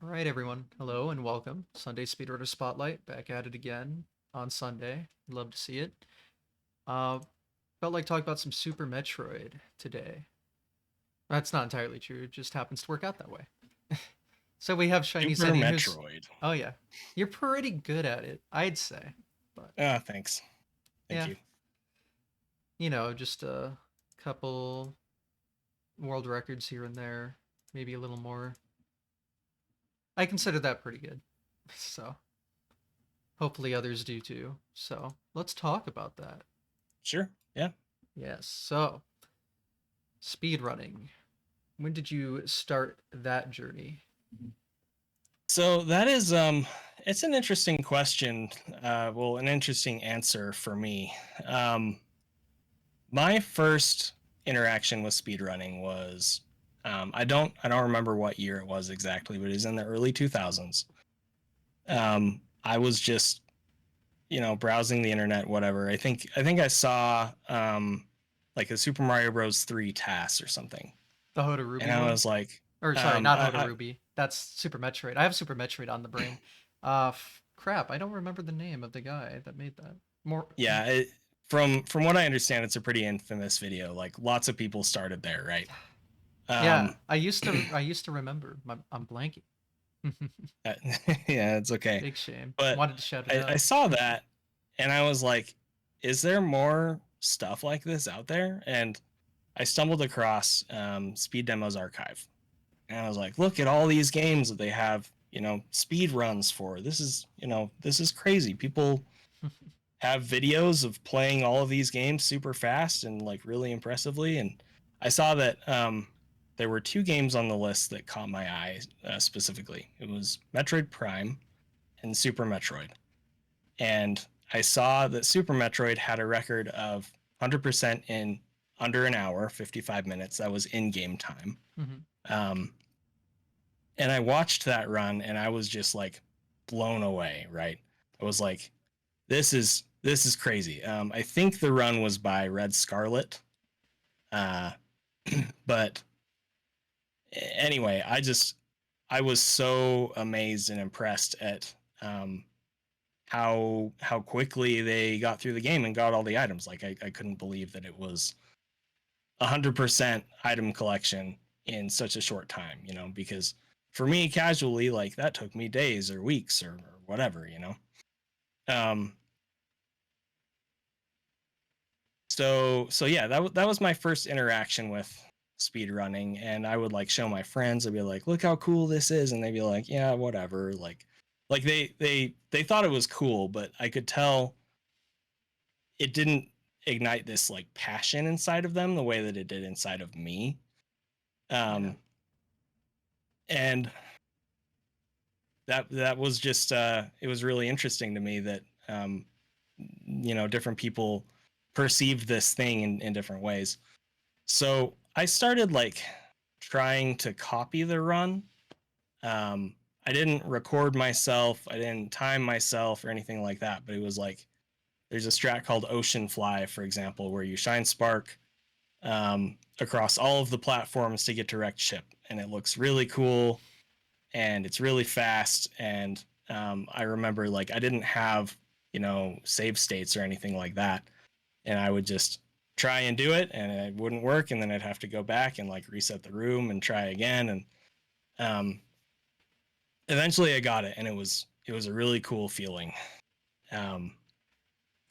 All right, everyone. Hello and welcome. Sunday Speedrunner Spotlight, back at it again on Sunday. Love to see it. Uh, Felt like talking about some Super Metroid today. That's not entirely true. It just happens to work out that way. So we have Super ShinyZeni, who's Metroid. oh yeah, you're pretty good at it, I'd say. But Thanks. Thank yeah, you. just a couple world records here and there, maybe a little more. I consider that pretty good. So hopefully others do too. So let's talk about that. Sure. Yeah. Yes. So, speed running. When did you start that journey? So that is it's an interesting question. Well, an interesting answer for me. Um my first interaction with speedrunning was I don't remember what year it was exactly, but it was in the early 2000s. I was just, browsing the internet, whatever. I think I saw like a Super Mario Bros. 3 TAS or something. The Hoda And Ruby I one? was like, Or sorry, um not Hoda I Ruby. That's Super Metroid. I have Super Metroid on the brain. Crap, I don't remember the name of the guy that made that. More yeah, from what I understand, it's a pretty infamous video. Like lots of people started there, right? Yeah, Um, I used to remember. I'm blanking. yeah, it's okay. Big shame. But Wanted to shout it I out. saw that and I was like, is there more stuff like this out there? And I stumbled across Speed Demos Archive. And I was like, look at all these games that they have, speed runs for. This is crazy. People have videos of playing all of these games super fast and like really impressively. And I saw that there were two games on the list that caught my eye specifically. It was Metroid Prime and Super Metroid. And I saw that Super Metroid had a record of 100% in under an hour, 55 minutes. That was in game time. Mhm. Um, and I watched that run and I was just like blown away, right? I was like, this is crazy. I think the run was by Red Scarlet, uh, but anyway, I was so amazed and impressed at how quickly they got through the game and got all the items. Like I couldn't believe that it was 100% item collection in such a short time. Because for me, casually, like that took me days or weeks or whatever. Um, so yeah, that was my first interaction with speed running, and I would like show my friends. I'd be like, look how cool this is, and they'd be like, yeah, whatever. Like they thought it was cool, but I could tell it didn't ignite this like passion inside of them the way that it did inside of me. Yeah. um and that was just it was really interesting to me that different people perceived this thing in different ways. So I started like trying to copy the run. I didn't record myself, I didn't time myself or anything like that, but it was like there's a strat called Ocean Fly, for example, where you shine spark across all of the platforms to get direct ship, and it looks really cool and it's really fast. And I remember like I didn't have save states or anything like that, and I would just try and do it and it wouldn't work, and then I'd have to go back and like reset the room and try again. And um, eventually I got it, and it was a really cool feeling. um,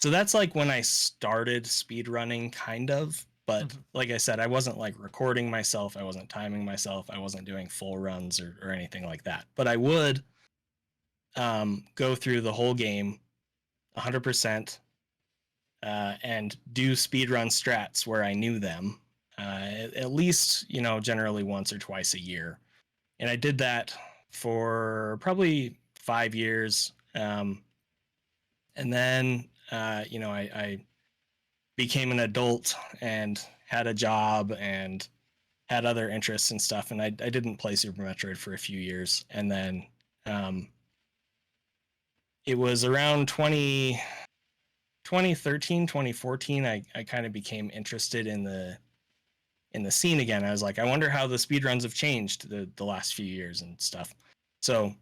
so that's like when I started speed running, kind of. But Mhm. like I said, I wasn't like recording myself, I wasn't timing myself, I wasn't doing full runs or anything like that, but I would go through the whole game 100%, and do speedrun strats where I knew them, at least, generally once or twice a year. And I did that for probably 5 years. And then, I became an adult and had a job and had other interests and stuff. And I didn't play Super Metroid for a few years. And then um, it was around 2013, 2014, I kind of became interested in the scene again. I was like, I wonder how the speedruns have changed the last few years and stuff. So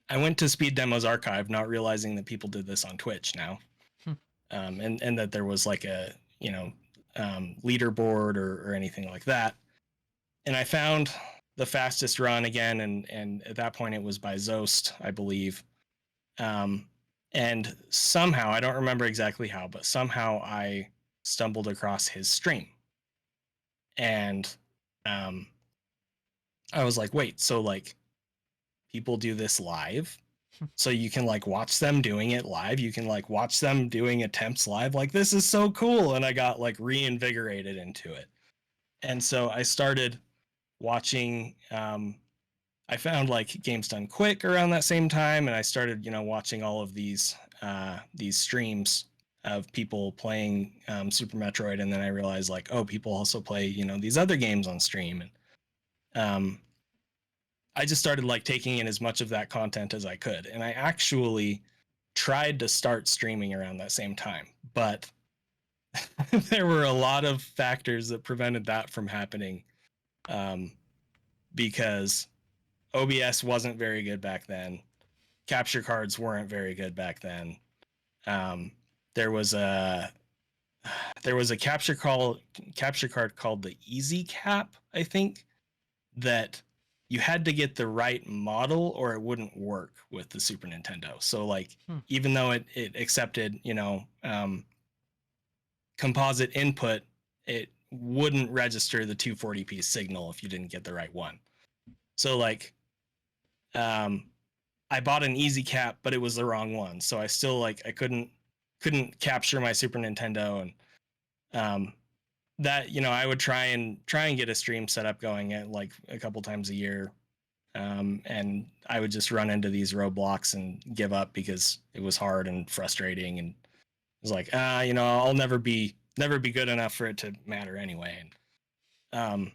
I went to Speed Demos Archive, not realizing that people did this on Twitch now, Hmm. and that there was like a leaderboard or anything like that. And I found the fastest run again, and at that point it was by Zost, I believe. Um, and somehow, I don't remember exactly how, but somehow I stumbled across his stream, and um, I was like, wait, so like people do this live? So you can like watch them doing it live. You can like watch them doing attempts live. Like, this is so cool. And I got like reinvigorated into it. And so I started watching. I found like Games Done Quick around that same time, and I started, watching all of these streams of people playing Super Metroid, and then I realized like, oh, people also play, these other games on stream, and um, I just started like taking in as much of that content as I could, and I actually tried to start streaming around that same time, but there were a lot of factors that prevented that from happening, um, because OBS wasn't very good back then. Capture cards weren't very good back then. Um, there was a capture card called the Easy Cap, I think, that you had to get the right model or it wouldn't work with the Super Nintendo. So like, Hmm. even though it accepted, composite input, it wouldn't register the 240p signal if you didn't get the right one. So like, um, I bought an Easy Cap, but it was the wrong one. So I still like I couldn't capture my Super Nintendo, and um, that I would try and get a stream set up going at like a couple times a year, and I would just run into these roadblocks and give up because it was hard and frustrating, and it was like I'll never be good enough for it to matter anyway. And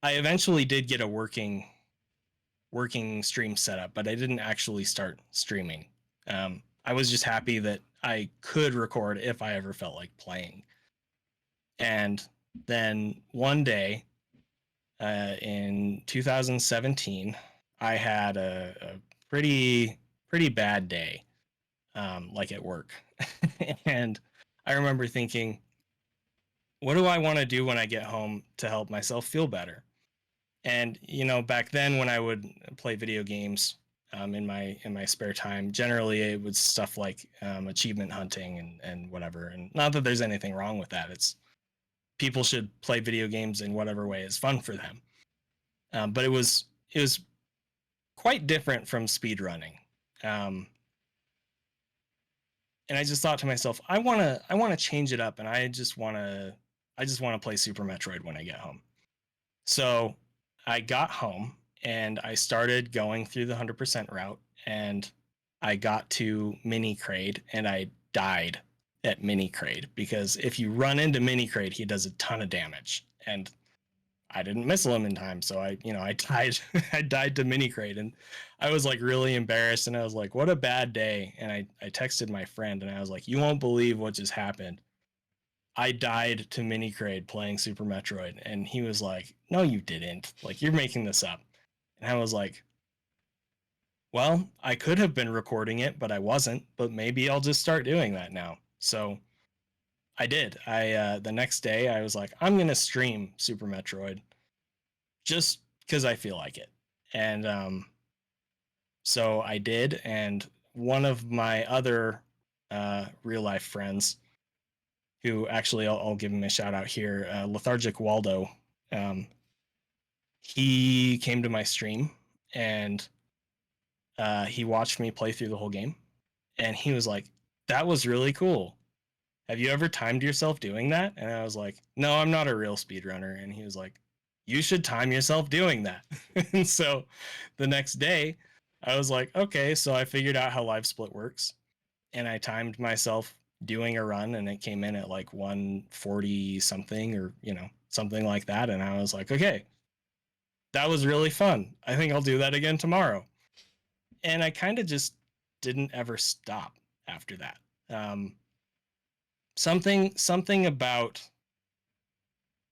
I eventually did get a working stream setup, but I didn't actually start streaming. I was just happy that I could record if I ever felt like playing. And then one day, in 2017, I had a pretty bad day, like at work, and I remember thinking, what do I want to do when I get home to help myself feel better? And back then when I would play video games, in my spare time, generally it was stuff like achievement hunting and whatever. And not that there's anything wrong with that. It's people should play video games in whatever way is fun for them. But it was quite different from speed running. Um, and I just thought to myself, I want to change it up, and I just want to play Super Metroid when I get home. So I got home and I started going through the 100% route, and I got to Mini Crade and I died at Mini Crade because if you run into Mini Crade, he does a ton of damage. And I didn't missile him in time. So I died, I died to Mini Crade, and I was like really embarrassed, and I was like, what a bad day. And I texted my friend and I was like, you won't believe what just happened. I died to Mini Crade playing Super Metroid. And he was like, no, you didn't. Like, you're making this up. And I was like, well, I could have been recording it, but I wasn't. But maybe I'll just start doing that now. So I did. The next day, I was like, I'm going to stream Super Metroid just because I feel like it. And so I did. And one of my other real life friends, who actually I'll give him a shout out here, Lethargic Waldo. Um, he came to my stream, and he watched me play through the whole game, and he was like, "That was really cool. Have you ever timed yourself doing that?" And I was like, "No, I'm not a real speedrunner." And he was like, "You should time yourself doing that." And so the next day, I was like, "Okay." So I figured out how live split works, and I timed myself doing a run, and it came in at like 140 something, or something like that. And I was like, okay, that was really fun. I think I'll do that again tomorrow. And I kind of just didn't ever stop after that. Um, something about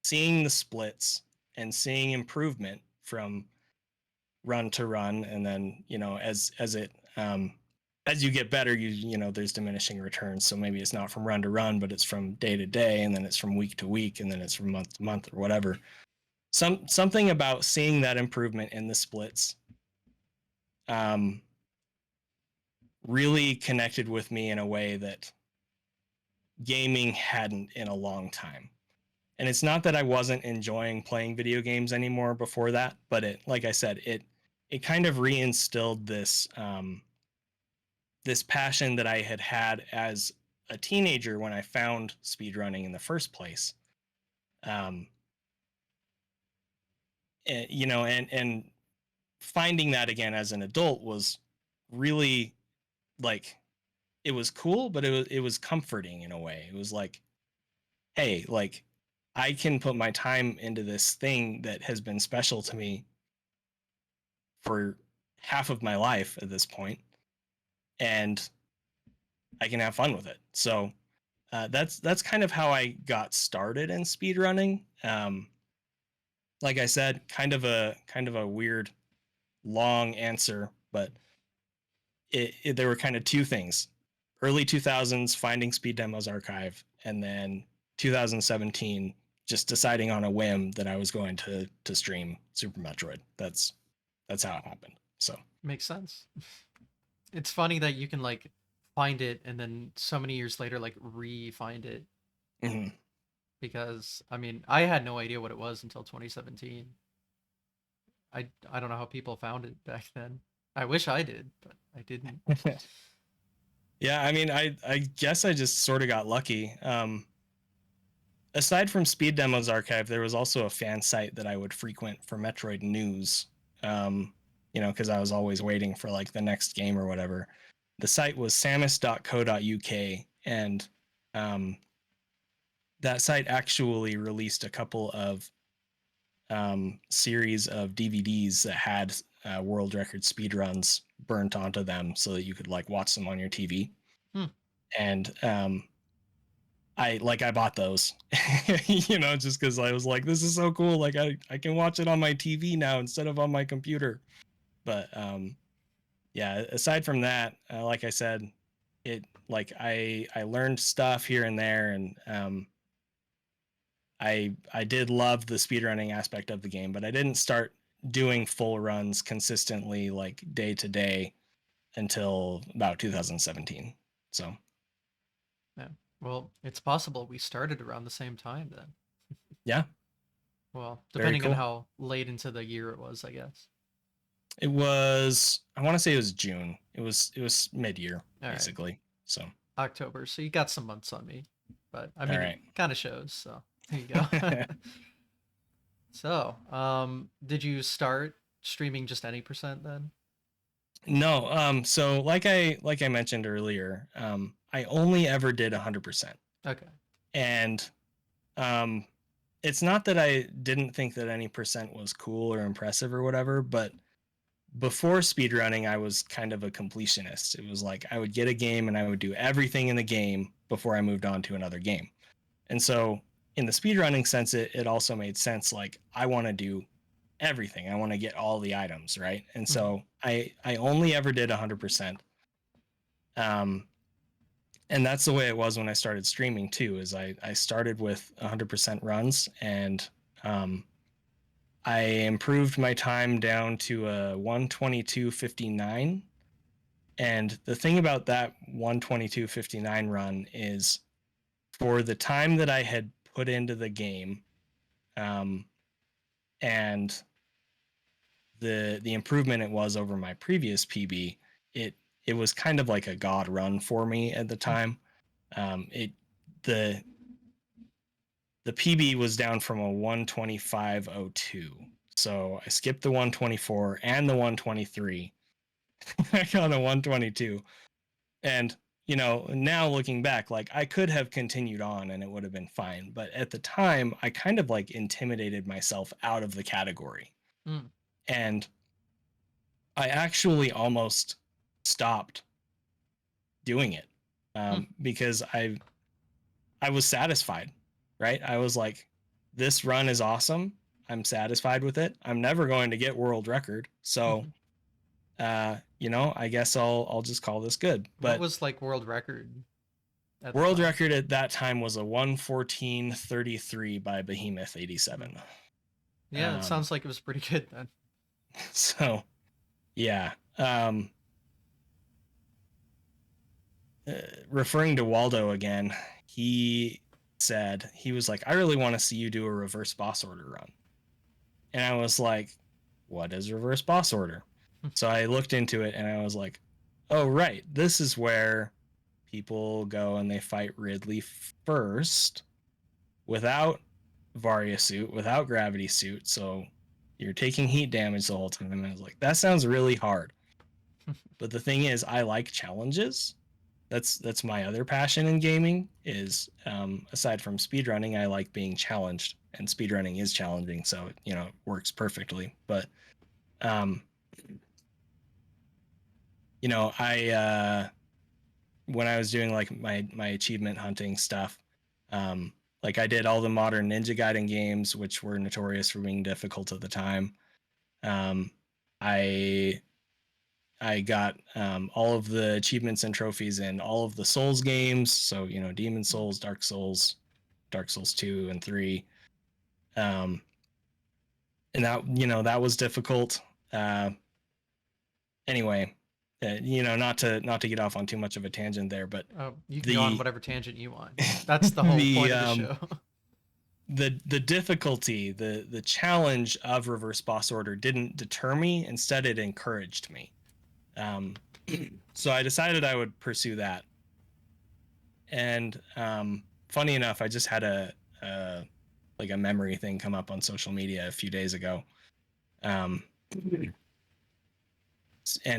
seeing the splits and seeing improvement from run to run, and then as you get better, there's diminishing returns. So maybe it's not from run to run, but it's from day to day, and then it's from week to week, and then it's from month to month or whatever. Something about seeing that improvement in the splits really connected with me in a way that gaming hadn't in a long time. And it's not that I wasn't enjoying playing video games anymore before that, but like I said, it kind of reinstilled this passion that I had as a teenager when I found speedrunning in the first place. And finding that again as an adult was really, like, it was cool, but it was comforting in a way. It was like, hey, like, I can put my time into this thing that has been special to me for half of my life at this point, and I can have fun with it. So that's kind of how I got started in speedrunning. Like I said, kind of a weird long answer, but there were kind of two things: early 2000s finding Speed Demos Archive, and then 2017 just deciding on a whim that I was going to stream Super Metroid. That's how it happened. So Makes sense. It's funny that you can like find it and then so many years later like re-find it, mhm. because I mean, I had no idea what it was until 2017. I don't know how people found it back then. I wish I did, but I didn't. Yeah, I mean, I guess I just sort of got lucky. Aside from Speed Demos Archive, there was also a fan site that I would frequent for Metroid news. Because I was always waiting for like the next game or whatever. The site was samus.co.uk, and that site actually released a couple of series of DVDs that had world record speedruns burnt onto them so that you could like watch them on your TV. Hmm. And I bought those, just because I was like, this is so cool. Like I can watch it on my TV now instead of on my computer. But yeah, aside from that, like I said, I learned stuff here and there, and I did love the speedrunning aspect of the game, but I didn't start doing full runs consistently, like day to day, until about 2017. So Yeah. Well, it's possible we started around the same time then. yeah, Well, very depending on cool. how late into the year it was, I guess. It was, I want to say it was June. It was mid-year All right. basically. So October. So you got some months on me. But I all mean, it right. kind of shows. So there you go. So, did you start streaming just any percent then? No, so like I mentioned earlier, I only ever did 100%. Okay. And um it's not that I didn't think that any percent was cool or impressive or whatever, but before speedrunning, I was kind of a completionist. It was like I would get a game and I would do everything in the game before I moved on to another game. And so in the speedrunning sense, it also made sense. Like I want to do everything. I want to get all the items, right? And Hmm. so I only ever did 100%. Um, and that's the way it was when I started streaming too. Is I started with 100% runs, and um, I improved my time down to a 122.59. And the thing about that 122.59 run is, for the time that I had put into the game, um, and the improvement it was over my previous PB, it it was kind of like a god run for me at the Hmm. time. It the the PB was down from a 125.02, so I skipped the 124 and the 123. I got a 122, and now looking back, like I could have continued on and it would have been fine, but at the time I kind of like intimidated myself out of the category, Mm. and I actually almost stopped doing it, Hmm. because I was satisfied, right? I was like, this run is awesome. I'm satisfied with it. I'm never going to get world record. So, I guess I'll just call this good. What But was like world record at the world time? record at that time was a 1:14:33 by Behemoth 87. Yeah, it Um, sounds like it was pretty good then. so yeah. Referring to Waldo again, he said, he was like, I really want to see you do a reverse boss order run. And I was like, what is reverse boss order? So I looked into it and I was like, oh, right. This is where people go and they fight Ridley first without Varia suit, without gravity suit. So you're taking heat damage the whole time. And I was like, that sounds really hard. But the thing is, I like challenges. That's my other passion in gaming is aside from speedrunning, I like being challenged, and speedrunning is challenging, so it works perfectly. But I when I was doing like my achievement hunting stuff, like I did all the modern Ninja Gaiden games, which were notorious for being difficult at the time. um, I I got all of the achievements and trophies in all of the Souls games. So, Demon Souls, Dark Souls, Dark Souls 2 and 3. Um, and that was difficult. Anyway, not to get off on too much of a tangent there, but Oh, you can go on the whatever tangent you want. That's the whole the point of the show. the difficulty, the challenge of reverse boss order didn't deter me. Instead, it encouraged me. So I decided I would pursue that. And funny enough, I just had a memory thing come up on social media a few days ago. And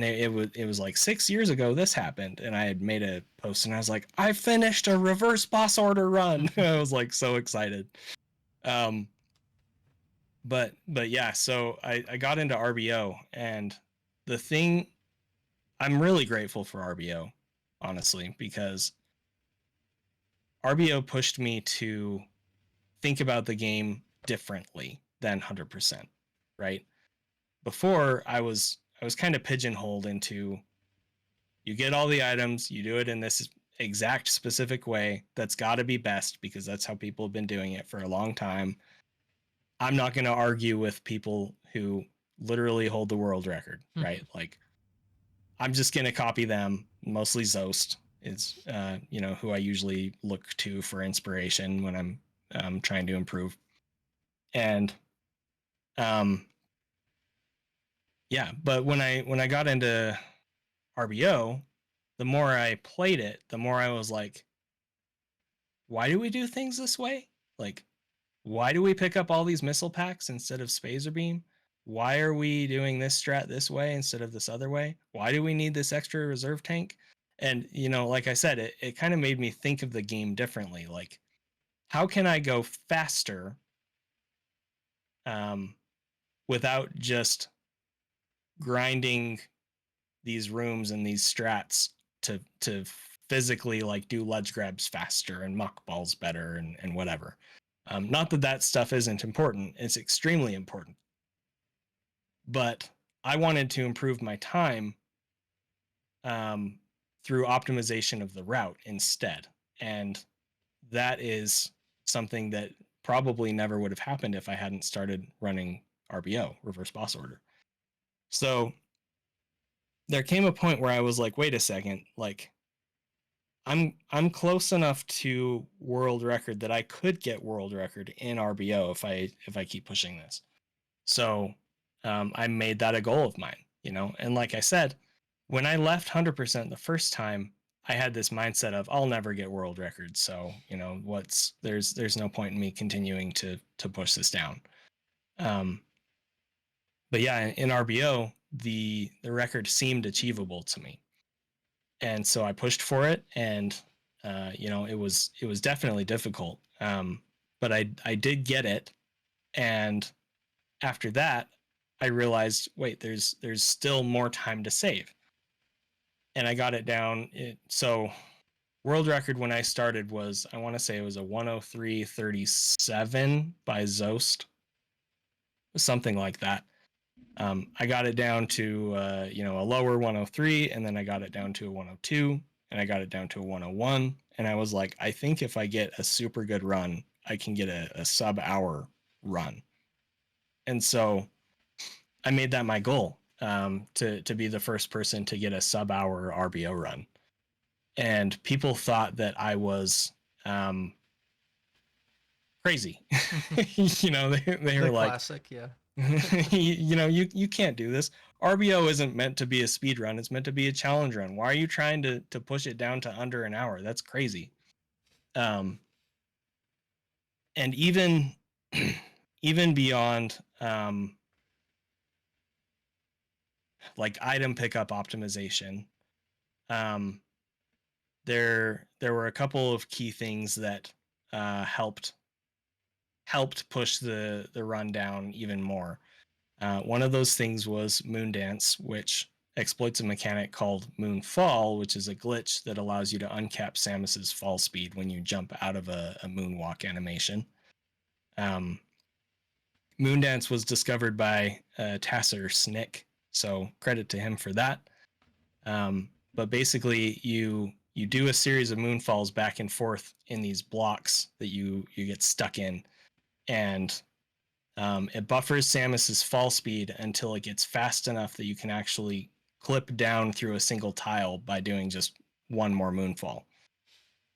it was like 6 years ago this happened, and I had made a post and I was like, I finished a reverse boss order run. I was like so excited. But yeah, so I got into RBO, and the thing, I'm really grateful for RBO, honestly, because RBO pushed me to think about the game differently than 100%, right? Before I was kind of pigeonholed into, you get all the items, you do it in this exact specific way that's got to be best because that's how people have been doing it for a long time. I'm not going to argue with people who literally hold the world record, right? Like, I'm just going to copy them. Mostly Zost is who I usually look to for inspiration when I'm trying to improve. And yeah, but when I got into RBO, the more I played it, the more I was like, why do we do things this way? Like, why do we pick up all these missile packs instead of Spazer Beam? Why are we doing this strat this way instead of this other way? Why do we need this extra reserve tank? And like I said, it kind of made me think of the game differently. Like, how can I go faster without just grinding these rooms and these strats to physically like do ledge grabs faster and muck balls better and whatever. Not that stuff isn't important. It's extremely important. But I wanted to improve my time through optimization of the route instead. And that is something that probably never would have happened if I hadn't started running RBO, reverse boss order. So there came a point where I was like, wait a second, like I'm close enough to world record that I could get world record in RBO if I keep pushing this. So I made that a goal of mine, and like I said, when I left 100% the first time, I had this mindset of I'll never get world records. So, there's no point in me continuing to push this down. But yeah, in RBO, the record seemed achievable to me. And so I pushed for it, and it was definitely difficult. But I did get it, and after that, I realized, wait, there's still more time to save, and I got it down. So world record when I started was, I want to say it was a 103:37 by Zost. something like that. I got it down to a lower 103, and then I got it down to a 102, and I got it down to a 101, and I was like, I think if I get a super good run, I can get a sub-hour run. And so I made that my goal, to be the first person to get a sub-hour RBO run. And people thought that I was crazy. They The were like, classic, yeah. you can't do this. RBO isn't meant to be a speed run. It's meant to be a challenge run. Why are you trying to push it down to under an hour? That's crazy. And even even beyond like item pickup optimization, there were a couple of key things that helped push the run down even more. One of those things was Moondance, which exploits a mechanic called Moonfall, which is a glitch that allows you to uncap Samus's fall speed when you jump out of a moonwalk animation. Moondance was discovered by Tasser Snick, so credit to him for that. But basically, you do a series of moonfalls back and forth in these blocks that you get stuck in, and it buffers Samus's fall speed until it gets fast enough that you can actually clip down through a single tile by doing just one more moonfall.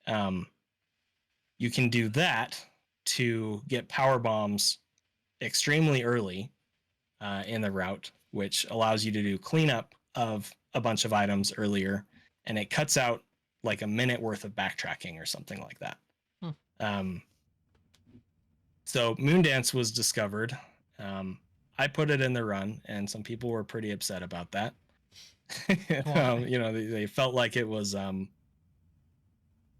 You can do that to get power bombs extremely early in the route, which allows you to do cleanup of a bunch of items earlier, and it cuts out like a minute worth of backtracking or something like that. So Moondance was discovered. I put it in the run, and some people were pretty upset about that. They felt like it was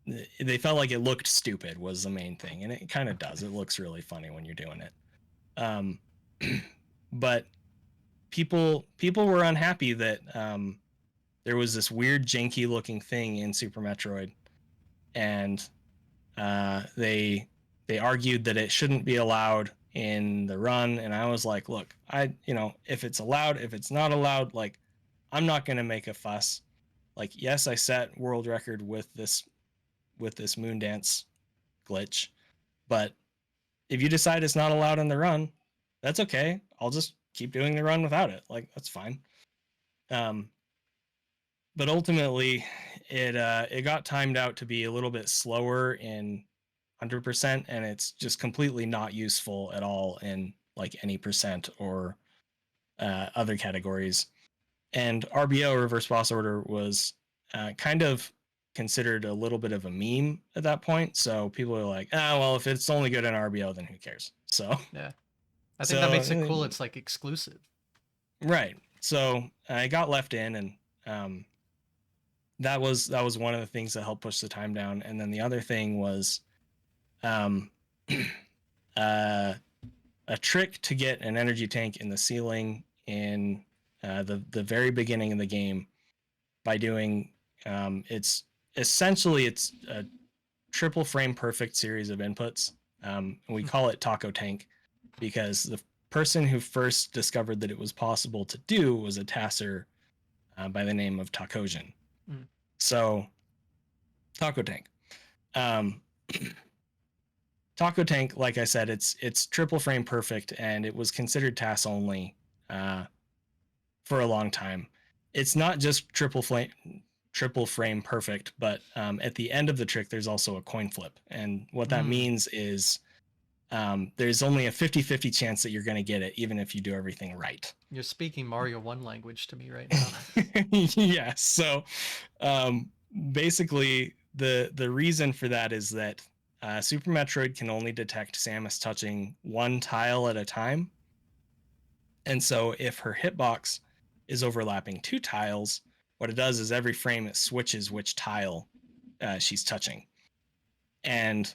they felt like it looked stupid was the main thing, and it kind of does. It looks really funny when you're doing it. But people were unhappy that there was this weird janky looking thing in Super Metroid, and they argued that it shouldn't be allowed in the run. And I was like, look, if it's allowed, if it's not allowed, like, I'm not going to make a fuss. Like, yes, I set world record with this Moondance glitch, but if you decide it's not allowed in the run, that's okay. I'll just keep doing the run without it. Like, that's fine. But ultimately, it got timed out to be a little bit slower in 100%, and it's just completely not useful at all in like any percent or other categories. And RBO, reverse boss order, was kind of considered a little bit of a meme at that point. So people are like, well, if it's only good in RBO, then who cares? So yeah, I think that makes it cool. It's like exclusive, right? So I got left in, and that was one of the things that helped push the time down. And then the other thing was a trick to get an energy tank in the ceiling in the very beginning of the game by doing it's a triple frame perfect series of inputs. We call it Taco Tank because the person who first discovered that it was possible to do was a tasser by the name of Takosian. So Taco Tank. Taco Tank, like I said, it's triple frame perfect, and it was considered TAS only for a long time. It's not just triple frame perfect, but at the end of the trick, there's also a coin flip. And what that means is there's only a 50-50 chance that you're going to get it, even if you do everything right. You're speaking Mario 1 language to me right now. Yeah, so basically, the reason for that is that Super Metroid can only detect Samus touching one tile at a time. And so if her hitbox is overlapping two tiles, what it does is every frame it switches which tile she's touching. And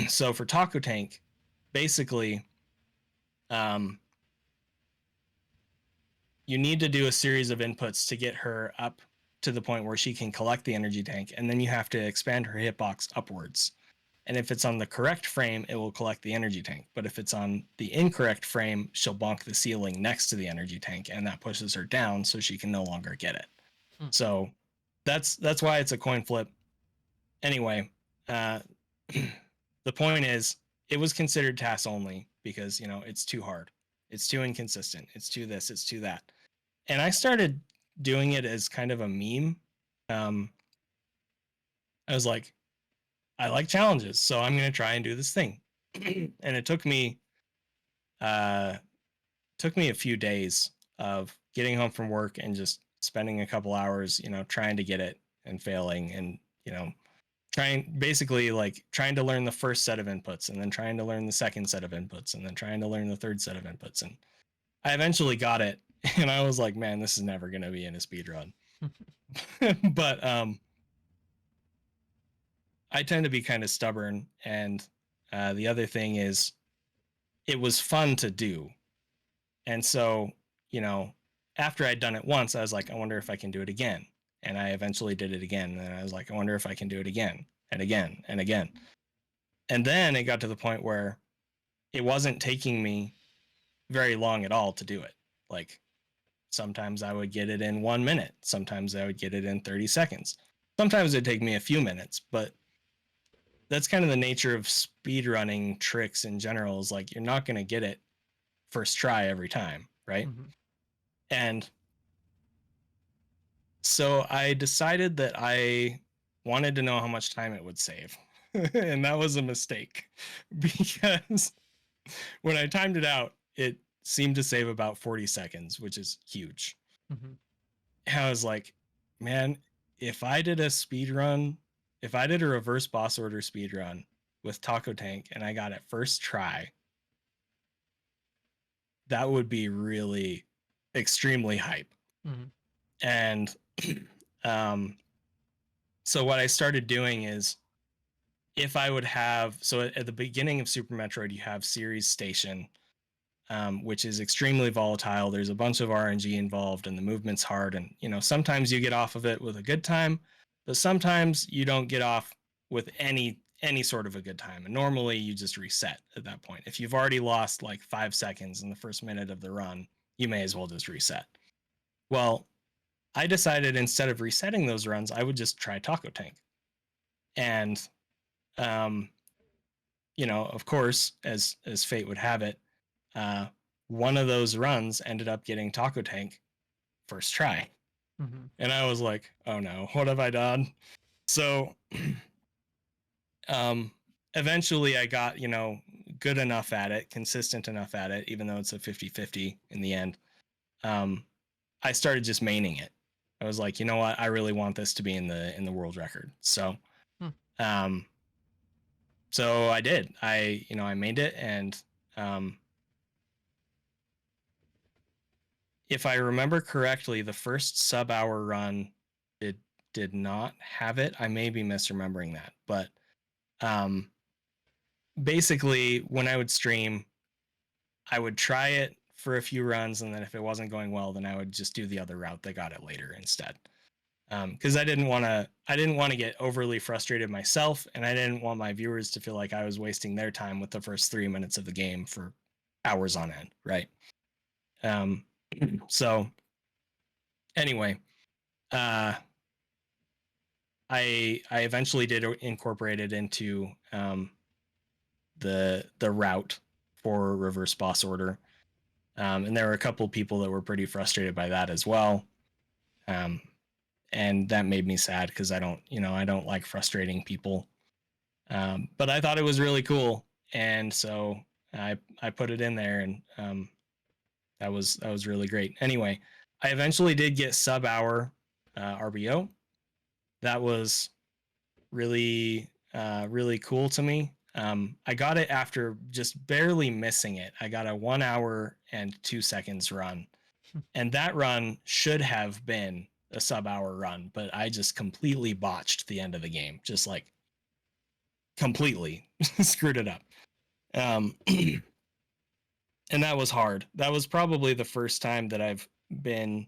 so for Taco Tank, basically, you need to do a series of inputs to get her up to the point where she can collect the energy tank, and then you have to expand her hitbox upwards. And if it's on the correct frame, it will collect the energy tank. But if it's on the incorrect frame, she'll bonk the ceiling next to the energy tank, and that pushes her down so she can no longer get it. Hmm. So that's why it's a coin flip. Anyway, the point is, it was considered TAS only because, it's too hard. It's too inconsistent. It's too this, it's too that. And I started doing it as kind of a meme. I was like, I like challenges, so I'm going to try and do this thing. And it took me a few days of getting home from work and just spending a couple hours, trying to get it and failing, and, trying to learn the first set of inputs, and then trying to learn the second set of inputs, and then trying to learn the third set of inputs. And I eventually got it, and I was like, man, this is never going to be in a speed run. But I tend to be kind of stubborn, and the other thing is, it was fun to do. And so, after I'd done it once, I was like, I wonder if I can do it again. And I eventually did it again. And I was like, I wonder if I can do it again and again and again. And then it got to the point where it wasn't taking me very long at all to do it. Like, sometimes I would get it in 1 minute. Sometimes I would get it in 30 seconds. Sometimes it'd take me a few minutes, but that's kind of the nature of speedrunning tricks in general, is like, you're not going to get it first try every time, right? Mm-hmm. And so I decided that I wanted to know how much time it would save. And that was a mistake, because when I timed it out, it seemed to save about 40 seconds, which is huge. Mm-hmm. And I was like, man, if I did a speed run, if I did a reverse boss order speed run with Taco Tank and I got it first try, that would be really extremely hype. Mm-hmm. And so what I started doing is, if I would have, so at the beginning of Super Metroid, you have Series Station, which is extremely volatile. There's a bunch of RNG involved, and the movement's hard. And, sometimes you get off of it with a good time, but sometimes you don't get off with any sort of a good time. And normally you just reset at that point. If you've already lost like 5 seconds in the first minute of the run, you may as well just reset. Well, I decided, instead of resetting those runs, I would just try Taco Tank. And, of course, as fate would have it, one of those runs ended up getting Taco Tank first try. Mm-hmm. And I was like, oh no, what have I done? So eventually I got, good enough at it, consistent enough at it, even though it's a 50-50 in the end. I started just maining it. I was like, you know what? I really want this to be in the world record. So, so I did. I mained it, and if I remember correctly, the first sub-hour run did not have it. I may be misremembering that, but basically, when I would stream, I would try it for a few runs, and then if it wasn't going well, then I would just do the other route that got it later instead. Because I didn't want to get overly frustrated myself, and I didn't want my viewers to feel like I was wasting their time with the first 3 minutes of the game for hours on end, right? So anyway, I eventually did incorporate it into the route for reverse boss order, and there were a couple people that were pretty frustrated by that as well, and that made me sad, because I don't like frustrating people, but I thought it was really cool, and so I put it in there, and that was really great. Anyway, I eventually did get sub-hour RBO. That was really really cool to me. I got it after just barely missing it. I got a 1 hour and 2 seconds run, and that run should have been a sub-hour run, but I just completely botched the end of the game, just like completely screwed it up. And that was hard. That was probably the first time that I've been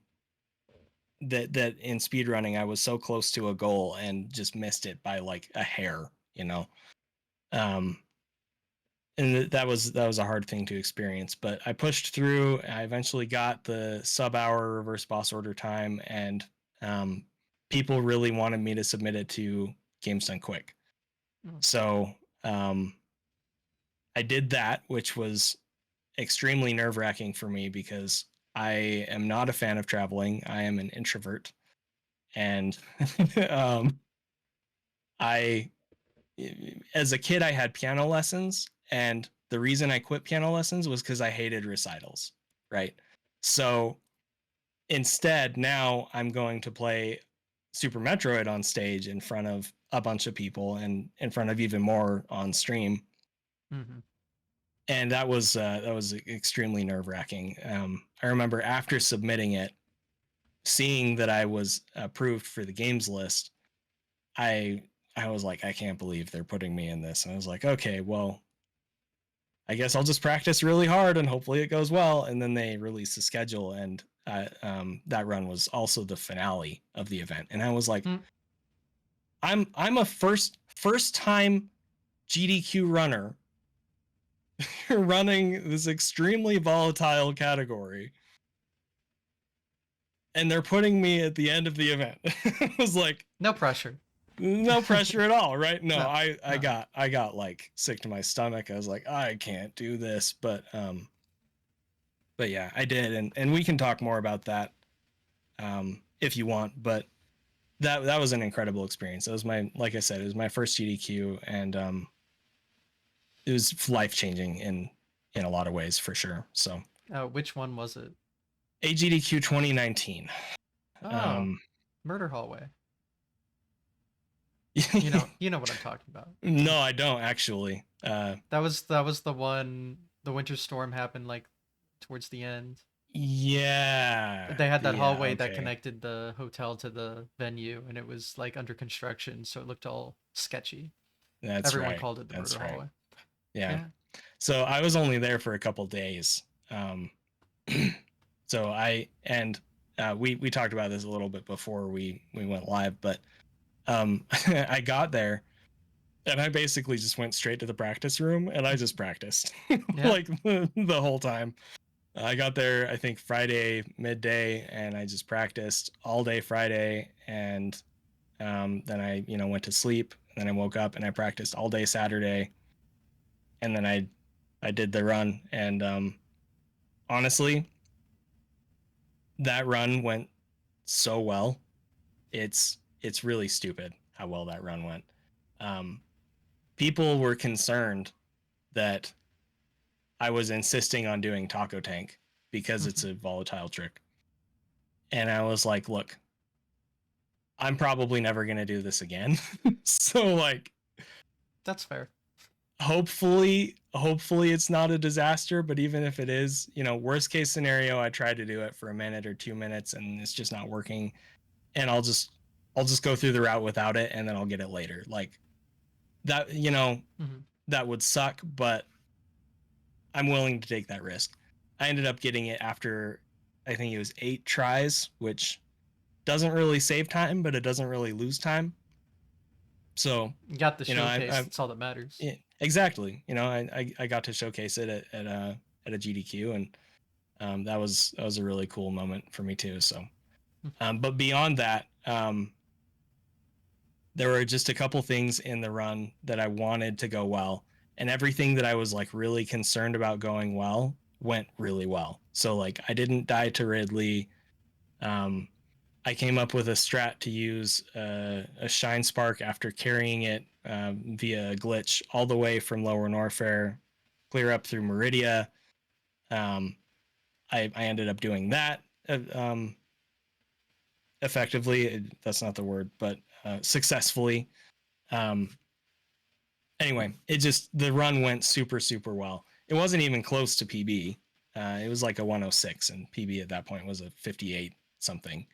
that in speedrunning I was so close to a goal and just missed it by like a hair, Um, and that was a hard thing to experience, but I pushed through. I eventually got the sub-hour reverse boss order time, and um, people really wanted me to submit it to Games Done Quick. Mm. So I did that, which was extremely nerve-wracking for me because I am not a fan of traveling. I am an introvert, and um, I, as a kid, I had piano lessons, and the reason I quit piano lessons was because I hated recitals, right? So instead, now I'm going to play Super Metroid on stage in front of a bunch of people and in front of even more on stream. Mm-hmm. And that was extremely nerve wracking. I remember after submitting it, seeing that I was approved for the games list, I I was like, I can't believe they're putting me in this. And I was like, okay, well, I guess I'll just practice really hard and hopefully it goes well. And then they released the schedule, and that run was also the finale of the event. And I was like, Mm. I'm a first time GDQ runner running this extremely volatile category, and they're putting me at the end of the event. It was like No pressure. no pressure at all, right? No, No, I no. got like sick to my stomach. I was like, I can't do this, but yeah, I did, and we can talk more about that if you want. But that was an incredible experience. It was my, like I said, it was my first GDQ, and it was life changing in a lot of ways for sure. So Which one was it? AGDQ 2019. Oh, Um, Murder Hallway. You know, no, you know what I'm talking about. I don't actually. That was the one. The winter storm happened like towards the end. Yeah, They had that yeah, hallway that okay, connected the hotel to the venue, and it was like under construction, so it looked all sketchy. that's Everyone right, called it the that's Murder right. Hallway. Yeah, Yeah. so I was only there for a couple days. So we talked about this a little bit before we went live, but I got there and I basically just went straight to the practice room and I just practiced Yeah. like the whole time. I got there, I think Friday midday, and I just practiced all day Friday, and then I, went to sleep. And then I woke up and I practiced all day Saturday, and then I did the run. And honestly, that run went so well. It's really stupid how well that run went. Um, People were concerned that I was insisting on doing Taco Tank because it's a volatile trick. And I was like, look, I'm probably never going to do this again. So like That's fair. hopefully it's not a disaster, but even if it is, worst case scenario, I tried to do it for a minute or 2 minutes and it's just not working, and I'll just go through the route without it and then I'll get it later. Like that, Mm-hmm. that would suck, but I'm willing to take that risk. I ended up getting it after I think it was 8 tries, which doesn't really save time, but it doesn't really lose time. So, You got the showcase. I That's all that matters. yeah, exactly. I got to showcase it at a GDQ, and that was a really cool moment for me too. So, but beyond that, there were just a couple things in the run that I wanted to go well, and everything that I was like really concerned about going well went really well. So like I didn't die to Ridley. Um, I came up with a strat to use a Shine Spark after carrying it via a glitch all the way from Lower Norfair, clear up through Meridia. Um, I ended up doing that effectively. That's not the word, but successfully. Um, anyway, the run went super, super well. It wasn't even close to PB. It was like a 106, and PB at that point was a 58 something.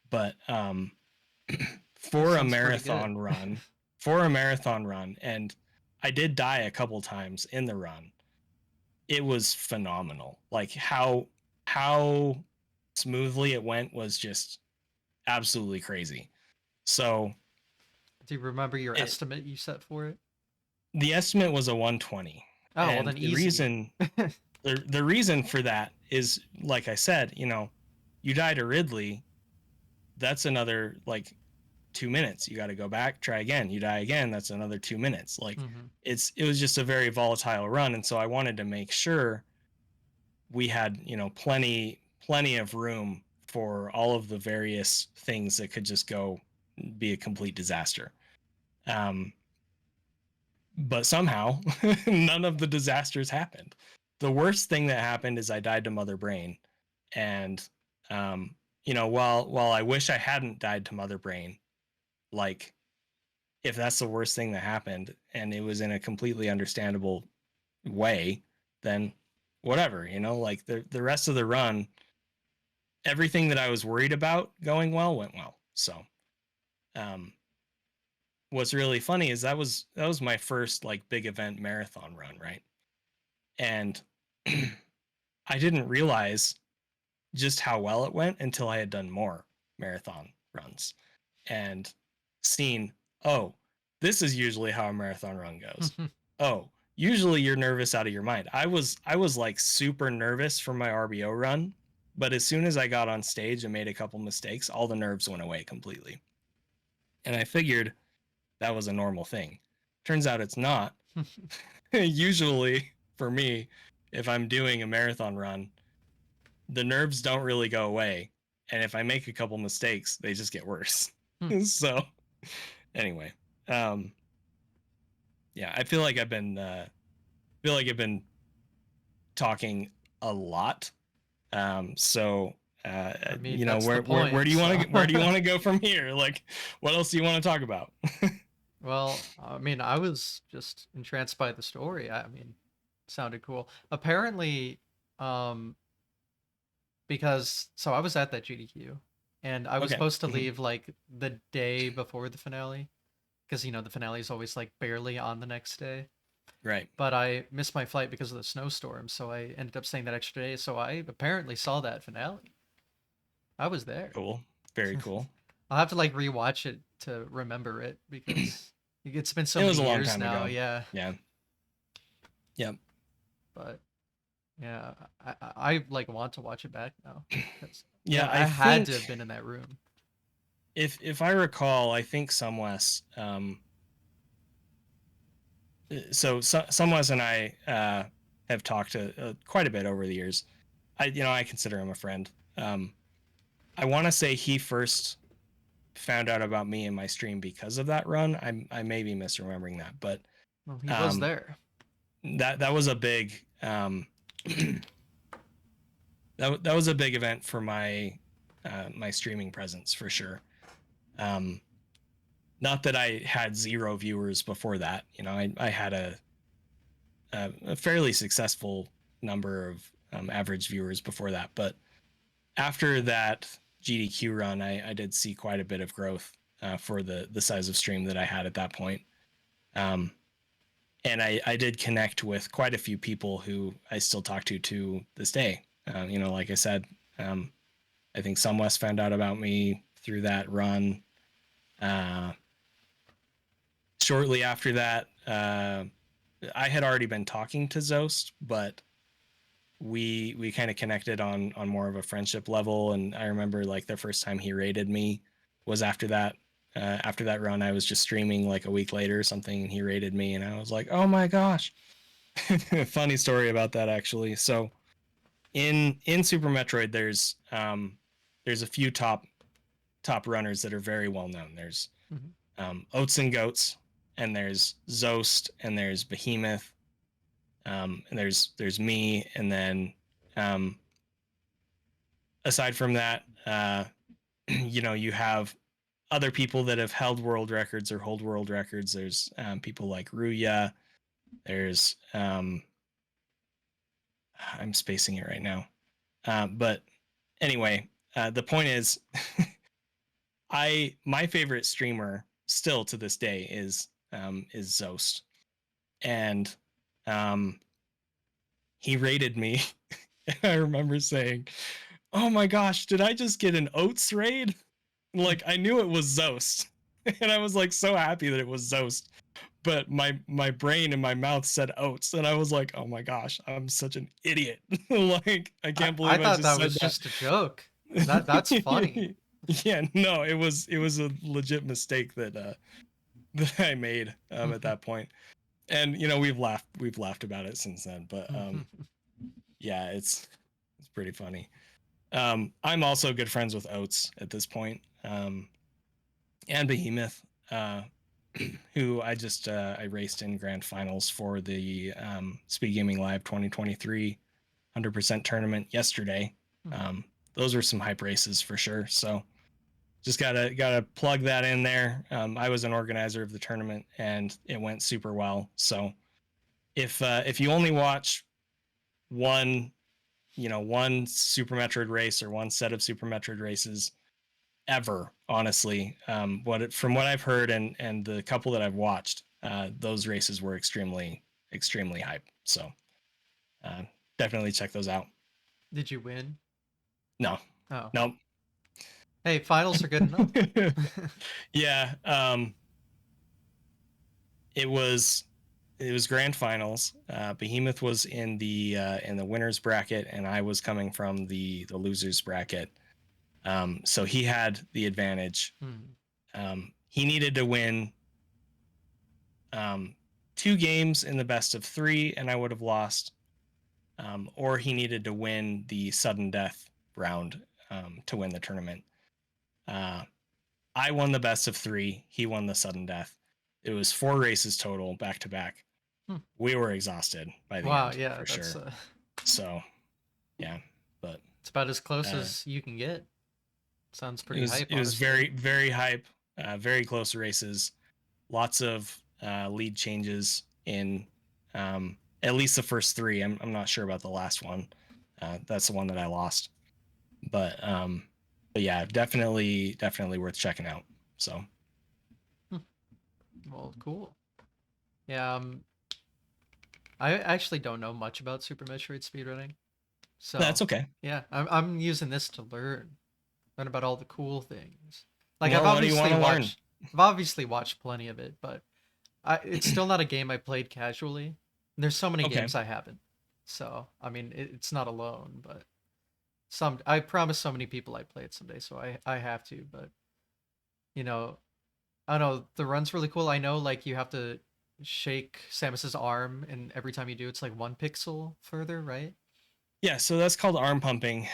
But That for a sounds pretty good. marathon run, for a marathon run, and I did die a couple times in the run. It was phenomenal. Like how smoothly it went was just absolutely crazy. So Do you remember your it estimate you set for it? the estimate was a 120, Oh, well and then easy. the reason for that is, like I said, you die to Ridley, that's another like 2 minutes. You got to go back, try again. You die again, that's another 2 minutes. Like Hmm. it was just a very volatile run, and so I wanted to make sure we had plenty of room for all of the various things that could just go be a complete disaster. Um, but somehow none of the disasters happened. The worst thing that happened is I died to Mother Brain, and while I wish I hadn't died to Mother Brain, like if that's the worst thing that happened and it was in a completely understandable way, then whatever, like the rest of the run, everything that I was worried about going well went well. So um what's really funny is that was my first like big event marathon run, right? And I didn't realize just how well it went until I had done more marathon runs and seen, oh, this is usually how a marathon run goes. Oh, usually you're nervous out of your mind. I was like super nervous for my RBO run, but as soon as I got on stage and made a couple mistakes, all the nerves went away completely. And I figured that was a normal thing. Turns out it's not. Usually for me, if I'm doing a marathon run, the nerves don't really go away, and if I make a couple mistakes, they just get worse. So anyway, um yeah, I feel like I've been talking a lot. So I mean, that's the where point. do you want So, to where do you want to go from here? Like, what else do you want to talk about? well, I mean, I was just entranced by the story. I mean, it sounded cool. Apparently, um, because so I was at that GDQ, and I was Okay. supposed to leave like the day before the finale, because the finale is always like barely on the next day. Right. But I missed my flight because of the snowstorm, so I ended up staying that extra day. So I apparently saw that finale. I was there. Cool. Very cool. I'll have to like rewatch it to remember it because it's been so It many was a long years time now. ago. Yeah, Yeah. Yep. but yeah, I like want to watch it back now because Yeah, I I had to think have been in that room. if I recall, I think Sumwest so Sumwest and I have talked quite a bit over the years. I consider him a friend. I want to say he first found out about me and my stream because of that run. I may be misremembering that, but Well, he was um, there. that was a big that was a big event for my my streaming presence for sure. Um, Not that I had 0 viewers before that. I had a fairly successful number of average viewers before that, but after that GDQ run, I did see quite a bit of growth for the size of stream that I had at that point. Um, and I did connect with quite a few people who I still talk to this day. Like I said, I think Sumwest found out about me through that run. Shortly after that, I had already been talking to Zost, but we kind of connected on more of a friendship level. And I remember like the first time he raided me was after that. After that run, I was just streaming like a week later or something, and he raided me, and I was like, "Oh my gosh!" Funny story about that actually. So in Super Metroid, there's a few top runners that are very well known. There's Hmm. Oats and Goats, and there's Zost, and there's Behemoth, and there's me, and then aside from that, you have other people that have held world records or hold world records. There's people like Ruya. There's I'm spacing it right now, but anyway, the point is, my favorite streamer still to this day is Zost, and he raided me. I remember saying, "Oh my gosh, did I just get an Oats raid?" Like I knew it was Zost, and I was like so happy that it was Zost, but my brain and my mouth said oats, and I was like, oh my gosh, I'm such an idiot. Like, I can't I believe I thought just that said was that. just a joke. That's funny. Yeah, no, it was a legit mistake that that I made at that point. And we've laughed about it since then, but yeah, it's pretty funny. I'm also good friends with Oates at this point, and Behemoth, who I raced in grand finals for the Speed Gaming Live 2023 100% tournament yesterday. Those were some hype races for sure. So just gotta plug that in there. I was an organizer of the tournament, and it went super well. So if you only watch one one Super Metroid race or one set of Super Metroid races ever, honestly, from what I've heard and the couple that I've watched, those races were extremely hype. So uh, definitely check those out. Did you win? No, Oh. no. Hey, finals are good enough. Yeah, it was grand finals. Behemoth was in the winners bracket, and I was coming from the losers bracket. So he had the advantage. He needed to win 2 games in the best of 3, and I would have lost. Or he needed to win the sudden death round to win the tournament. I won the best of 3. He won the sudden death. It was 4 races total, back to back. We were exhausted by the Wow, end, yeah, for that's sure. So, yeah, but it's about as close as you can get. Sounds pretty hype. It was honestly. very hype. Very close races. Lots of lead changes in at least the first 3. I'm not sure about the last one. That's the one that I lost. But yeah, definitely worth checking out. So. Well, cool. Yeah, I actually don't know much about Super Metroid speedrunning. So, That's okay. yeah, I'm using this to learn about all the cool things. Like Well, what do you want to learn? I've obviously watched plenty of it, but it's still not a game I played casually. And there's so many Okay. games I haven't. So, I mean, it's not alone, but I promise so many people I play it someday, so I have to, but you know, I don't know, the run's really cool. I know like you have to shake Samus's arm, and every time you do it's like 1 pixel further, right? Yeah, so that's called arm pumping.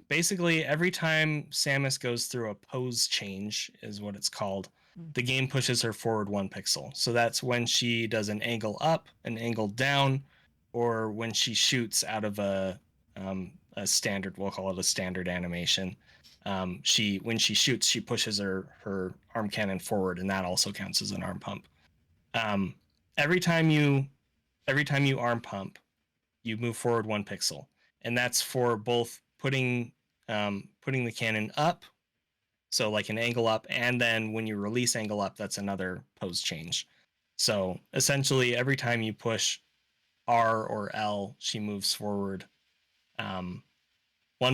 Basically, every time Samus goes through a pose change, is what it's called, the game pushes her forward 1 pixel. So that's when she does an angle up, an angle down, or when she shoots out of a standard, we'll call it a standard animation. When she shoots, she pushes her arm cannon forward, and that also counts as an arm pump. Um, every time you arm pump, you move forward 1 pixel, and that's for both putting the cannon up, so like an angle up, and then when you release angle up, that's another pose change. So essentially, every time you push R or L, she moves forward 1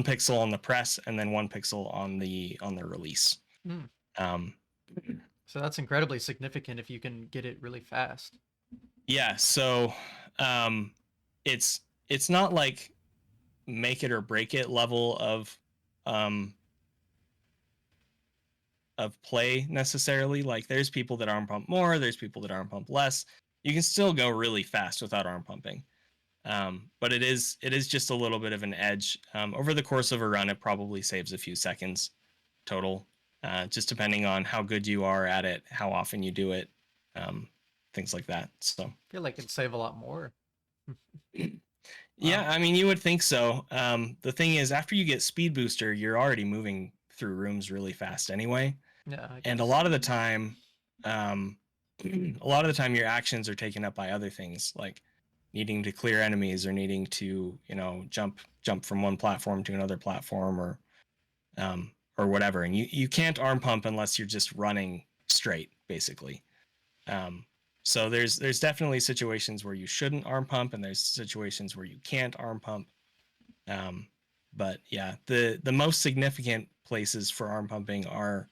pixel on the press, and then 1 pixel on the release. Um, So that's incredibly significant if you can get it really fast. yeah, so it's not like make it or break it level of play necessarily. Like, there's people that arm pump more, there's people that arm pump less. You can still go really fast without arm pumping. But it is just a little bit of an edge. Over the course of a run, it probably saves a few seconds total, just depending on how good you are at it, how often you do it, things like that. So I feel like it'd save a lot more. yeah, I mean, you would think so. The thing is, after you get Speed Booster, you're already moving through rooms really fast anyway. Yeah, And a lot of the time, your actions are taken up by other things, like needing to clear enemies or needing to, jump from one platform to another platform, or whatever. And you can't arm pump unless you're just running straight, basically. So there's definitely situations where you shouldn't arm pump, and there's situations where you can't arm pump. But yeah, the most significant places for arm pumping are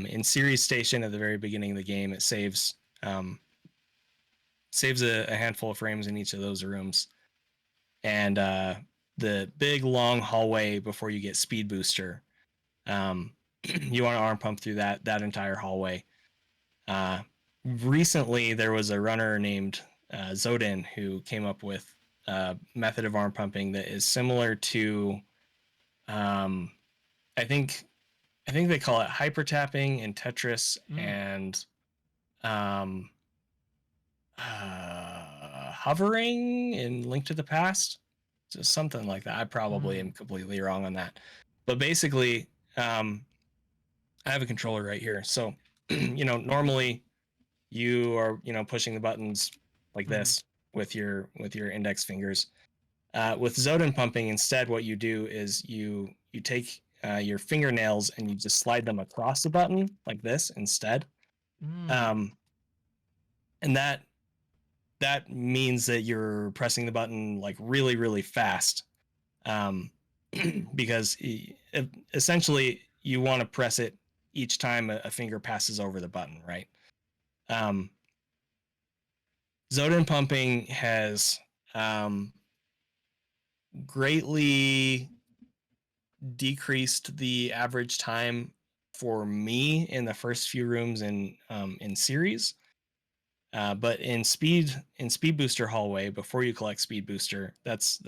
in Series Station at the very beginning of the game. It saves Saves a handful of frames in each of those rooms. And the big long hallway before you get speed booster, you want to arm pump through that entire hallway. Recently, there was a runner named ZENI who came up with a method of arm pumping that is similar to, I think they call it hyper tapping in Tetris and um, hovering in Link to the Past, just something like that. I probably am completely wrong on that, but basically, I have a controller right here. So, normally you are, pushing the buttons like this with your index fingers. With ZENI pumping, instead, what you do is you take your fingernails and you just slide them across the button like this instead. And that means that you're pressing the button like really, really fast, because essentially you want to press it each time a finger passes over the button, right? ZENI pumping has greatly decreased the average time for me in the first few rooms in series. But in speed booster hallway, before you collect speed booster, that's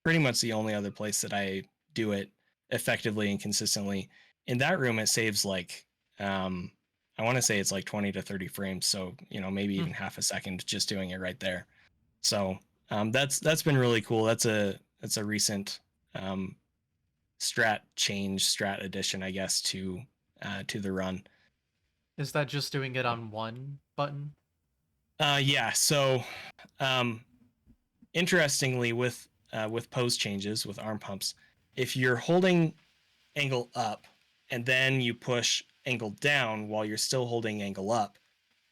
pretty much the only other place that I do it effectively and consistently. In that room, it saves like I want to say it's like 20 to 30 frames, so maybe even half a second just doing it right there. So that's been really cool. That's a recent strat addition, I guess, to the run. Is that just doing it on one button? Yeah. So, interestingly, with pose changes with arm pumps, if you're holding angle up and then you push angle down while you're still holding angle up,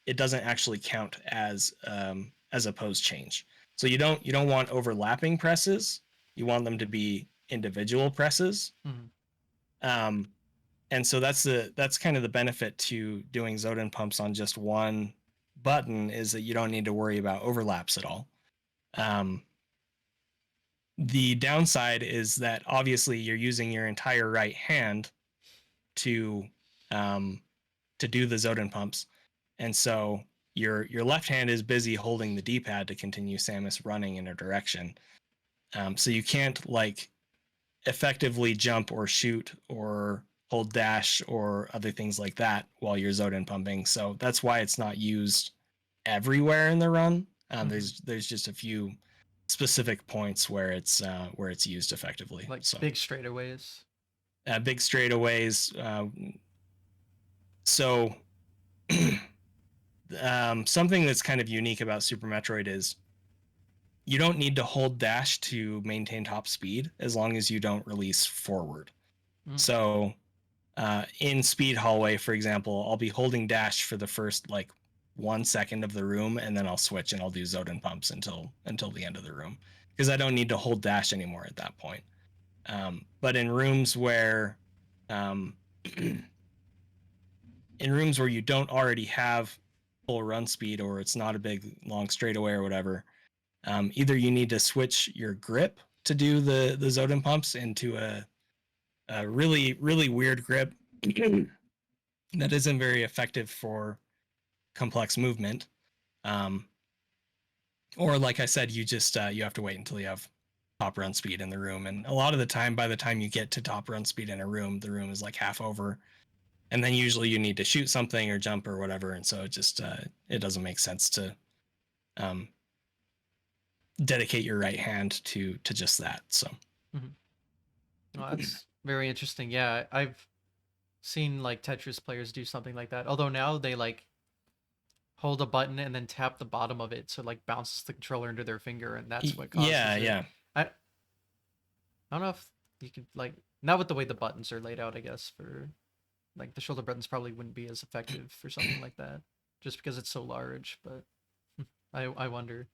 it doesn't actually count as a pose change. So you don't want overlapping presses. You want them to be individual presses. And so that's kind of the benefit to doing ZENI pumps on just one button, is that you don't need to worry about overlaps at all. The downside is that obviously you're using your entire right hand to do the ZENI pumps, and so your left hand is busy holding the D-pad to continue Samus running in a direction. So you can't like effectively jump or shoot or hold dash or other things like that while you're ZENI pumping. So that's why it's not used everywhere in the run. There's just a few specific points where it's used effectively. Like so big straightaways. big straightaways. So something that's kind of unique about Super Metroid is you don't need to hold dash to maintain top speed as long as you don't release forward. So in Speed Hallway, for example, I'll be holding dash for the first like 1 second of the room, and then I'll switch and I'll do ZENI pumps until the end of the room, because I don't need to hold dash anymore at that point. But in rooms where in rooms where you don't already have full run speed, or it's not a big long straightaway or whatever, either you need to switch your grip to do the ZENI pumps into a really, really weird grip that isn't very effective for complex movement, or like I said, you just you have to wait until you have top run speed in the room. And a lot of the time, by the time you get to top run speed in a room, the room is like half over, and then usually you need to shoot something or jump or whatever, and so it just it doesn't make sense to dedicate your right hand to just that. So Well, that's very interesting. Yeah, I've seen like Tetris players do something like that. Although now they like hold a button and then tap the bottom of it so it like bounces the controller into their finger, and that's what causes it. yeah. I don't know if you could like, not with the way the buttons are laid out, I guess, for like the shoulder buttons probably wouldn't be as effective for something like that, just because it's so large. But I wonder.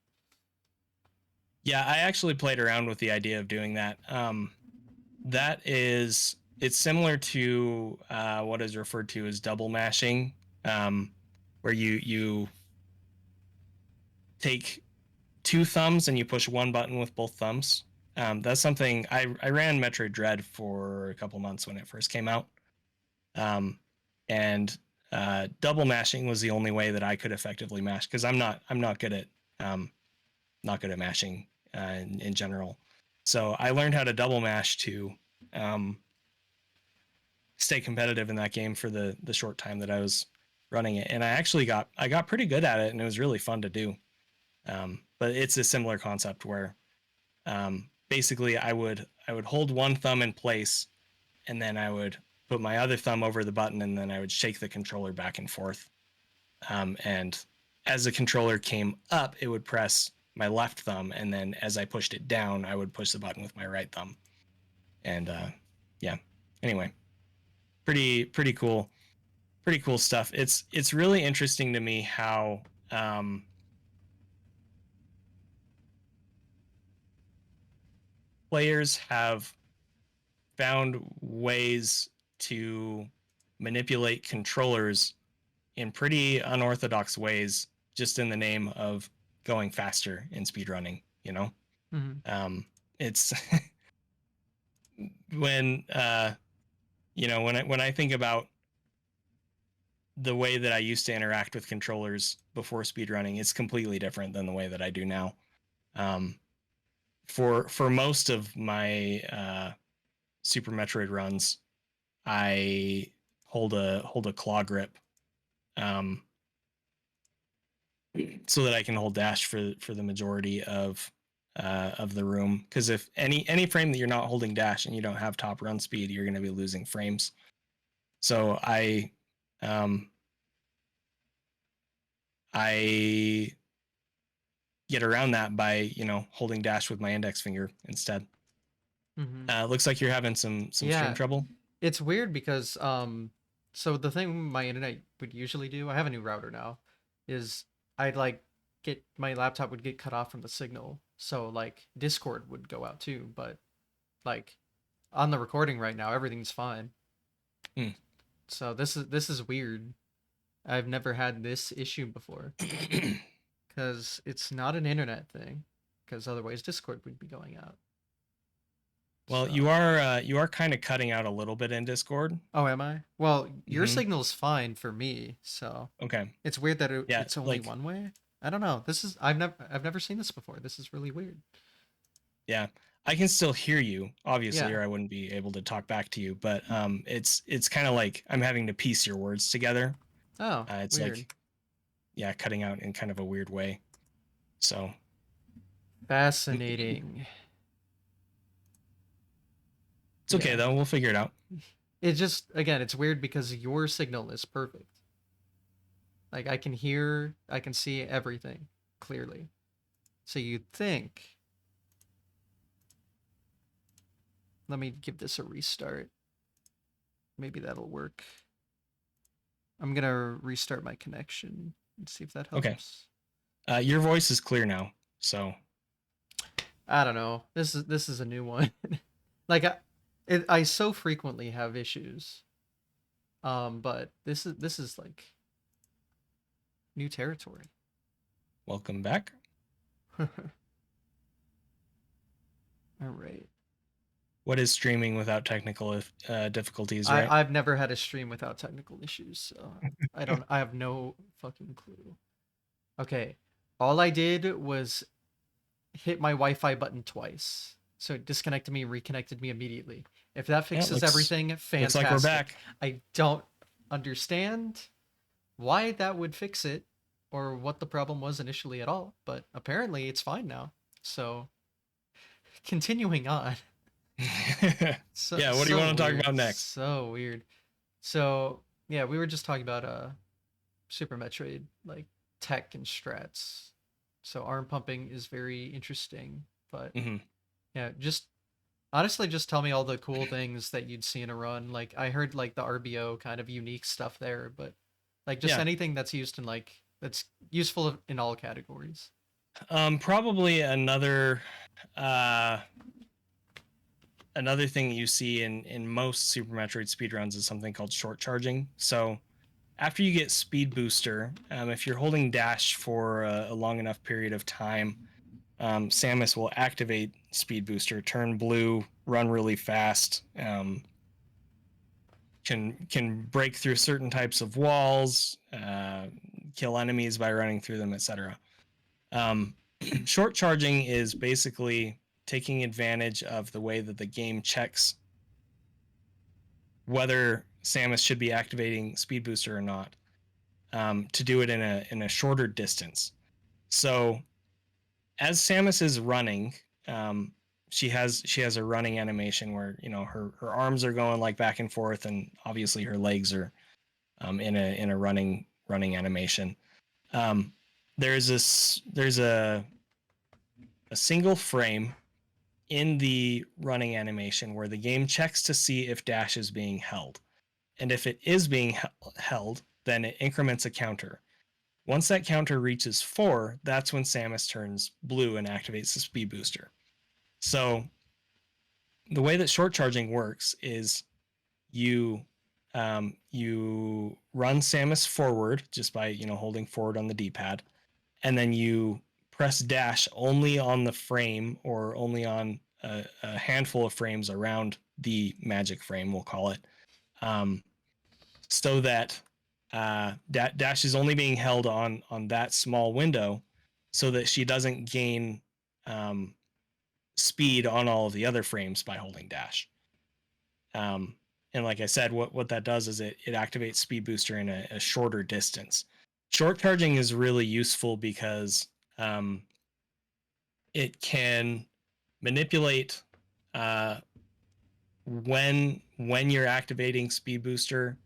Yeah, I actually played around with the idea of doing that. It's similar to what is referred to as double mashing, where you take two thumbs and you push one button with both thumbs. That's something I ran Metroid Dread for a couple months when it first came out. And double mashing was the only way that I could effectively mash, because I'm not good at mashing in general. So I learned how to double mash to stay competitive in that game for the short time that I was running it, and I got pretty good at it, and it was really fun to do. But it's a similar concept where basically I would hold one thumb in place, and then I would put my other thumb over the button, and then I would shake the controller back and forth. And as the controller came up, it would press my left thumb, and then as I pushed it down, I would push the button with my right thumb. And yeah, anyway, pretty cool, stuff. It's really interesting to me how players have found ways to manipulate controllers in pretty unorthodox ways, just in the name of going faster in speedrunning, you know? Mm-hmm. It's when when I think about the way that I used to interact with controllers before speedrunning, it's completely different than the way that I do now. For most of my Super Metroid runs, I hold a claw grip, so that I can hold dash for the majority of the room. Because if any frame that you're not holding dash and you don't have top run speed, you're going to be losing frames. So I get around that by holding dash with my index finger instead. Mm-hmm. Looks like you're having some stream Yeah, trouble. it's weird because so the thing my internet would usually do, I have a new router now, is I'd like get my laptop would get cut off from the signal. So like Discord would go out too, but like on the recording right now everything's fine. Hmm. So this is weird. I've never had this issue before cuz it's not an internet thing, cuz otherwise Discord would be going out. Well, So, you are kind of cutting out a little bit in Discord. oh, am I? Well, your Mm-hmm. signal's fine for me, so Okay. it's weird that Yeah, it's only like one way. I don't know. This is I've never seen this before. This is really weird. yeah, I can still hear you, obviously, Yeah. or I wouldn't be able to talk back to you. But it's kind of like I'm having to piece your words together. Oh, It's weird. like, yeah, cutting out in kind of a weird way. So Fascinating. it's okay Yeah. though. We'll figure it out. It just again, it's weird because your signal is perfect. Like I can hear, I can see everything clearly. So you'd think, let me give this a restart. Maybe that'll work. I'm going to restart my connection and see if that Okay. helps. Your voice is clear now. So I don't know. This is a new one. Like I so frequently have issues. But this is like new territory. welcome back. All right. What is streaming without technical difficulties, right? I've never had a stream without technical issues, so I have no fucking clue. Okay. All I did was hit my Wi-Fi button twice. So it disconnected me and reconnected me immediately. If that Yeah, fixes everything, looks like we're fantastic. back. I don't understand why that would fix it or what the problem was initially at all, but apparently it's fine now. So, continuing on. So Yeah, what do you so want to talk weird. about next? So weird. So, yeah, we were just talking about Super Metroid like tech and strats. So arm pumping is very interesting, but Hmm. yeah, just honestly just tell me all the cool things that you'd see in a run. Like I heard like the RBO kind of unique stuff there, but like just Yeah. anything that's used in like that's useful in all categories. Probably uh another thing you see in most Super Metroid speedruns is something called short charging. So after you get Speed Booster, if you're holding dash for a long enough period of time, Samus will activate Speed Booster, turn blue, run really fast, can break through certain types of walls, kill enemies by running through them, etc. Short charging is basically taking advantage of the way that the game checks whether Samus should be activating Speed Booster or not, to do it in a shorter distance. So as Samus is running, she has a running animation where her arms are going like back and forth, and obviously her legs are in a running animation. There's a single frame in the running animation where the game checks to see if dash is being held. And if it is being held, then it increments a counter. Once that counter reaches 4, that's when Samus turns blue and activates the speed booster. So the way that short charging works is you you run Samus forward just by holding forward on the D-pad, and then you press dash only on the frame or only on a handful of frames around the magic frame, we'll call it, so that dash is only being held on that small window, so that she doesn't gain speed on all of the other frames by holding dash. And like I said, what that does is it activates speed booster in a shorter distance. Short charging is really useful because it can manipulate when you're activating speed booster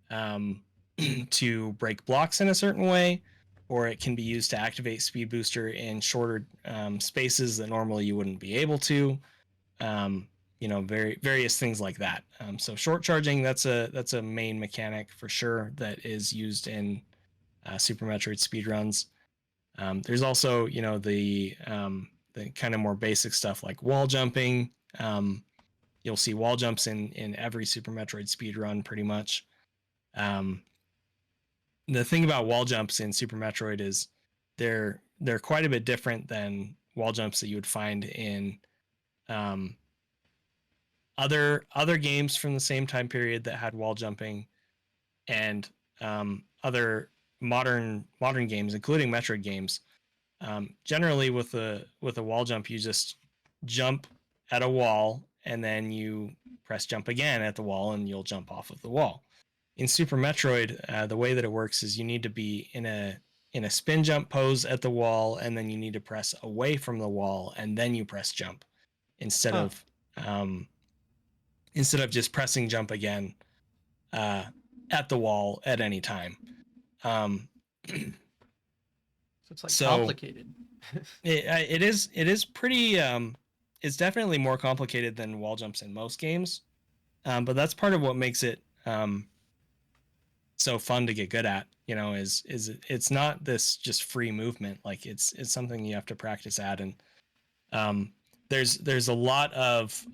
to break blocks in a certain way, or it can be used to activate speed booster in shorter spaces that normally you wouldn't be able to. Various things like that. So short charging, that's a main mechanic for sure that is used in Super Metroid speedruns. There's also the kind of more basic stuff like wall jumping. You'll see wall jumps in every Super Metroid speedrun pretty much. The thing about wall jumps in Super Metroid is they're quite a bit different than wall jumps that you would find in other games from the same time period that had wall jumping, and other modern games, including Metroid games. Generally, with a wall jump, you just jump at a wall and then you press jump again at the wall, and you'll jump off of the wall. In Super Metroid, the way that it works is you need to be in a spin jump pose at the wall, and then you need to press away from the wall, and then you press jump instead Huh. of just pressing jump again at the wall at any time. So it's like So complicated. it is pretty. It's definitely more complicated than wall jumps in most games, but that's part of what makes it so fun to get good at. Is it's not this just free movement. Like it's something you have to practice at, and there's a lot of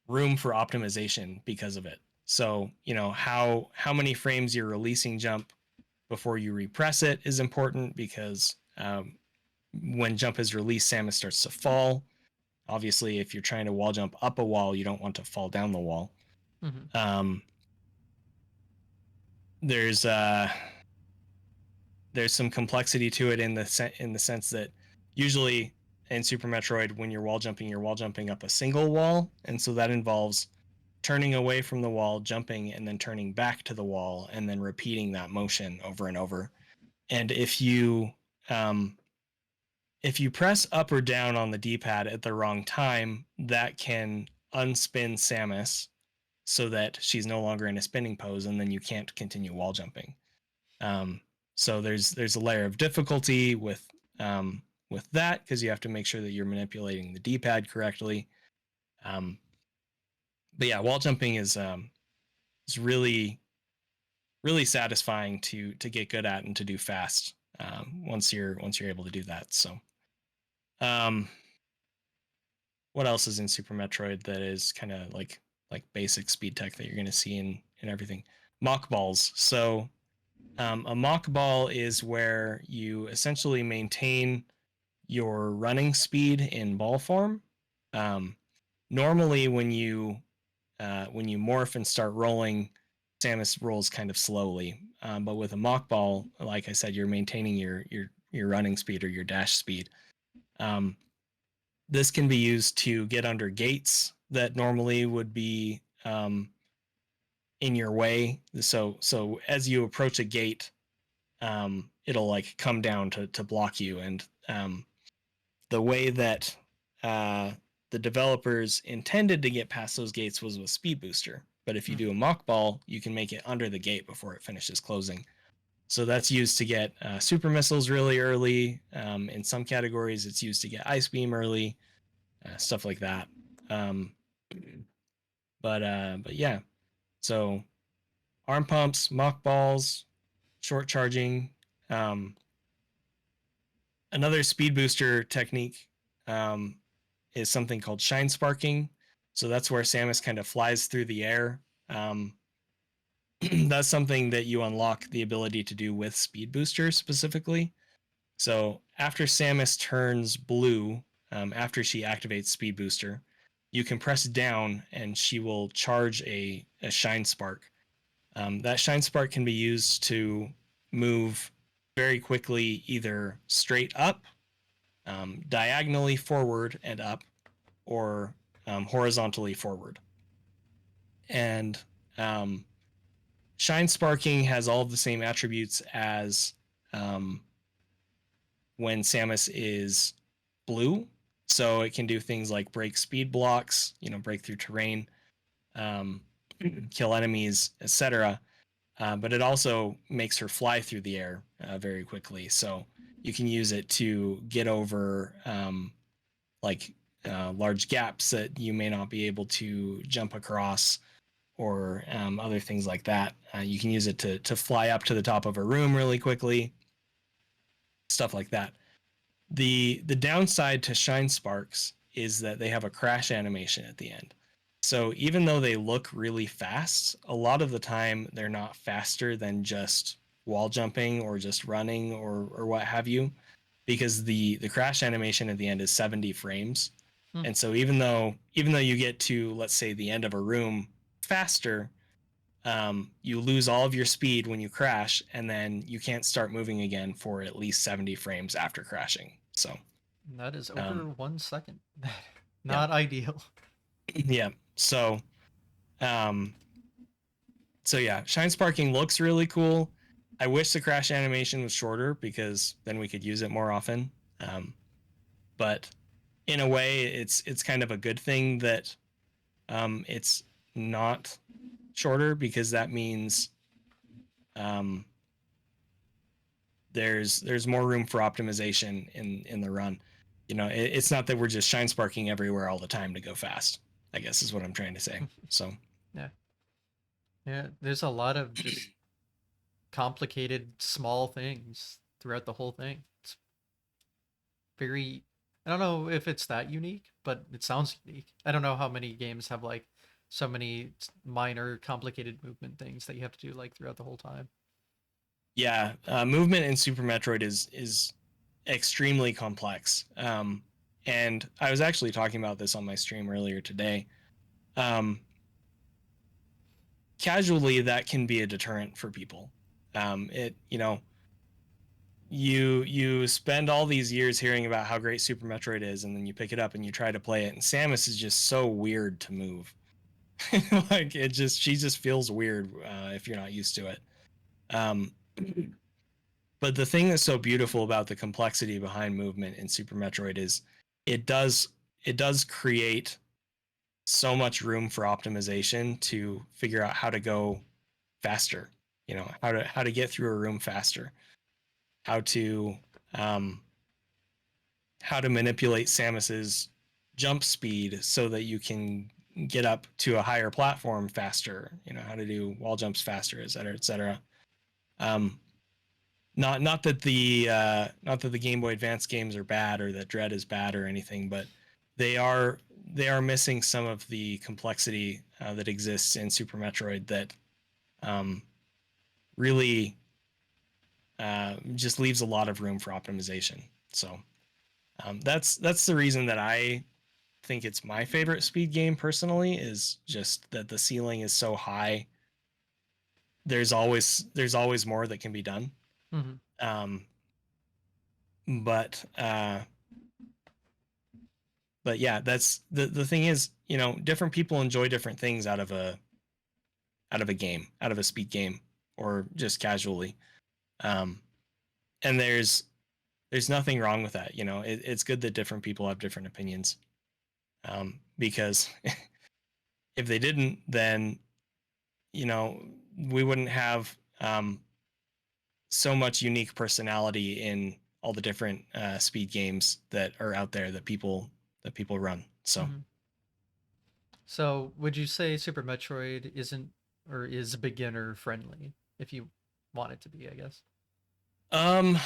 room for optimization because of it. So how many frames you're releasing jump before you repress it is important, because when jump is released, Samus starts to fall. Obviously, if you're trying to wall jump up a wall, you don't want to fall down the wall. Mm-hmm. There's some complexity to it in the sense that usually in Super Metroid, when you're wall jumping up a single wall, and so that involves turning away from the wall, jumping, and then turning back to the wall, and then repeating that motion over and over. And if you press up or down on the D-pad at the wrong time, that can unspin Samus so that she's no longer in a spinning pose, and then you can't continue wall jumping. So there's a layer of difficulty with that, because you have to make sure that you're manipulating the D-pad correctly. But yeah, wall jumping is really satisfying to get good at and to do fast once you're able to do that. So what else is in Super Metroid that is kind of like basic speed tech that you're going to see in everything? mock balls. So a mock ball is where you essentially maintain your running speed in ball form. Um, Normally, when you morph and start rolling, Samus rolls kind of slowly. But with a mock ball, like I said, you're maintaining your running speed or your dash speed. Um, this can be used to get under gates that normally would be in your way. So as you approach a gate, it'll like come down to block you. And the way that uh, the developers intended to get past those gates was with Speed Booster. But if you Hmm. do a mock ball, you can make it under the gate before it finishes closing. So that's used to get super missiles really early. In some categories, it's used to get ice beam early, stuff like that. Um, but yeah, so arm pumps, mock balls, short charging. Um, Another speed booster technique um, is something called shine sparking. So that's where Samus kind of flies through the air. Um, that's something that you unlock the ability to do with speed booster specifically. So after Samus turns blue, after she activates speed booster, you can press down and she will charge a shine spark. That shine spark can be used to move very quickly, either straight up, diagonally forward and up, or horizontally forward. And um, shine sparking has all of the same attributes as um, when Samus is blue. So it can do things like break speed blocks, break through terrain, um, kill enemies, etc. But it also makes her fly through the air very quickly. So you can use it to get over like large gaps that you may not be able to jump across, or other things like that. You can use it to fly up to the top of a room really quickly, stuff like that. The downside to shine sparks is that they have a crash animation at the end. So even though they look really fast, a lot of the time they're not faster than just wall jumping or just running or what have you, because the crash animation at the end is 70 frames. Hmm. And so even though you get to, let's say, the end of a room faster, you lose all of your speed when you crash, and then you can't start moving again for at least 70 frames after crashing. So That is over um, 1 second. yeah, Not ideal. yeah. Um, so yeah, shine sparking looks really cool. I wish the crash animation was shorter because then we could use it more often. Um, but in a way, it's kind of a good thing that it's not shorter, because that means um, there's more room for optimization in the run. It's not that we're just shine sparking everywhere all the time to go fast, I guess is what I'm trying to say. So Yeah. Yeah. There's a lot of just complicated small things throughout the whole thing. It's very, I don't know if it's that unique, but it sounds unique. I don't know how many games have like so many minor complicated movement things that you have to do like throughout the whole time. yeah, movement in Super Metroid is extremely complex. And I was actually talking about this on my stream earlier today. Um, Casually, that can be a deterrent for people. It you spend all these years hearing about how great Super Metroid is, and then you pick it up and you try to play it, and Samus is just so weird to move. Like she just feels weird if you're not used to it. Um, but the thing that's so beautiful about the complexity behind movement in Super Metroid is it does it does create so much room for optimization to figure out how to go faster. How to get through a room faster, how to um, how to manipulate Samus's jump speed so that you can get up to a higher platform faster. How to do wall jumps faster, et cetera, et cetera. Um, not that the Game Boy Advance games are bad, or that Dread is bad or anything, but they are they are missing some of the complexity that exists in Super Metroid that really just leaves a lot of room for optimization. So that's the reason that I think it's my favorite speed game personally, is just that the ceiling is so high. There's always more that can be done. Mm-hmm. Um, but yeah, that's the thing is, different people enjoy different things out of a game, out of a speed game, or just casually. Um, and there's nothing wrong with that. It's good that different people have different opinions. Because if they didn't, then we wouldn't have so much unique personality in all the different speed games that are out there that people run. So, Mm-hmm. So, would you say Super Metroid isn't or is beginner friendly if you want it to be, I guess? um,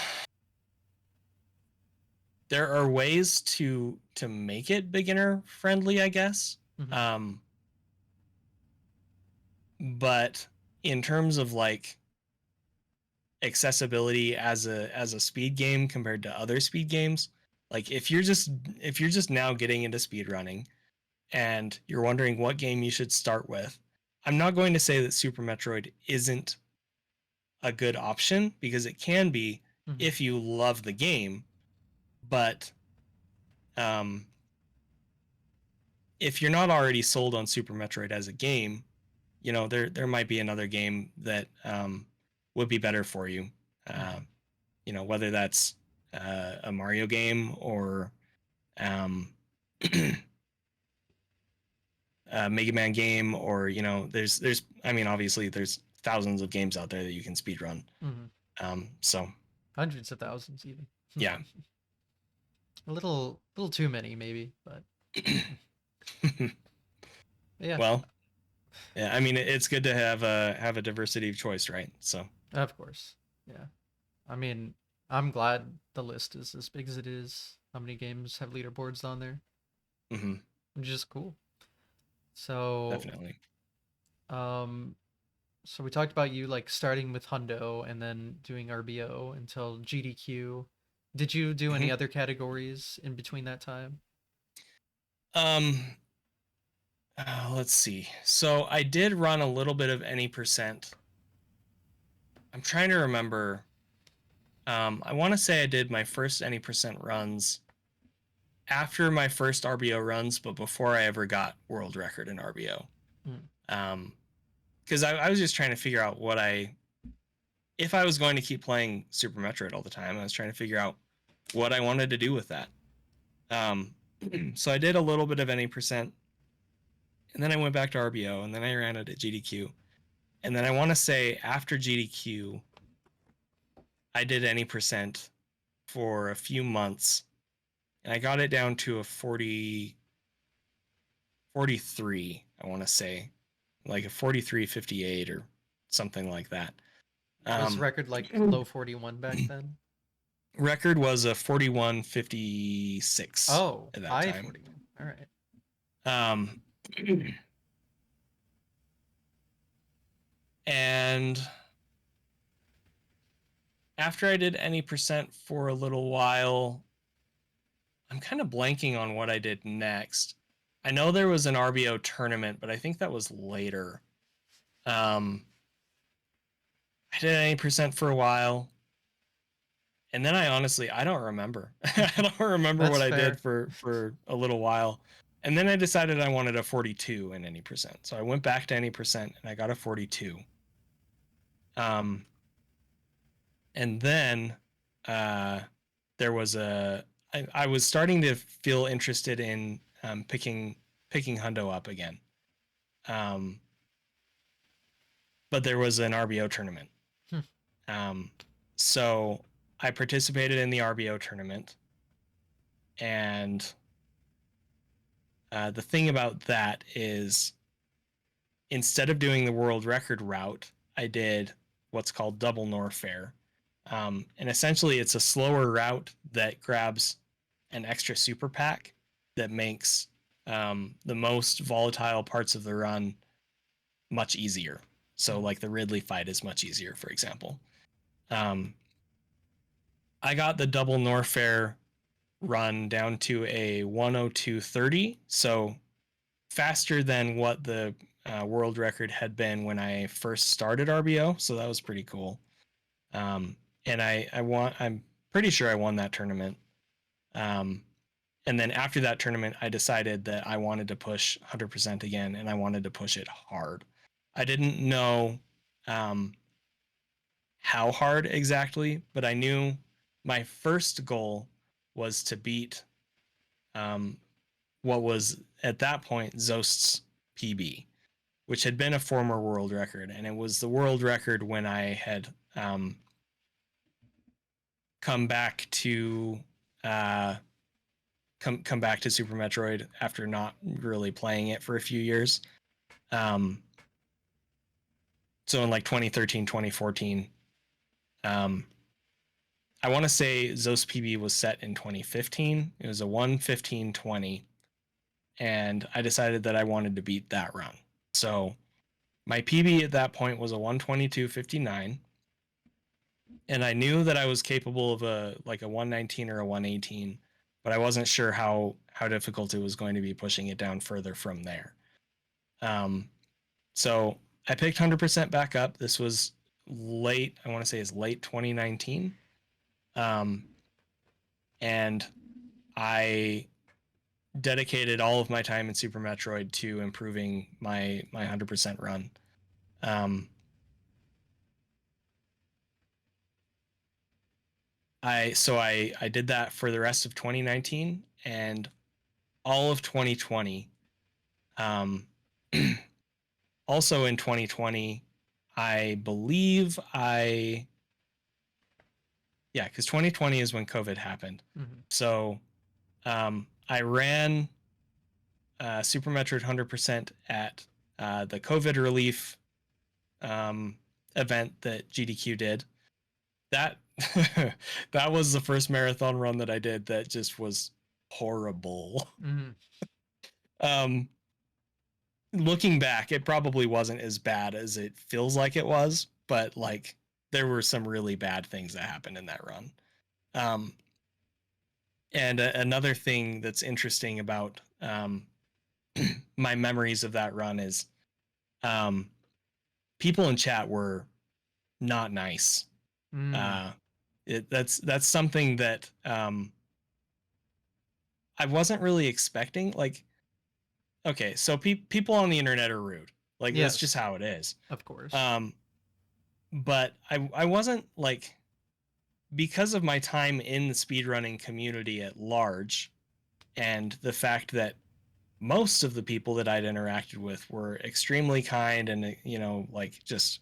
there are ways to make it beginner friendly, I guess. Mm-hmm. Um, but in terms of like accessibility as a speed game compared to other speed games, like if you're just now getting into speed running and you're wondering what game you should start with, I'm not going to say that Super Metroid isn't a good option, because it can be Mm-hmm. if you love the game. But um, if you're not already sold on Super Metroid as a game, there might be another game that would be better for you. Mm-hmm. Uh, whether that's a Mario game, or um, a Mega Man game, or there's I mean, obviously there's thousands of games out there that you can speed run. Mm-hmm. So Hundreds of thousands, even. yeah. A little too many, maybe, but yeah, Well, yeah, I mean, it's good to have a diversity of choice, right? So of course. Yeah. I mean, I'm glad the list is as big as it is. How many games have leaderboards on there? hmm Which is cool. So, definitely. um, so we talked about you like starting with Hundo and then doing RBO until GDQ. Did you do any hmm other categories in between that time? Um, let's see. So I did run a little bit of any percent. I'm trying to remember. I want to say I did my first any percent runs after my first RBO runs, but before I ever got world record in RBO. Mm, Because I was just trying to figure out if I was going to keep playing Super Metroid all the time. I was trying to figure out what I wanted to do with that. Um, so I did a little bit of any percent, and then I went back to RBO, and then I ran it at GDQ. And then I want to say after GDQ, I did any percent for a few months, and I got it down to a 43, I want to say, like a 43.58 or something like that. was Um, record like low 41 back then? record was a 41.56 Oh, at that high time. 41. All right. Um, and after I did any percent for a little while, I'm kind of blanking on what I did next. I know there was an RBO tournament, but I think that was later. Um, I did any percent for a while, and then I don't remember. I don't remember That's what I did fair. for a little while. And then I decided I wanted a 42 in any percent. So I went back to any percent and I got a 42. Um, and then uh, there was I was starting to feel interested in picking Hundo up again. Um, but there was an RBO tournament. Hmm. Um, so I participated in the RBO tournament, and the thing about that is, instead of doing the world record route, I did what's called double Norfair. And essentially, it's a slower route that grabs an extra super pack that makes the most volatile parts of the run much easier. So Mhm. like the Ridley fight is much easier, for example. Um, I got the double Norfair run down to a 102.30, so faster than what the world record had been when I first started RBO. So that was pretty cool. Um, and I won. I'm pretty sure I won that tournament. Um, and then after that tournament, I decided that I wanted to push 100% again, and I wanted to push it hard. I didn't know um, how hard exactly, but I knew my first goal was to beat um, what was at that point Zost's PB, which had been a former world record, and it was the world record when I had come back to uh, come back to Super Metroid after not really playing it for a few years. Um, so in like 2013, 2014, um, I want to say Zos PB was set in 2015. It was a 1:15:20, and I decided that I wanted to beat that run. So my PB at that point was a 1:22:59, and I knew that I was capable of a like a 119 or a 118, but I wasn't sure how difficult it was going to be pushing it down further from there. Um, so I picked 100% back up. This was late. I want to say it's late 2019, and I dedicated all of my time in Super Metroid to improving my 100% run. Um, I did that for the rest of 2019 and all of 2020. Um, also in 2020, I believe because 2020 is when COVID happened. Mhm. So I ran Super Metroid 100% at the COVID relief um, event that GDQ did. That that was the first marathon run that I did that just was horrible. Mhm. Um, Looking back, it probably wasn't as bad as it feels like it was, but like there were some really bad things that happened in that run. Um, and another thing that's interesting about my memories of that run is um, people in chat were not nice. Mm. Uh, that's something that I wasn't really expecting. Like, okay, so people on the internet are rude. Like that's just Yes, how it is. of course. Um, but I wasn't like because of my time in the speedrunning community at large and the fact that most of the people that I'd interacted with were extremely kind and like just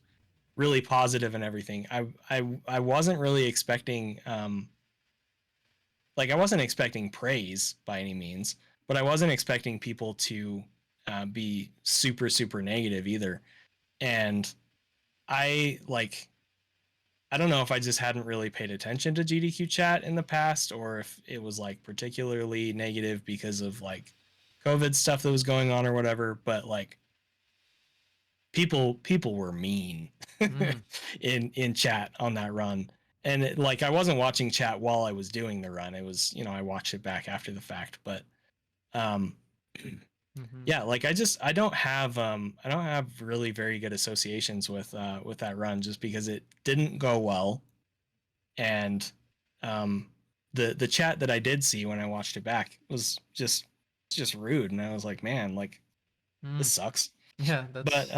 really positive and everything. I wasn't really expecting I wasn't expecting praise by any means, but I wasn't expecting people to be super negative either. And I like I don't know if I just hadn't really paid attention to GDQ chat in the past or if it was like particularly negative because of like COVID stuff that was going on or whatever, but like people were mean Mm. in chat on that run. And like I wasn't watching chat while I was doing the run. It was, I watched it back after the fact, but um Mhm. yeah, like I don't have really very good associations with that run just because it didn't go well. And um the chat that I did see when I watched it back was just rude, and I was like, man, like this Mm. sucks. Yeah, But that's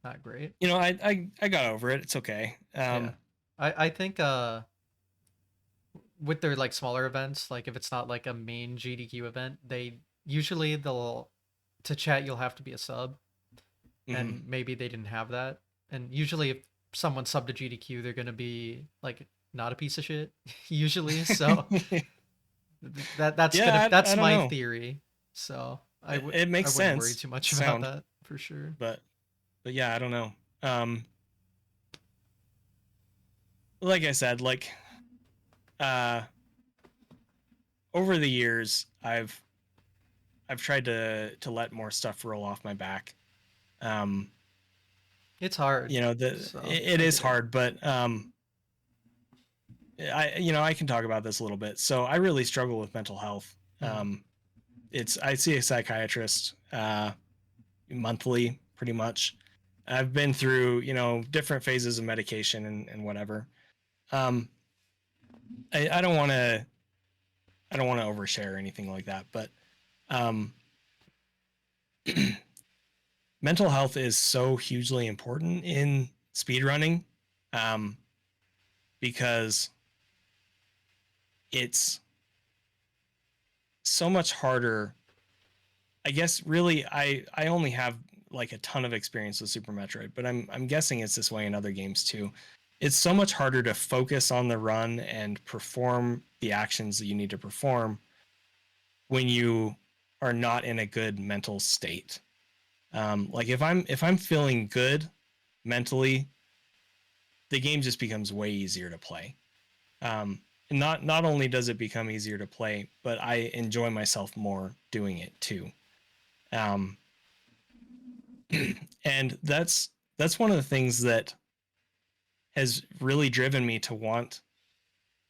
not great. I got over it. It's okay. Yeah. I think with their like smaller events, like if it's not like a main GDQ event, they'll to chat you'll have to be a sub, Mhm. and maybe they didn't have that. And usually if someone subbed to GDQ, they're gonna be like not a piece of shit usually. So Yeah, I that's don't my know. theory. So It I makes wouldn't worry sense. too much about Sound, that for sure. but yeah, I don't know. Um, like I said, like uh, over the years, I've tried to let more stuff roll off my back. Um, It's hard. So it I is get it. hard, but I can talk about this a little bit. So I really struggle with mental health. Mm-hmm. I see a psychiatrist monthly, pretty much. I've been through different phases of medication and whatever. Um, I don't want to overshare or anything like that, but um, mental health is so hugely important in speedrunning, um, because it's so much harder. I guess really I only have like a ton of experience with Super Metroid, but I'm guessing it's this way in other games too. It's so much harder to focus on the run and perform the actions that you need to perform when you are not in a good mental state. Like if I'm feeling good mentally, the game just becomes way easier to play. And not only does it become easier to play, but I enjoy myself more doing it too. Um, and that's one of the things that has really driven me to want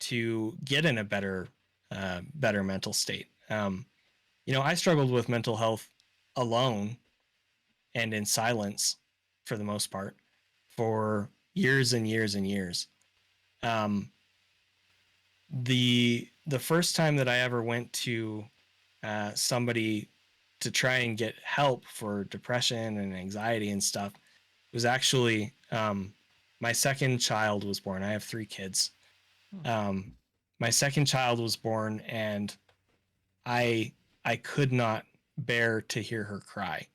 to get in a better mental state. I struggled with mental health alone and in silence for the most part for years and years and years. Um, the first time that I ever went to somebody to try and get help for depression and anxiety and stuff was actually my second child was born. I have 3 kids. Hmm. Um, my second child was born, and I I could not bear to hear her cry.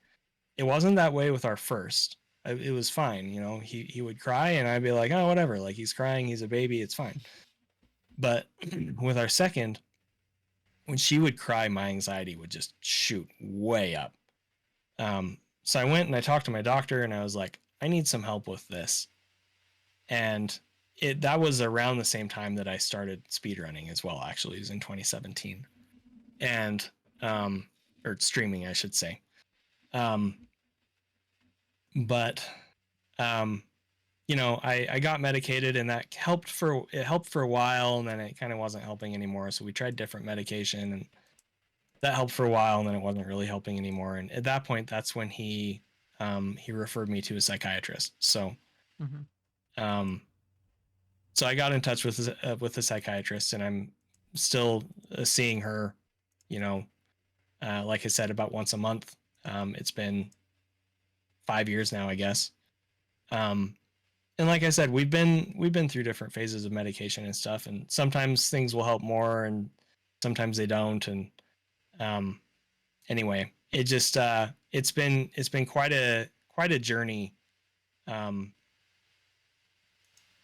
It wasn't that way with our first. It was fine, He would cry, and I'd be like, oh, whatever. Like, he's crying, he's a baby, it's fine. But with our second, when she would cry, my anxiety would just shoot way up. So I went and I talked to my doctor, and I was like, I need some help with this. And that was around the same time that I started speedrunning as well. Actually, it was in 2017, and or streaming, I should say. Um, but um, I got medicated, and that helped for a while, and then it kind of wasn't helping anymore. So we tried different medication, and that helped for a while, and then it wasn't really helping anymore. And at that point, that's when he referred me to a psychiatrist. Mm-hmm. Um, so I got in touch with a psychiatrist, and I'm still seeing her, you know, like I said, about once a month. It's been 5 years now, I guess. Um, and like I said, we've been through different phases of medication and stuff, and sometimes things will help more, and sometimes they don't. And um, anyway, it's been quite a journey. Um,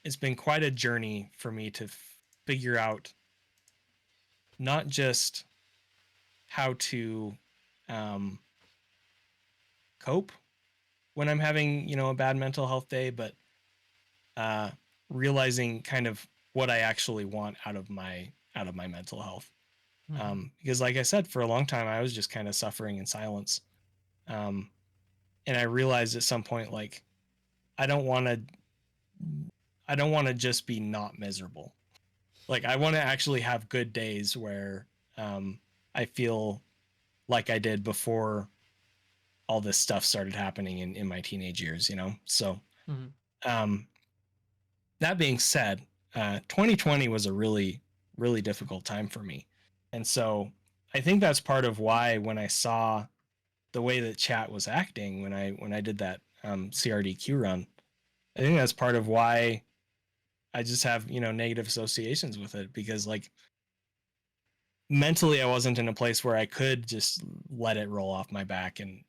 it's been quite a journey for me to figure out not just how to um, cope when I'm having a bad mental health day, but uh, realizing kind of what I actually want out of my mental health. Mm-hmm. Because like I said, for a long time I was just kind of suffering in silence, um, and I realized at some point, like, I don't want to I don't want to just be not miserable. Like, I want to actually have good days where I feel like I did before all this stuff started happening in my teenage years. So Mm-hmm. um, that being said, 2020 was a really, really difficult time for me. And so I think that's part of why when I saw the way that chat was acting when I did that CRDQ run, I think that's part of why I just have, negative associations with it, because like mentally I wasn't in a place where I could just let it roll off my back. And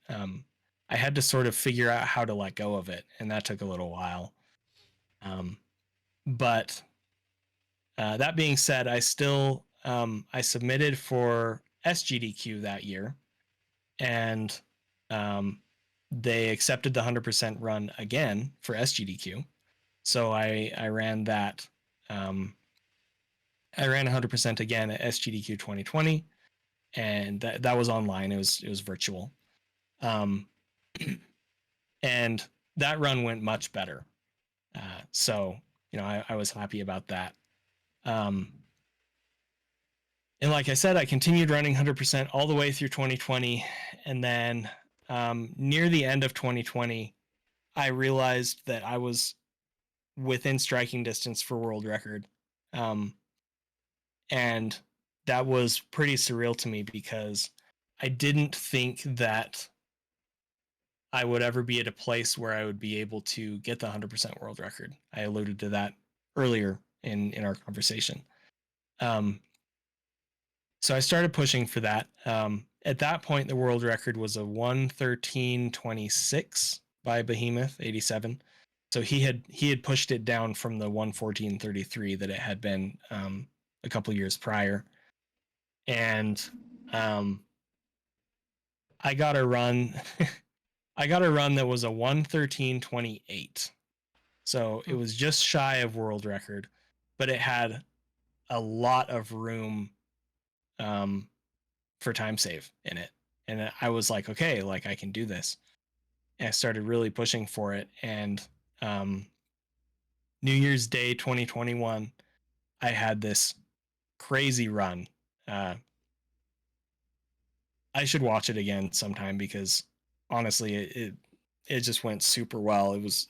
I had to sort of figure out how to let go of it. And that took a little while. But that being said, I submitted for SGDQ that year, and um, they accepted the 100% run again for SGDQ. So I ran that. I ran 100% again at SGDQ 2020, and that was online. It was virtual, um, and that run went much better. So, I was happy about that. Um, and like I said, I continued running 100% all the way through 2020. And then near the end of 2020, I realized that I was within striking distance for world record. Um, and that was pretty surreal to me because I didn't think that I would ever be at a place where I would be able to get the 100% world record. I alluded to that earlier in our conversation. Um, so I started pushing for that. At that point, the world record was a 113.26 by Behemoth 87. So he had pushed it down from the 114.33 that it had been a couple years prior, and um, I got a run. I got a run that was a 113.28. So it Hmm. was just shy of world record, but it had a lot of room um, for time save in it. And I was like, okay, like I can do this. And I started really pushing for it. And um, New Year's Day 2021, I had this crazy run. Uh, I should watch it again sometime because honestly, it just went super well. It was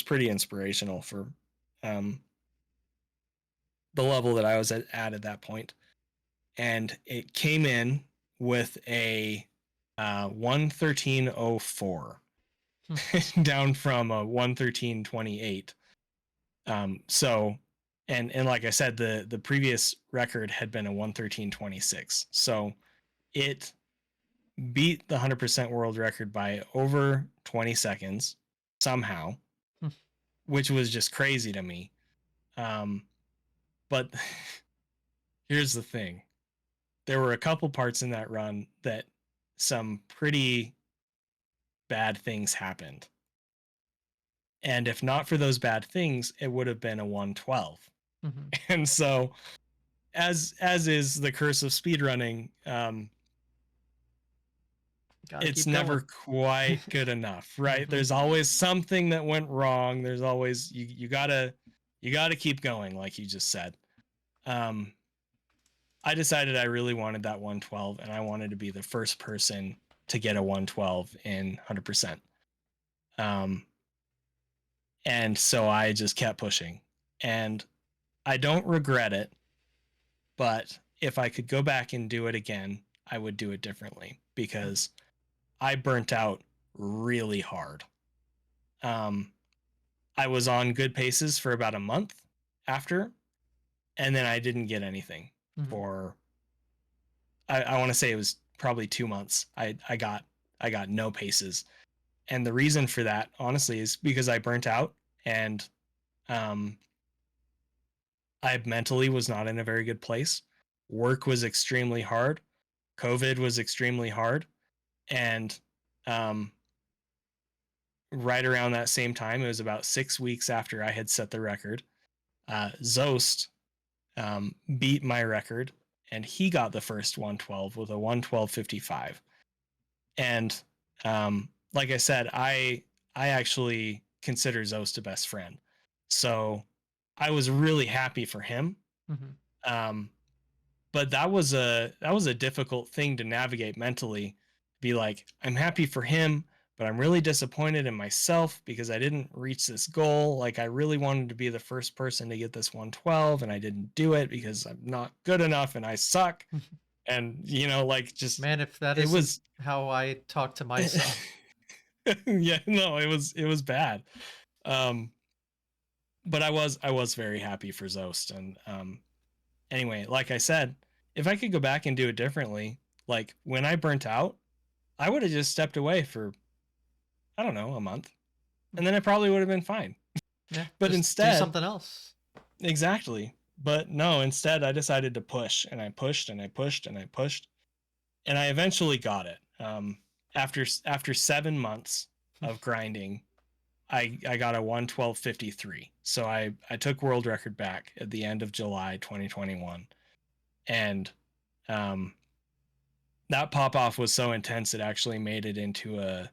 pretty inspirational for um, the level that I was at that point. And it came in with a 113.04 Hmm. down from a 113.28. So and like I said, the previous record had been a 113.26. So it beat the 100% world record by over 20 seconds somehow, Hmm. which was just crazy to me. But here's the thing. There were a couple parts in that run that some pretty bad things happened. And if not for those bad things, it would have been a 112. Hmm. And so as is the curse of speedrunning, Gotta it's keep never going. quite good enough, right? Hmm. There's always something that went wrong. There's always you gotta keep going, like you just said. Um, I decided I really wanted that 112, and I wanted to be the first person to get a 112 in 100%. Um, and so I just kept pushing, and I don't regret it. But if I could go back and do it again, I would do it differently because I burnt out really hard. Um, I was on good paces for about a month after, and then I didn't get anything Hmm. for I want to say it was probably 2 months. I got no paces. And the reason for that, honestly, is because I burnt out and um I mentally was not in a very good place. Work was extremely hard. COVID was extremely hard. And um right around that same time, it was about 6 weeks after I had set the record. Zost beat my record, and he got the first 112 with a 112.55. And like I said, I actually consider Zost a best friend, so I was really happy for him. Hmm. Um, but that was a difficult thing to navigate mentally. Be like, I'm happy for him, but I'm really disappointed in myself because I didn't reach this goal. Like I really wanted to be the first person to get this 112, and I didn't do it because I'm not good enough and I suck. And like just Man, if that it isn't was how I talk to myself. yeah, no, it was bad. Um, but I was very happy for Zost, and anyway, like I said, if I could go back and do it differently, like when I burnt out, I would have just stepped away for I don't know, a month, and then I probably would have been fine. Yeah, But just do instead, something else. exactly. But no, instead I decided to push, and I pushed and I pushed and I pushed, and I eventually got it. After 7 months of grinding, I got a 112.53. So I took world record back at the end of July 2021, and um, that pop off was so intense it actually made it into a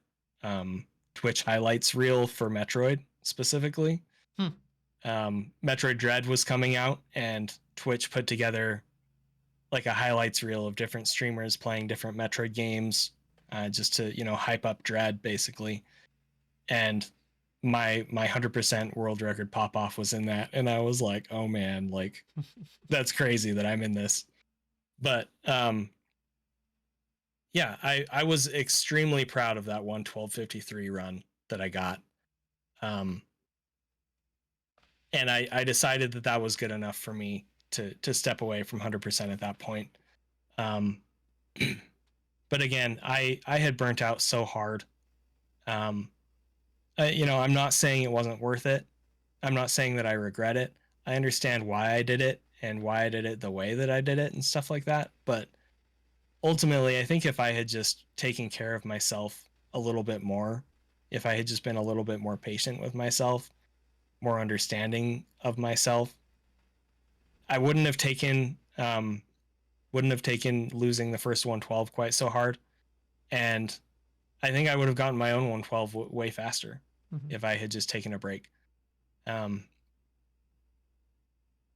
Twitch highlights reel for Metroid specifically. Hmm. Metroid Dread was coming out, and Twitch put together like a highlights reel of different streamers playing different Metroid games, just to hype up Dread basically. And my 100% world record pop off was in that, and I was like, oh man, like that's crazy that I'm in this. But yeah, I was extremely proud of that 1:12:53 run that I got. Um, and I decided that that was good enough for me to step away from 100% at that point. Um, but again, I had burnt out so hard. Um, I'm not saying it wasn't worth it. I'm not saying that I regret it. I understand why I did it and why I did it the way that I did it and stuff like that. But ultimately, I think if I had just taken care of myself a little bit more, if I had just been a little bit more patient with myself, more understanding of myself, I wouldn't have taken losing the first 112 quite so hard, and I think I would have gotten my own 112 way faster Mhm. if I had just taken a break. Um,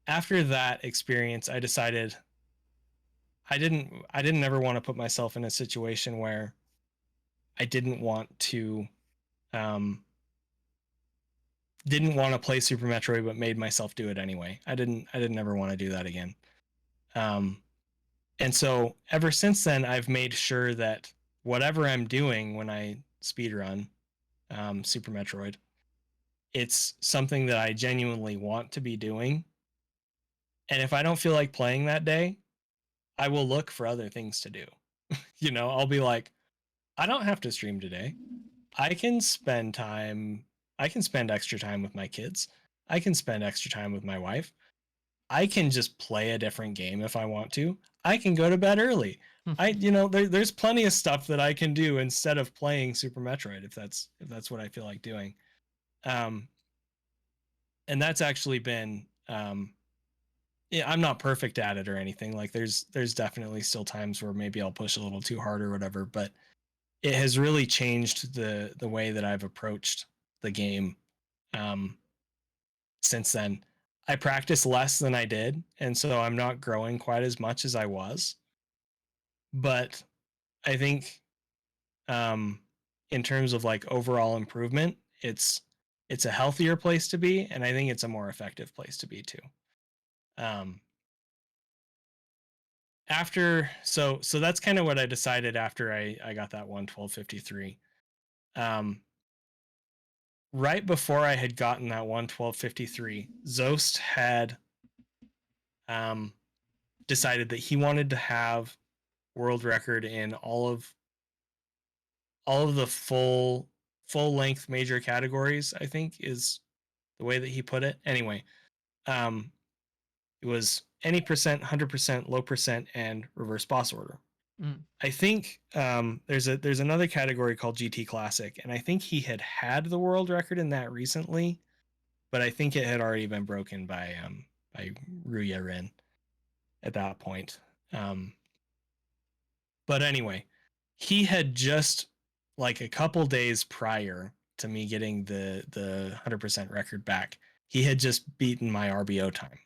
After that experience, I decided I didn't ever want to put myself in a situation where I um, didn't want to play Super Metroid but made myself do it anyway. I didn't ever want to do that again. Um, and so ever since then, I've made sure that whatever I'm doing when I speedrun Super Metroid, it's something that I genuinely want to be doing. And if I don't feel like playing that day, I will look for other things to do. I'll be like, I don't have to stream today. I can spend time, I can spend extra time with my kids. I can spend extra time with my wife. I can just play a different game if I want to. I can go to bed early. There's plenty of stuff that I can do instead of playing Super Metroid if that's what I feel like doing. Um, and that's actually been yeah, I'm not perfect at it or anything. Like there's definitely still times where maybe I'll push a little too hard or whatever, but it has really changed the way that I've approached the game um, since then. I practice less than I did, and so I'm not growing quite as much as I was. But I think um, in terms of like overall improvement, it's a healthier place to be, and I think it's a more effective place to be too. Um, so that's kind of what I decided after I got that 1:12:53. Um, right before I had gotten that 1:12:53, Zost had um, decided that he wanted to have world record in all of the full length major categories. I think is the way that he put it. Anyway, um, it was any percent, 100%, low percent, and reverse boss order. Mm. I think there's another category called GT Classic, and I think he had the world record in that recently, but I think it had already been broken by Ruya Rin at that point. Um, but anyway, he had just like a couple days prior to me getting the 100% record back, he had just beaten my RBO time.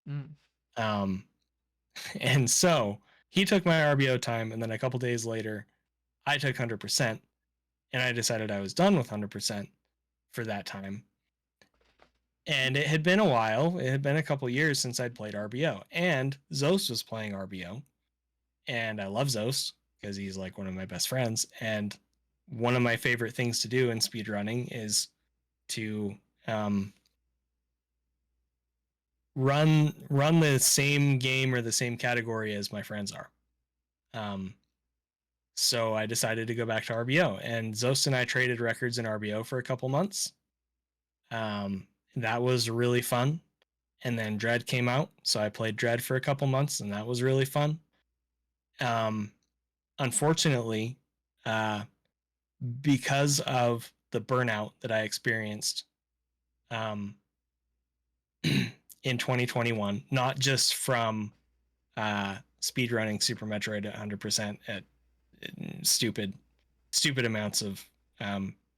Mm. Um, and so he took my RBO time, and then a couple days later, I took 100%, and I decided I was done with 100% for that time. And it had been a while. It had been a couple years since I'd played RBO, and Zost was playing RBO, and I love Zost because he's like one of my best friends. And one of my favorite things to do in speedrunning is to run the same game or the same category as my friends are. Um, so I decided to go back to RBO, and Zost and I traded records in RBO for a couple months. That was really fun. And then Dread came out, so I played Dread for a couple months, and that was really fun. Um, Unfortunately, uh, because of the burnout that I experienced um, in 2021, not just from speedrunning Super Metroid at 100% at stupid amounts of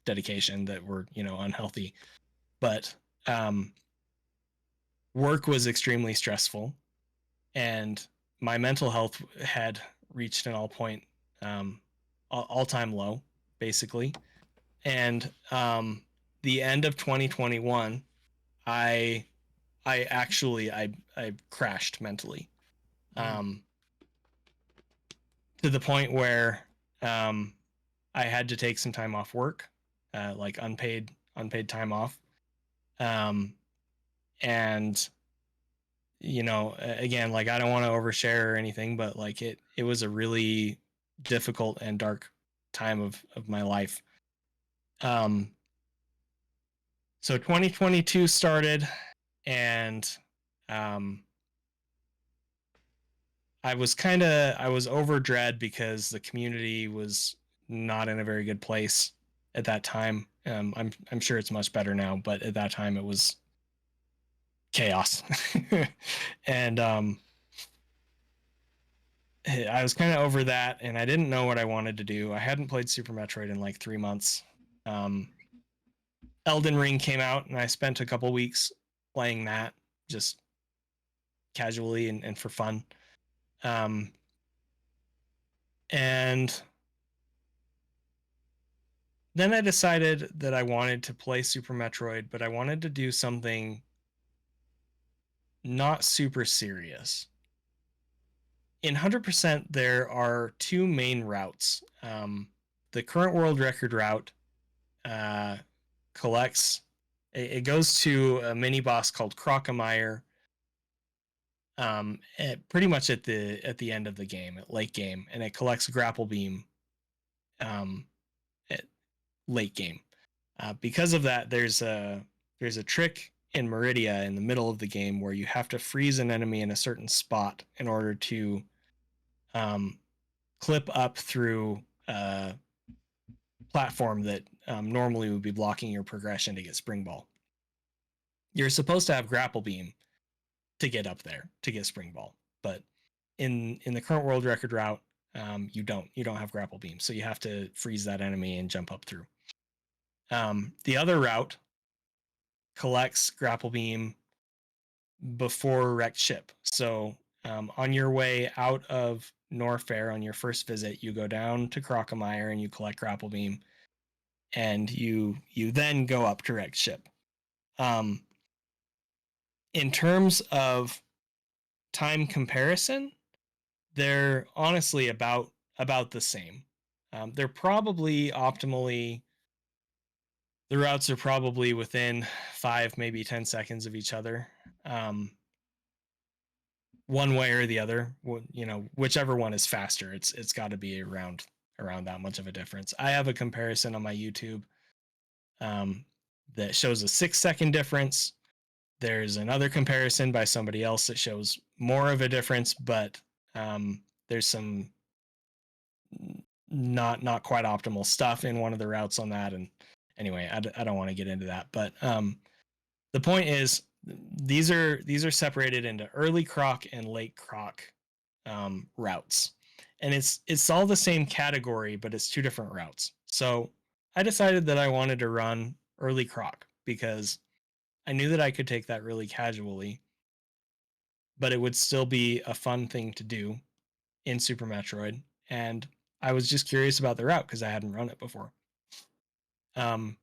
dedication that were, unhealthy. But work was extremely stressful, and my mental health had reached an all-time low, basically. And the end of 2021, I I crashed mentally, Mm. um, to the point where um, I had to take some time off work, like unpaid time off, um, and again, like, I don't want to overshare or anything, but like, it was a really difficult and dark time of my life. Um, so 2022 started, and um, I was over dread because the community was not in a very good place at that time. I'm sure it's much better now, but at that time it was chaos. And I was kind of over that, and I didn't know what I wanted to do. I hadn't played Super Metroid in like 3 months. Um, Elden Ring came out, and I spent a couple weeks playing that just casually and for fun. Um, and then I decided that I wanted to play Super Metroid, but I wanted to do something not super serious. In 100%, there are two main routes. The current world record route uh, collects. It goes to a mini boss called Crocomire. Pretty much at the end of the game, at late game, and it collects Grapple Beam. Um, at late game. Because of that, there's a trick in Meridia in the middle of the game where you have to freeze an enemy in a certain spot in order to um, clip up through a platform that normally would be blocking your progression to get Spring Ball. You're supposed to have Grapple Beam to get up there to get Spring Ball, but in the current world record route, you don't have Grapple Beam, so you have to freeze that enemy and jump up through. The other route collects Grapple Beam before wrecked ship. So on your way out of Norfair on your first visit, you go down to Crocomire and you collect Grapple Beam, and you then go up to wrecked ship. Um, in terms of time comparison, they're honestly about the same. They're probably optimally the routes are probably within 5, maybe 10 seconds of each other. One way or the other, whichever one is faster, it's got to be around that much of a difference. I have a comparison on my YouTube um, that shows a 6-second difference. There's another comparison by somebody else that shows more of a difference, but there's some not quite optimal stuff in one of the routes on that. And anyway, I don't want to get into that, but the point is, these are separated into early croc and late croc routes, and it's all the same category, but it's two different routes. So I decided that I wanted to run early croc because I knew that I could take that really casually, but it would still be a fun thing to do in Super Metroid, and I was just curious about the route because I hadn't run it before. Um,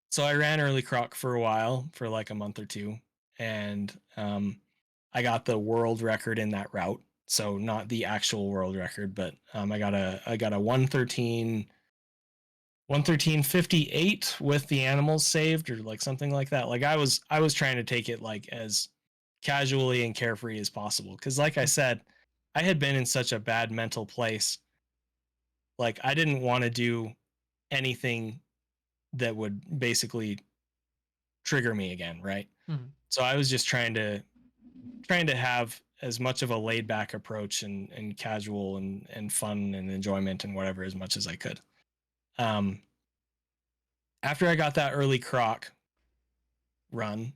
so I ran early croc for a while, for like a month or two, and I got the world record in that route. So not the actual world record, but I got a 113.58 with the animals saved, or like something like that. Like, I was trying to take it like as casually and carefree as possible, because like I said, I had been in such a bad mental place. Like, I didn't want to do anything that would basically trigger me again, right? Mm. So I was just trying to have as much of a laid back approach and casual and fun and enjoyment and whatever as much as I could. Um, After I got that early croc run,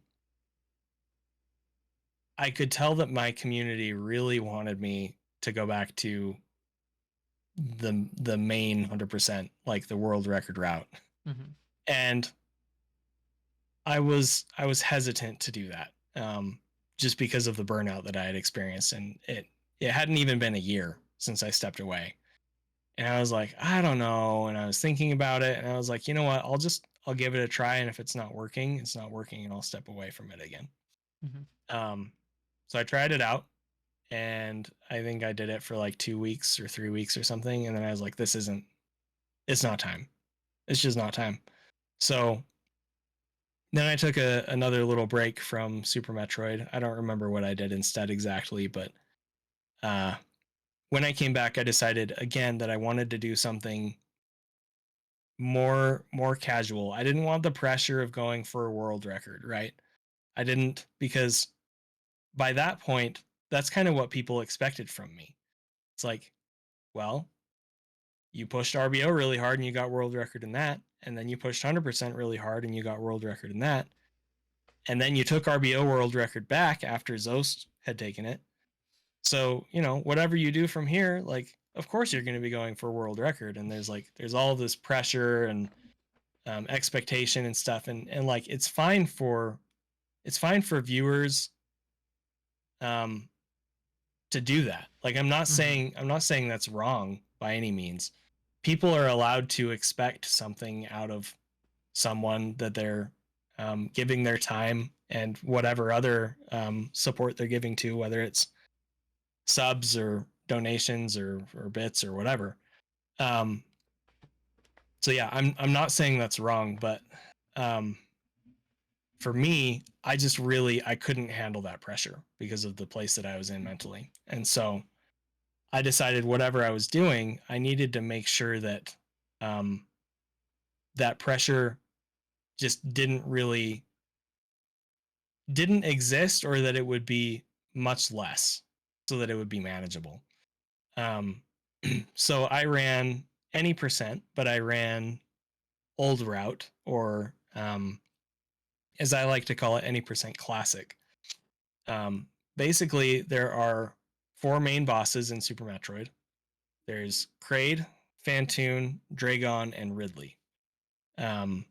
I could tell that my community really wanted me to go back to the main 100%, like the world record route. Mm-hmm. And I was hesitant to do that, just because of the burnout that I had experienced, and it hadn't even been a year since I stepped away, and I was like, I don't know, and I was thinking about it, and I was like, you know what, I'll give it a try, and if it's not working, it's not working, and I'll step away from it again. Mm-hmm. Um, so I tried it out, and I think I did it for like 2 weeks or 3 weeks or something, and then I was like, it's not time. It's just not time. So then I took another little break from Super Metroid. I don't remember what I did instead exactly, but uh, when I came back, I decided again that I wanted to do something more casual. I didn't want the pressure of going for a world record, right? I didn't, because by that point, that's kind of what people expected from me. It's like, well, you pushed RBO really hard and you got world record in that, and then you pushed 100% really hard and you got world record in that, and then you took RBO world record back after Zost had taken it. So, whatever you do from here, like, of course you're going to be going for world record. And there's all this pressure and expectation and stuff. And like, it's fine for viewers um, to do that. Like, Mm-hmm. I'm not saying that's wrong by any means. People are allowed to expect something out of someone that they're giving their time and whatever other support they're giving to, whether it's subs or donations or bits or whatever. Um, so yeah, I'm not saying that's wrong, but um, for me, I couldn't handle that pressure because of the place that I was in mentally, and so I decided whatever I was doing, I needed to make sure that um, that pressure just didn't exist, or that it would be much less, so that it would be manageable. Um, so I ran any percent, but I ran old route, or as I like to call it, any percent classic. Um, Basically, there are four main bosses in Super Metroid. There's Kraid, Phantoon, Dragon, and Ridley. Um,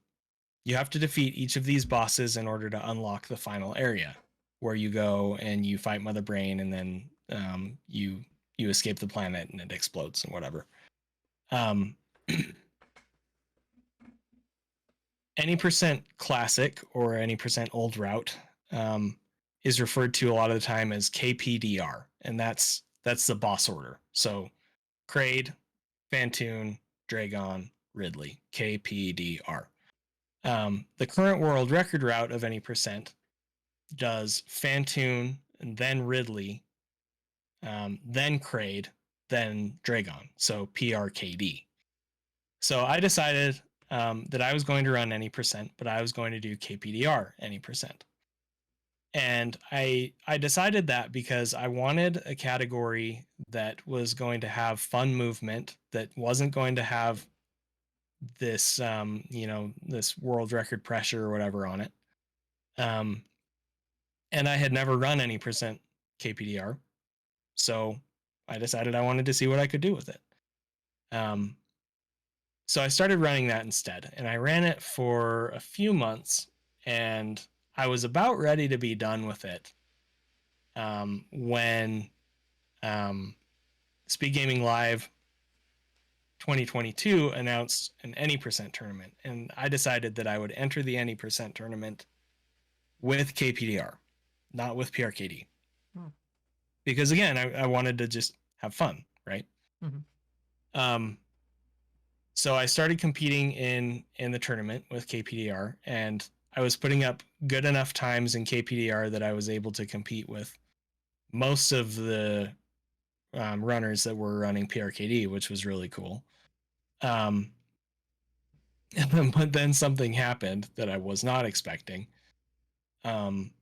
you have to defeat each of these bosses in order to unlock the final area, where you go and you fight Mother Brain, and then you escape the planet and it explodes and whatever. Um, any percent classic or any percent old route um, is referred to a lot of the time as KPDR, and that's the boss order. So Kraid, Phantoon, Dragon, Ridley, KPDR. The current world record route of any percent does Phantoon and then Ridley, then Kraid, then Dragon. So PRKD. So I decided that I was going to run any percent, but I was going to do KPDR any percent. And I decided that because I wanted a category that was going to have fun movement, that wasn't going to have this this world record pressure or whatever on it. Um, and I had never run any percent KPDR, so I decided I wanted to see what I could do with it. Um, So I started running that instead, and I ran it for a few months, and I was about ready to be done with it when um, Speed Gaming Live 2022 announced an any percent tournament, and I decided that I would enter the any percent tournament with KPDR, not with PRKD, Oh. because again, I wanted to just have fun, right? Mm-hmm. Um, So I started competing in the tournament with KPDR, and I was putting up good enough times in KPDR that I was able to compete with most of the runners that were running PRKD, which was really cool. Um, but then something happened that I was not expecting. Um,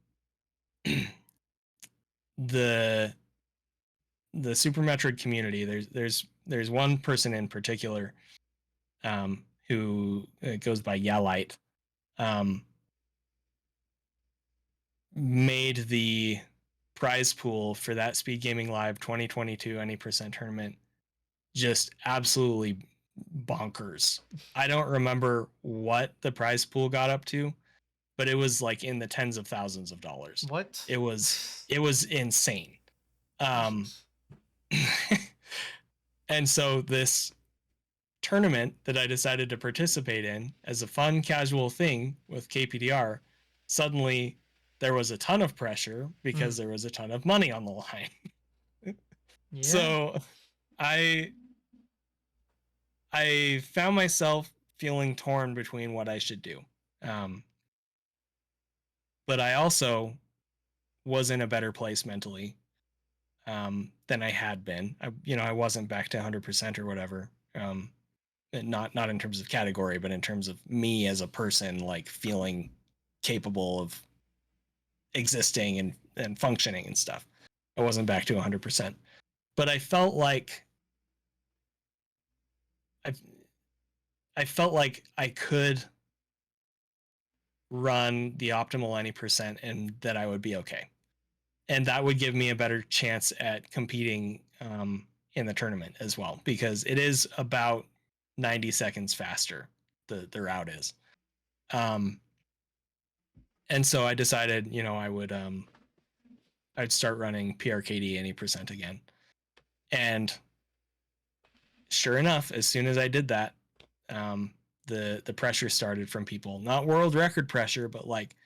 the the Super Metroid community, there's one person in particular who goes by Yalite. Um, Made the prize pool for that Speed Gaming Live 2022 any percent tournament just absolutely bonkers. I don't remember what the prize pool got up to, but it was like in the tens of thousands of dollars. What? It was insane. Um, Jesus. and so this tournament that I decided to participate in as a fun, casual thing with KPDR, suddenly there was a ton of pressure because there was a ton of money on the line. Yeah. So I found myself feeling torn between what I should do. But I also was in a better place mentally than I had been. I wasn't back to 100% or whatever. Not in terms of category, but in terms of me as a person, like feeling capable of existing and functioning and stuff. I wasn't back to 100%, but I I felt like I could run the optimal any percent and that I would be okay. And that would give me a better chance at competing in the tournament as well, because it is about 90 seconds faster. The route is. And so I decided, I'd start running PRKD any percent again. And sure enough, as soon as I did that, the pressure started from people, not world record pressure, but like,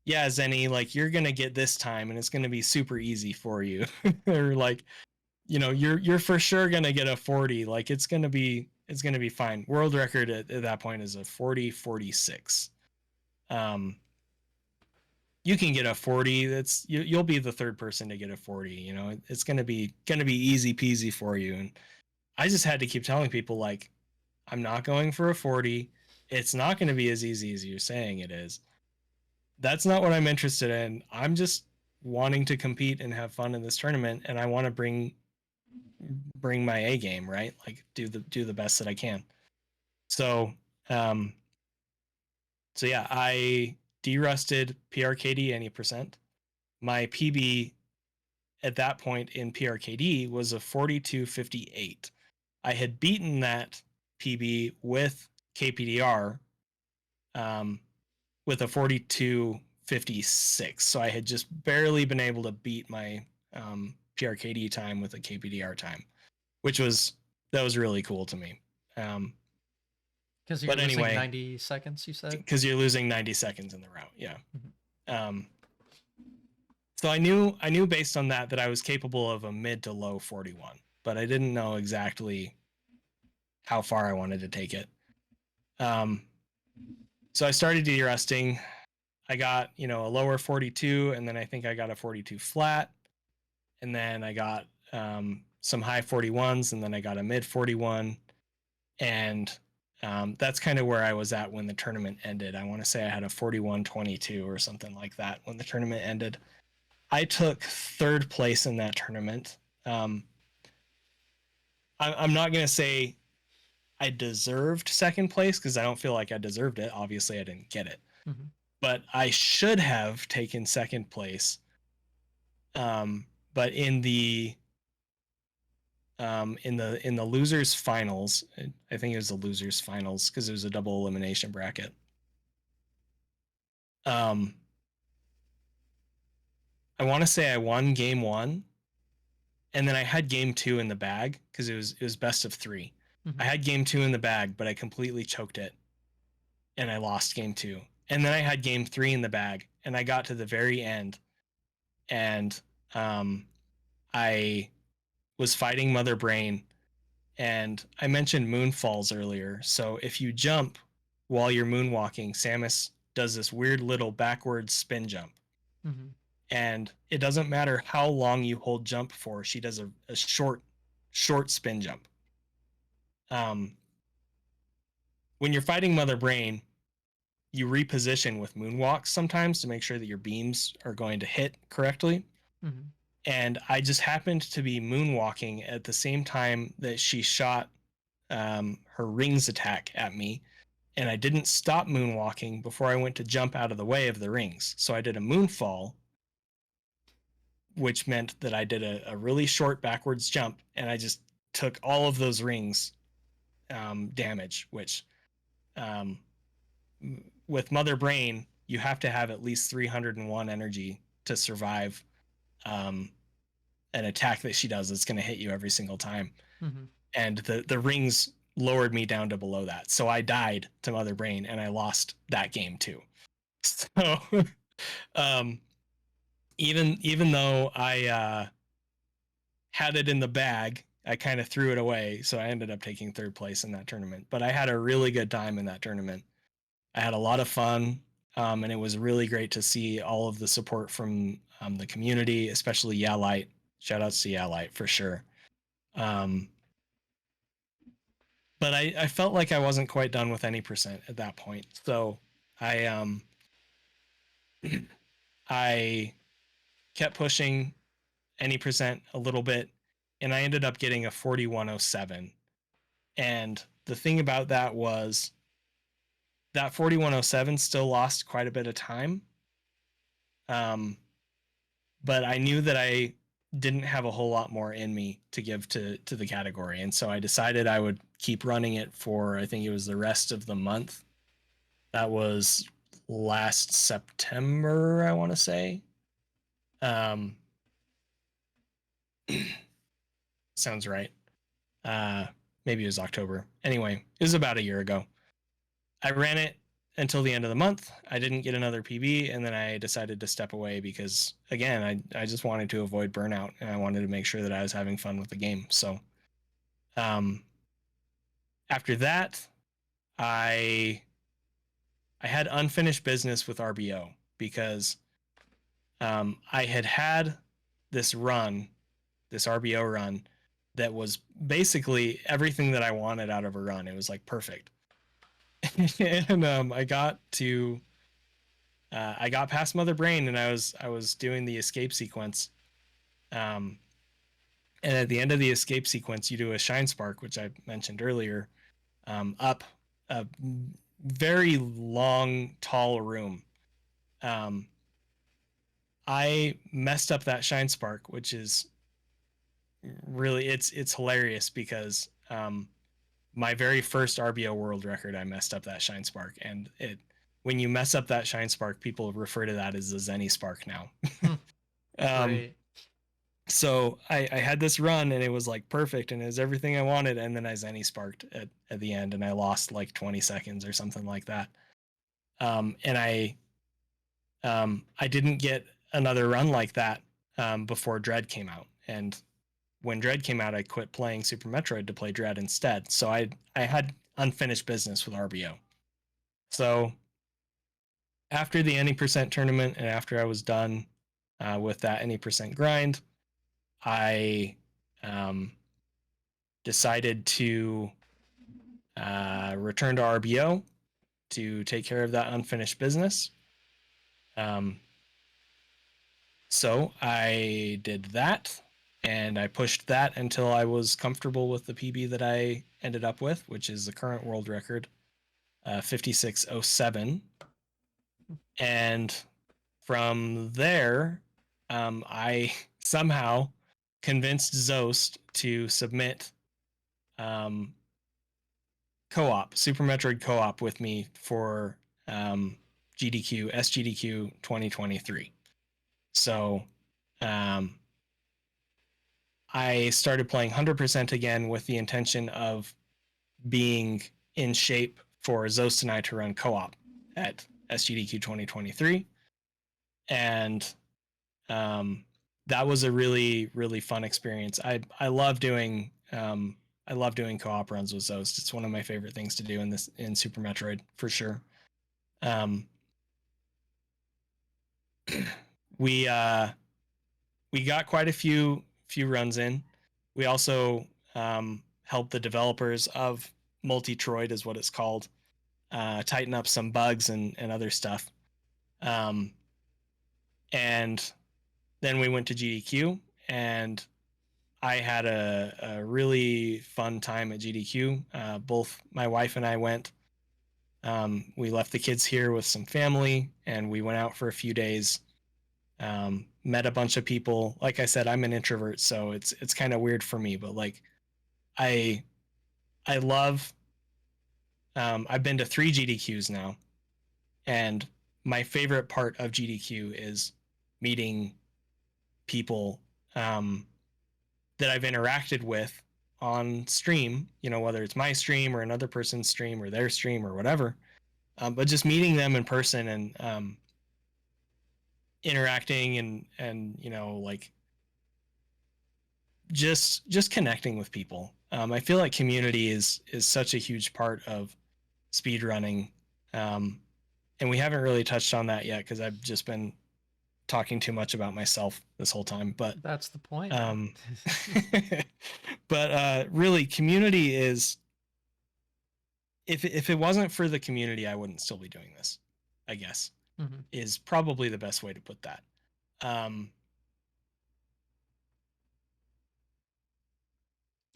yeah, ZENI, like you're gonna get this time and it's gonna be super easy for you. Or like, you're for sure gonna get a 40. Like it's gonna be fine. World record at that point is a 40:46. You can get a 40. You'll be the third person to get a 40. It's gonna be easy peasy for you. And I just had to keep telling people, like, I'm not going for a 40. It's not going to be as easy as you're saying it is. That's not what I'm interested in. I'm just wanting to compete and have fun in this tournament, and I want to bring my A game, right? Like do the best that I can. So yeah, I derusted PRKD any percent. My PB at that point in PRKD was a 42:58. I had beaten that PB with KPDR with a 42:56. So I had just barely been able to beat my PRKD time with a KPDR time, that was really cool to me. Because you're But losing anyway, 90 seconds, you said? because you're losing 90 seconds in the route, yeah. Mm-hmm. So I knew based on that I was capable of a mid to low 41, but I didn't know exactly how far I wanted to take it. So I started derusting. I got, a lower 42, and then I think I got a 42 flat, and then I got some high 41s, and then I got a mid 41, and that's kind of where I was at when the tournament ended. I want to say I had a 41:22 or something like that when the tournament ended. I took third place in that tournament. I'm not going to say I deserved second place because I don't feel like I deserved it. Obviously, I didn't get it. Mm-hmm. But I should have taken second place. But in the losers finals, I think it was the losers finals because it was a double elimination bracket. I want to say I won game 1, and then I had game 2 in the bag because it was best of 3. Mm-hmm. I had game 2 in the bag, but I completely choked it, and I lost game 2. And then I had game 3 in the bag, and I got to the very end, and I was fighting Mother Brain, and I mentioned moonfalls earlier. So if you jump while you're moonwalking, Samus does this weird little backwards spin jump. Mm-hmm. And it doesn't matter how long you hold jump for, she does a short spin jump. When you're fighting Mother Brain, you reposition with moonwalks sometimes to make sure that your beams are going to hit correctly. Mm-hmm. And I just happened to be moonwalking at the same time that she shot her rings attack at me, and I didn't stop moonwalking before I went to jump out of the way of the rings. So I did a moonfall, which meant that I did a really short backwards jump, and I just took all of those rings damage, which um, with Mother Brain, you have to have at least 301 energy to survive um, an attack that she does that's going to hit you every single time. Mm-hmm. And the rings lowered me down to below that. So I died to Mother Brain and I lost that game too. So um, even though I had it in the bag, I kind of threw it away. So I ended up taking third place in that tournament. But I had a really good time in that tournament. I had a lot of fun. And it was really great to see all of the support from the community, especially Yalight. Shout outs to Yalight for sure. Um, but I felt like I wasn't quite done with any percent at that point. So I I kept pushing any percent a little bit, and I ended up getting a 4107. And the thing about that was that 4107 still lost quite a bit of time. Um, but I knew that I didn't have a whole lot more in me to give to the category, and so I decided I would keep running it for, I think it was the rest of the month. That was last September, I want to say. Um, sounds right. Uh, Maybe it was October. Anyway, it was about a year ago. I ran it until the end of the month. I didn't get another PB, and then I decided to step away because, again, I just wanted to avoid burnout, and I wanted to make sure that I was having fun with the game. So um, after that, I I had unfinished business with RBO because I had this run, this RBO run, that was basically everything that I wanted out of a run. It was like perfect. And I got past Mother Brain, and I was doing the escape sequence. Um, and at the end of the escape sequence, you do a shine spark, which I mentioned earlier, up a very long, tall room. Um, I messed up that shine spark, which is really, it's hilarious because my very first RBO world record, I messed up that shine spark, and it when you mess up that shine spark, people refer to that as the ZENI spark now. Hmm. um, Great. so I had this run, and it was like perfect, and it was everything I wanted, and then I ZENI sparked at the end, and I lost like 20 seconds or something like that. And I didn't get another run like that before Dread came out, and when Dread came out, I quit playing Super Metroid to play Dread instead. So I had unfinished business with RBO. So after the any percent tournament, and after I was done with that any percent grind, I decided to return to RBO to take care of that unfinished business. Um, so I did that, and I pushed that until I was comfortable with the PB that I ended up with, which is the current world record, 5607. And from there, I somehow convinced Zost to submit um, co-op, Super Metroid co-op with me for GDQ, SGDQ 2023. So um, I started playing 100% again with the intention of being in shape for Zost and I to run co-op at SGDQ 2023. And that was a really, really fun experience. I love doing co-op runs with Zost. It's one of my favorite things to do in Super Metroid for sure. Um, we we got quite a few runs in. We also helped the developers of Multitroid, is what it's called, tighten up some bugs and other stuff. And then we went to GDQ, and I had a really fun time at GDQ. Both my wife and I went. We left the kids here with some family, and we went out for a few days. Met a bunch of people. Like I said, I'm an introvert, so it's kind of weird for me. But like, I I love I've been to 3 GDQs now, and my favorite part of GDQ is meeting people that I've interacted with on stream, whether it's my stream or another person's stream or their stream or whatever. But just meeting them in person and interacting and like just connecting with people. I feel like community is such a huge part of speedrunning, and we haven't really touched on that yet because I've just been talking too much about myself this whole time. But That's the point. um, really, community is, if it wasn't for the community, I wouldn't still be doing this, I guess, Mhm. is probably the best way to put that.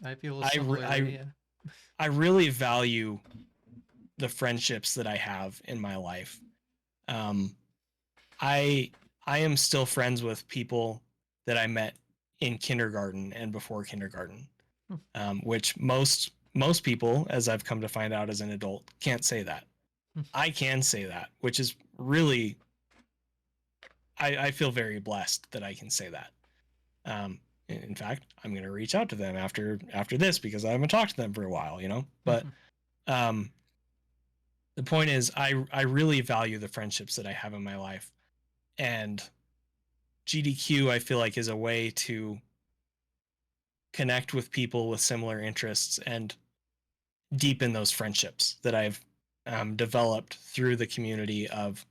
I feel I, similarly. Yeah. I really value the friendships that I have in my life. Um, I I am still friends with people that I met in kindergarten and before kindergarten, Hmm. which most people, as I've come to find out as an adult, can't say that. Hmm. I can say that, which is really, I feel very blessed that I can say that. In fact, I'm going to reach out to them after this because I haven't talked to them for a while, But Mhm. um, the point is, I really value the friendships that I have in my life, and GDQ I feel like is a way to connect with people with similar interests and deepen those friendships that I've developed through the community of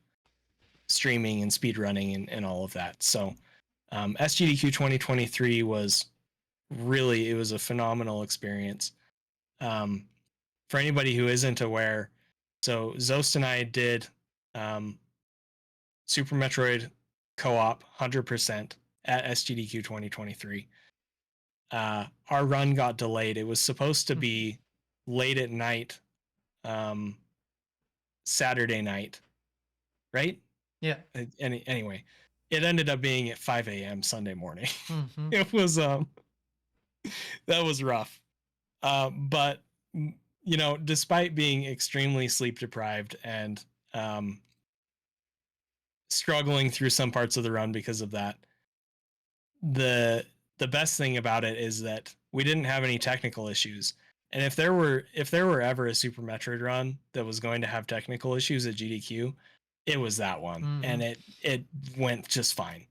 streaming and speedrunning and all of that. So SGDQ 2023 was really, it was a phenomenal experience. Um, for anybody who isn't aware, so Zost and I did um, Super Metroid co-op 100% at SGDQ 2023. Our run got delayed. It was supposed to Mhm. be late at night, um, Saturday night, right? Yeah. Anyway, it ended up being at 5 a.m. Sunday morning. Mhm. It was that was rough. But despite being extremely sleep deprived and um, struggling through some parts of the run because of that, the the best thing about it is that we didn't have any technical issues. And if there were ever a Super Metroid run that was going to have technical issues at GDQ, it was that one, and Mhm. it went just fine.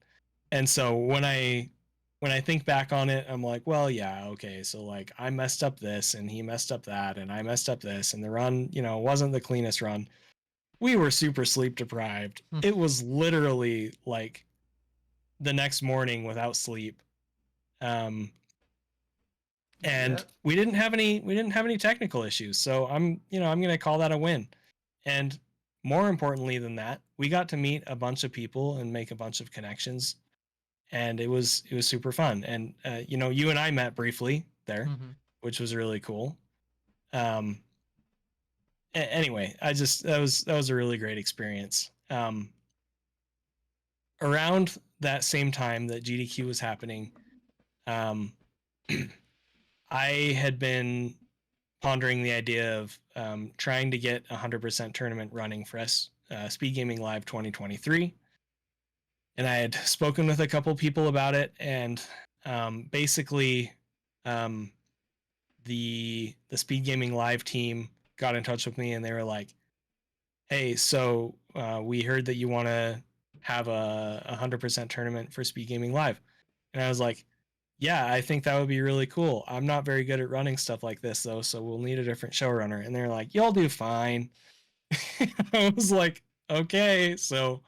And so when I think back on it, I'm like, well, yeah, okay, so like I messed up this and he messed up that and I messed up this and the run, wasn't the cleanest run. We were super sleep deprived. Mhm. It was literally like the next morning without sleep. Um, Yeah. and we didn't have any technical issues. So I'm going to call that a win. And more importantly than that, we got to meet a bunch of people and make a bunch of connections, and it was super fun. And you and I met briefly there, Mhm. which was really cool. Um, anyway, that was a really great experience. Around that same time that GDQ was happening, um, I had been pondering the idea of trying to get 100% tournament running for Speed Gaming Live 2023. And I had spoken with a couple people about it, and basically, um, the Speed Gaming Live team got in touch with me, and they were like, "Hey, so we heard that you want to have a 100% tournament for Speed Gaming Live," and I was like, "Yeah, I think that would be really cool. I'm not very good at running stuff like this though, so we'll need a different showrunner." And they're like, "You'll do fine." I was like, "Okay." So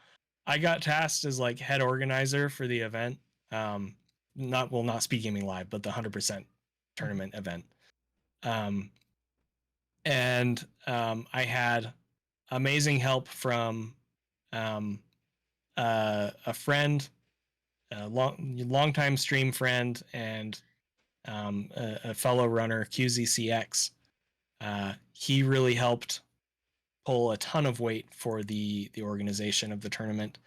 I got tasked as like head organizer for the event. Um, not Speed Gaming Live, but the 100% Mhm. tournament event. Um, and I had amazing help from um, a friend, a longtime stream friend, and a fellow runner, QZCX. He really helped pull a ton of weight for the organization of the tournament,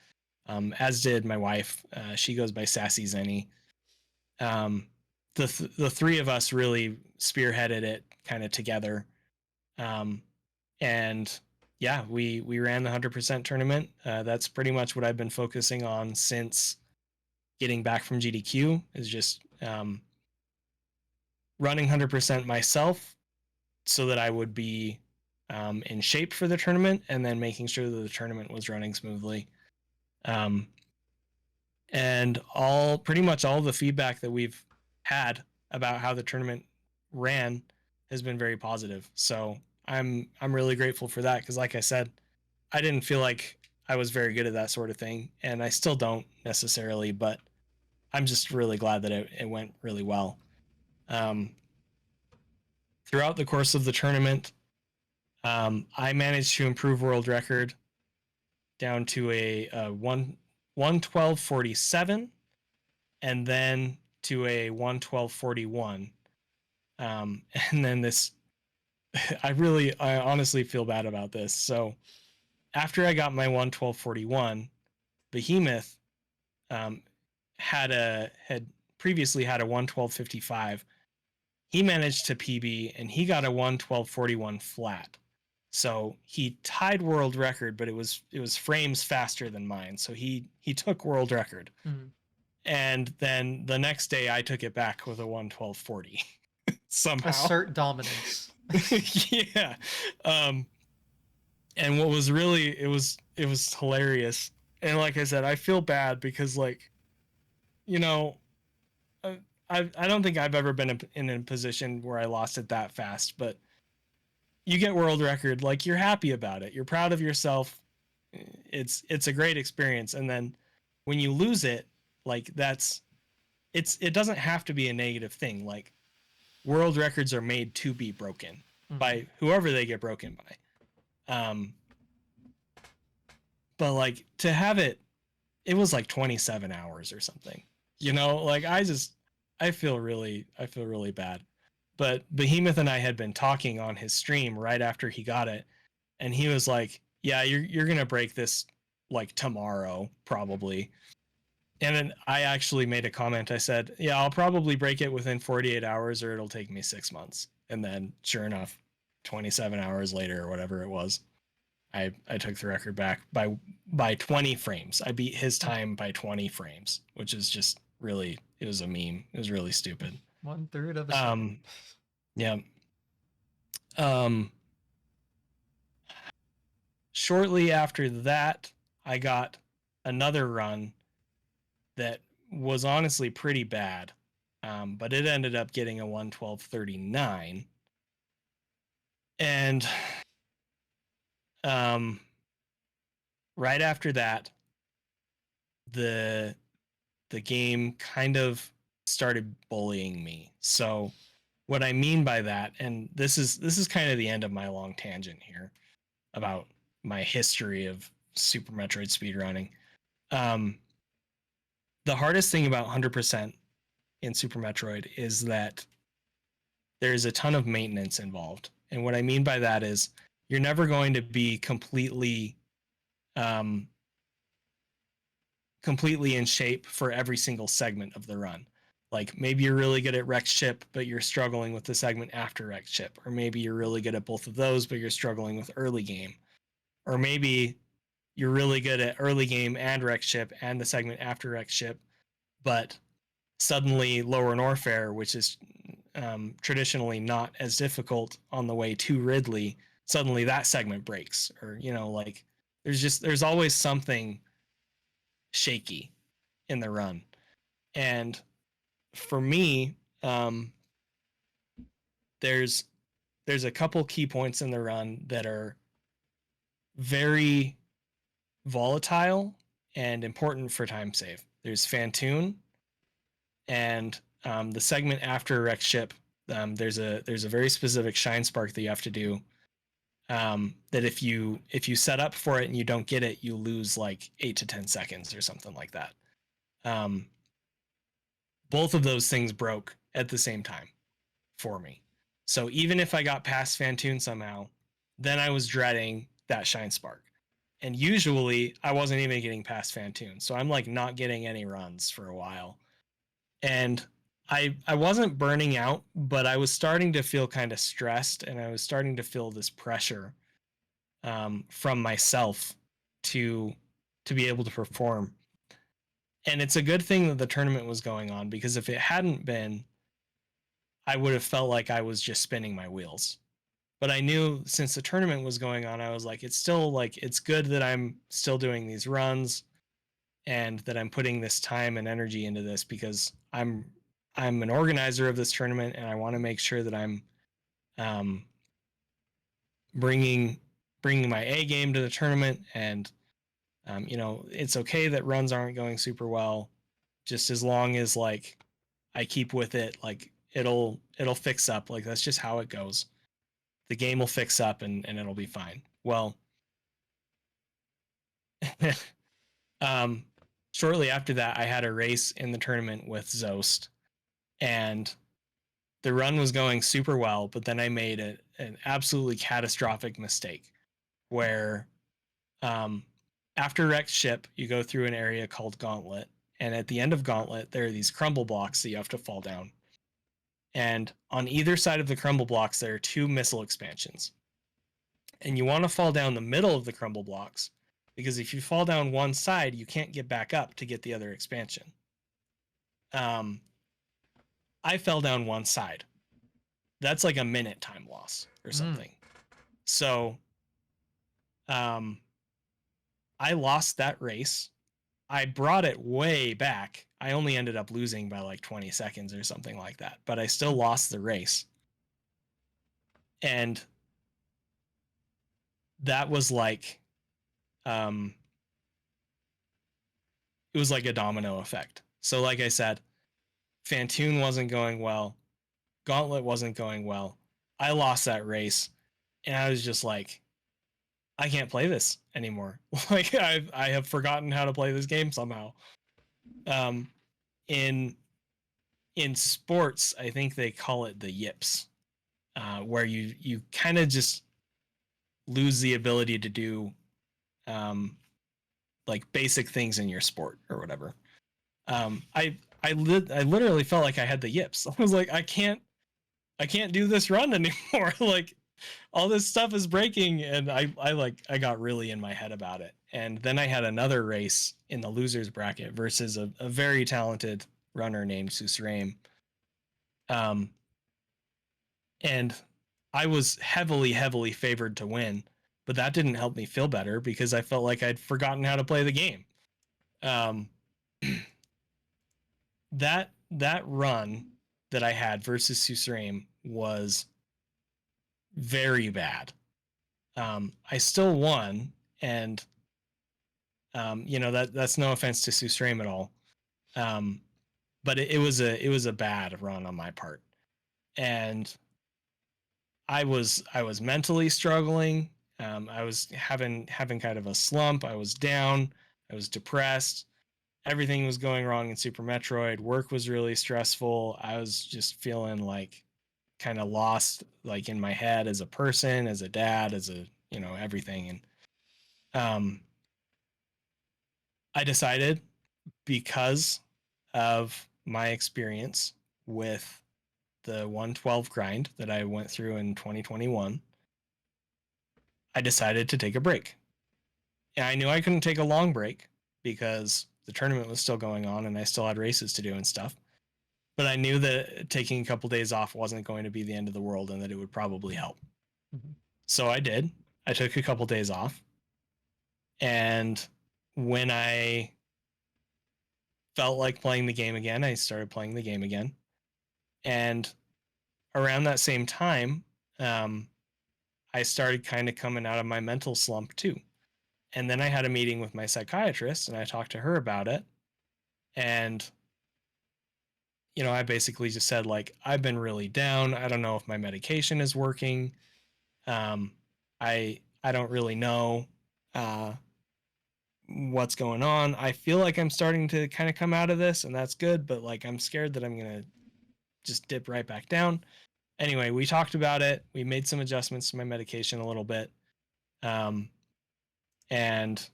as did my wife. She goes by ShinyZeni. Um, the three of us really spearheaded it kind of together. Um, And yeah, we ran the 100% tournament. That's pretty much what I've been focusing on since getting back from GDQ, is just running 100% myself so that I would be in shape for the tournament, and then making sure that the tournament was running smoothly. And pretty much all the feedback that we've had about how the tournament ran has been very positive. So I'm really grateful for that, because like I said, I didn't feel like I was very good at that sort of thing, and I still don't necessarily, but I'm just really glad that it went really well. Um, Throughout the course of the tournament, I managed to improve world record down to a 112.47, and then to a 112.41. And then this, I honestly feel bad about this. So after I got my 112.41, Behemoth um, had previously had a 112.55. He managed to PB, and he got a 112.41 flat. So he tied world record, but it was frames faster than mine. So he took world record. Mm-hmm. And then the next day I took it back with a 112.40 somehow. Assert dominance. Yeah. And what was really, it was hilarious. And like I said, I feel bad because, like, you know, I don't think I've ever been in a position where I lost it that fast, but you get world record, like, you're happy about it, you're proud of yourself, it's a great experience. And then when you lose it, like, it doesn't have to be a negative thing. Like, world records are made to be broken by whoever they get broken by. But like, to have it was like 27 hours or something, like, I feel really bad. But Behemoth and I had been talking on his stream right after he got it, and he was like, yeah, you're gonna break this like tomorrow probably. And then I actually made a comment. I said, yeah, I'll probably break it within 48 hours, or it'll take me 6 months. And then sure enough, 27 hours later or whatever it was, I took the record back by 20 frames. I beat his time by 20 frames, which is just really, it was a meme. It was really stupid. 1/3 of a second. Yeah. Shortly after that, I got another run that was honestly pretty bad, but it ended up getting a 112.39. And right after that, the game kind of started bullying me. So what I mean by that, and this is kind of the end of my long tangent here about my history of Super Metroid speedrunning. The hardest thing about 100% in Super Metroid is that there's a ton of maintenance involved. And what I mean by that is, you're never going to be completely in shape for every single segment of the run. Like, maybe you're really good at Wrecked Ship, but you're struggling with the segment after Wrecked Ship. Or maybe you're really good at both of those, but you're struggling with early game. Or maybe you're really good at early game and Wrecked Ship and the segment after Wrecked Ship, but suddenly Lower Norfair, which is traditionally not as difficult on the way to Ridley, suddenly that segment breaks. Or, like, there's always something shaky in the run. And for me, there's a couple key points in the run that are very volatile and important for time save. There's Fantoon, and the segment after Wrecked Ship. There's a very specific shine spark that you have to do. That if you set up for it and you don't get it, you lose like 8 to 10 seconds or something like that. Both of those things broke at the same time for me. So even if I got past Fantoon somehow, then I was dreading that shine spark. And usually I wasn't even getting past Fantoon. So I'm like not getting any runs for a while. And I wasn't burning out, but I was starting to feel kind of stressed, and I was starting to feel this pressure from myself to be able to perform. And it's a good thing that the tournament was going on, because if it hadn't been, I would have felt like I was just spinning my wheels. But I knew since the tournament was going on, I was like, it's still like, it's good that I'm still doing these runs and that I'm putting this time and energy into this, because I'm an organizer of this tournament, and I want to make sure that I'm um, bringing my A game to the tournament. And it's okay that runs aren't going super well, just as long as like I keep with it. Like it'll fix up. Like that's just how it goes. The game will fix up, and it'll be fine. Well, um, shortly after that, I had a race in the tournament with Zost, and the run was going super well, but then I made an absolutely catastrophic mistake where um, after wrecked ship, you go through an area called Gauntlet, and at the end of Gauntlet, there are these crumble blocks that you have to fall down. And on either side of the crumble blocks, there are 2 missile expansions. And you want to fall down the middle of the crumble blocks, because if you fall down one side, you can't get back up to get the other expansion. I fell down one side. That's like a minute time loss or something. So I lost that race. I brought it way back. I only ended up losing by like 20 seconds or something like that, but I still lost the race. And that was like, it was like a domino effect. So like I said, Fantoon wasn't going well. Gauntlet wasn't going well. I lost that race, and I was just like, I can't play this anymore. Like I have forgotten how to play this game somehow. In sports, I think they call it the yips, where you kind of just lose the ability to do like basic things in your sport or whatever. I literally felt like I had the yips. I was like, I can't do this run anymore. Like all this stuff is breaking, and I got really in my head about it. And then I had another race in the losers bracket versus a very talented runner named Susraim. And I was heavily favored to win, but that didn't help me feel better because I felt like I'd forgotten how to play the game. That run that I had versus Susraim was very bad. I still won, and that's no offense to Susraim at all. But it was a bad run on my part, and I was mentally struggling. I was having kind of a slump. I was down. I was depressed. Everything was going wrong in Super Metroid. Work was really stressful. I was just feeling like kind of lost, like in my head as a person, as a dad, as a everything. And I decided, because of my experience with the 112 grind that I went through in 2021, I decided to take a break. And I knew I couldn't take a long break because the tournament was still going on and I still had races to do and stuff. But I knew that taking a couple days off wasn't going to be the end of the world, and that it would probably help. Mm-hmm. So I did. I took a couple days off. And when I felt like playing the game again, I started playing the game again. And around that same time, I started kind of coming out of my mental slump too. And then I had a meeting with my psychiatrist, and I talked to her about it. And I basically just said, like, I've been really down. I don't know if my medication is working. I don't really know what's going on. I feel like I'm starting to kind of come out of this, and that's good, but like I'm scared that I'm going to just dip right back down. Anyway, we talked about it. We made some adjustments to my medication a little bit. And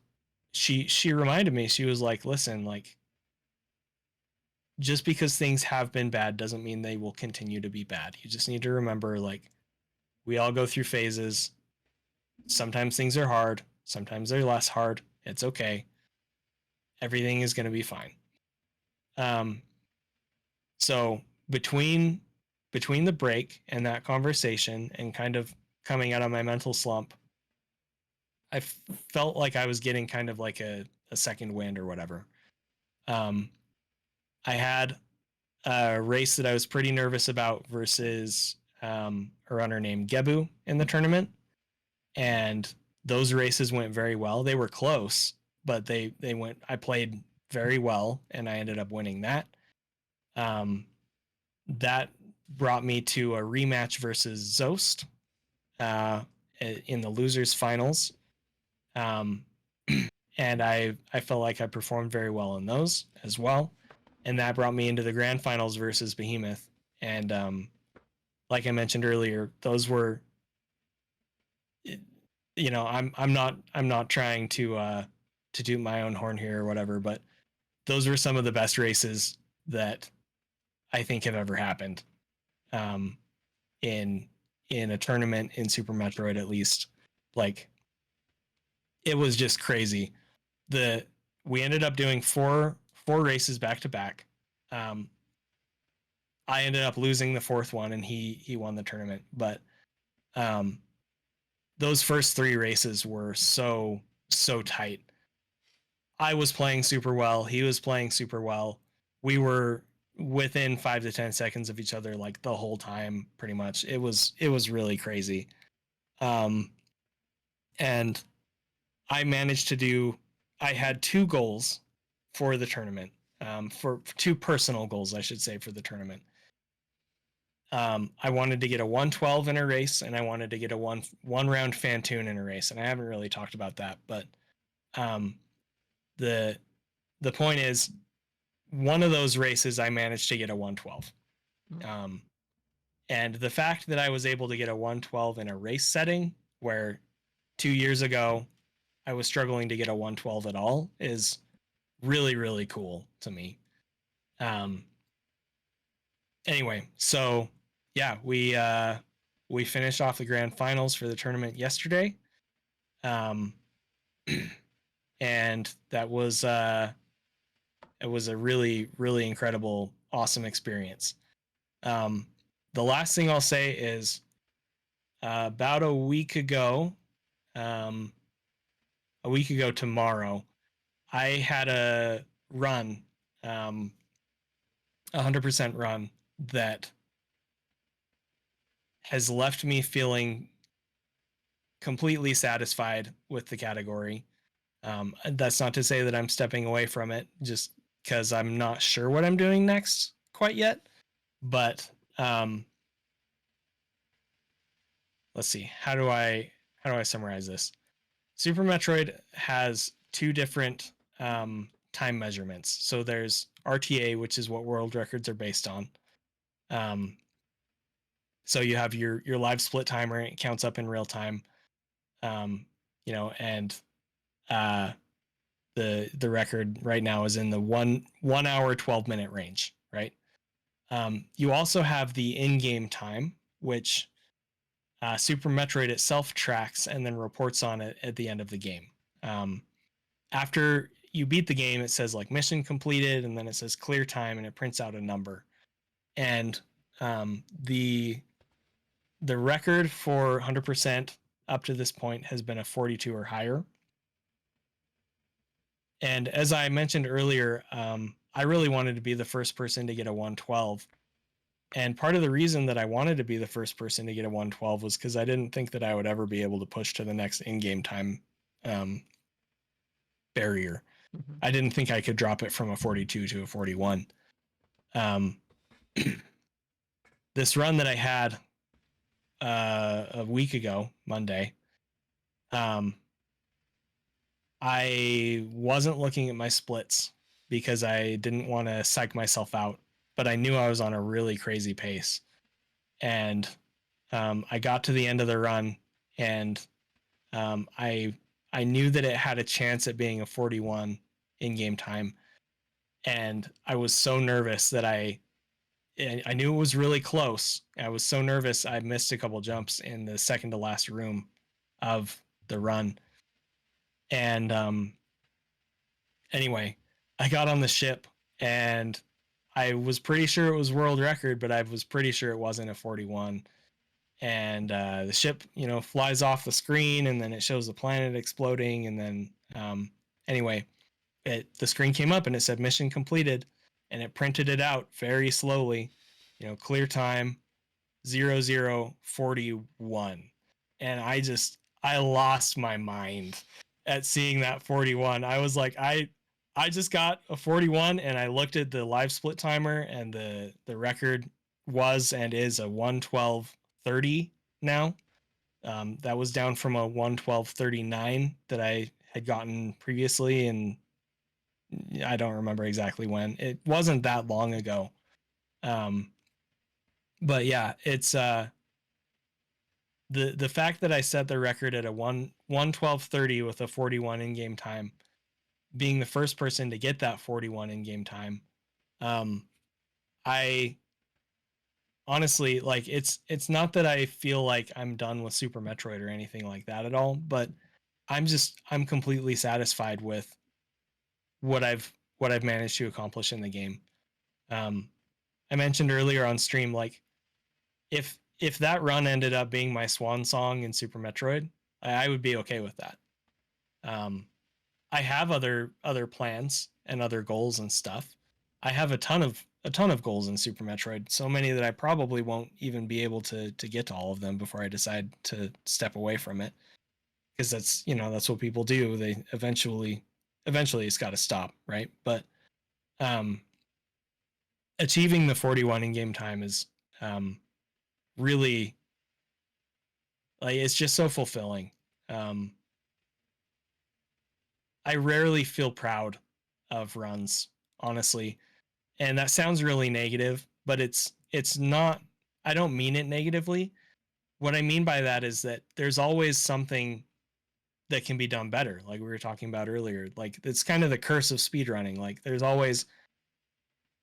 she reminded me, she was like, listen, like, just because things have been bad doesn't mean they will continue to be bad. You just need to remember, like, we all go through phases. Sometimes things are hard, sometimes they're less hard. It's okay. Everything is going to be fine. Um, so between the break and that conversation and kind of coming out of my mental slump, I felt like I was getting kind of like a second wind or whatever. Um, I had a race that I was pretty nervous about versus a runner named Gebu in the tournament, and those races went very well. They were close, but they went. I played very well, and I ended up winning that. Um, that brought me to a rematch versus Zost uh, in the losers finals. Um, and I felt like I performed very well in those as well, and that brought me into the grand finals versus Behemoth. And like I mentioned earlier, those were, I'm not trying to toot my own horn here or whatever, but those were some of the best races that I think have ever happened um, in in a tournament in Super Metroid, at least. Like, it was just crazy. The We ended up doing four races back to back. Um, I ended up losing the fourth one, and he won the tournament. But um, those first three races were so tight. I was playing super well. He was playing super well. We were within 5 to 10 seconds of each other like the whole time, pretty much. It was really crazy. Um, and I managed to do. I had two goals for the tournament. For two personal goals, I should say, for the tournament. I wanted to get a 112 in a race, and I wanted to get a one round Fantoon in a race. And I haven't really talked about that, but um, the the point is, one of those races I managed to get a 112. Um, and the fact that I was able to get a 112 in a race setting where 2 years ago I was struggling to get a 112 at all is really, really cool to me. Um, anyway, so yeah, we finished off the grand finals for the tournament yesterday. Um, and that was it was a really, really incredible, awesome experience. Um, the last thing I'll say is about um, a week ago tomorrow, I had a run, 100% run that has left me feeling completely satisfied with the category. That's not to say that I'm stepping away from it, just because I'm not sure what I'm doing next quite yet. But let's see, how do I summarize this? Super Metroid has two different time measurements. So there's RTA, which is what world records are based on. Um, so you have your live split timer; it counts up in real time. Um, and uh, the record right now is in the 1 hour 12 minute range, right? You also have the in-game time, which Super Metroid itself tracks and then reports on it at the end of the game. After you beat the game, it says like mission completed, and then it says clear time, and it prints out a number. And the record for 100% up to this point has been a 42 or higher. And as I mentioned earlier, I really wanted to be the first person to get a 112. And part of the reason that I wanted to be the first person to get a 112 was because I didn't think that I would ever be able to push to the next in-game time barrier. Mm-hmm. I didn't think I could drop it from a 42 to a 41. This run that I had a week ago, Monday, I wasn't looking at my splits because I didn't want to psych myself out, but I knew I was on a really crazy pace. And I got to the end of the run, and I knew that it had a chance at being a 41 in-game time, and I was so nervous that I knew it was really close. I was so nervous I missed a couple jumps in the second to last room of the run. And anyway, I got on the ship and I was pretty sure it was world record, but I was pretty sure it wasn't a 41. And the ship, flies off the screen, and then it shows the planet exploding, and then anyway, the screen came up and it said mission completed, and it printed it out very slowly, clear time 0041. And I lost my mind at seeing that 41. I was like, I just got a 41, and I looked at the live split timer, and the record was and is a 112.30 now. That was down from a 112.39 that I had gotten previously, and I don't remember exactly when. It wasn't that long ago. But yeah, it's the fact that I set the record at a 112.30 with a 41 in game time, being the first person to get that 41 in game time. I honestly, like, it's not that I feel like I'm done with Super Metroid or anything like that at all, but I'm completely satisfied with what I've managed to accomplish in the game. Um, I mentioned earlier on stream, like, if that run ended up being my swan song in Super Metroid, I would be okay with that. I have other plans and other goals and stuff. I have a ton of goals in Super Metroid, so many that I probably won't even be able to get to all of them before I decide to step away from it, because that's what people do. They eventually it's got to stop, right? But um, achieving the 41 in game time is really, like, it's just so fulfilling. Um, I rarely feel proud of runs, honestly, and that sounds really negative, but it's not. I don't mean it negatively. What I mean by that is that there's always something that can be done better, like we were talking about earlier. Like, it's kind of the curse of speedrunning. Like, there's always,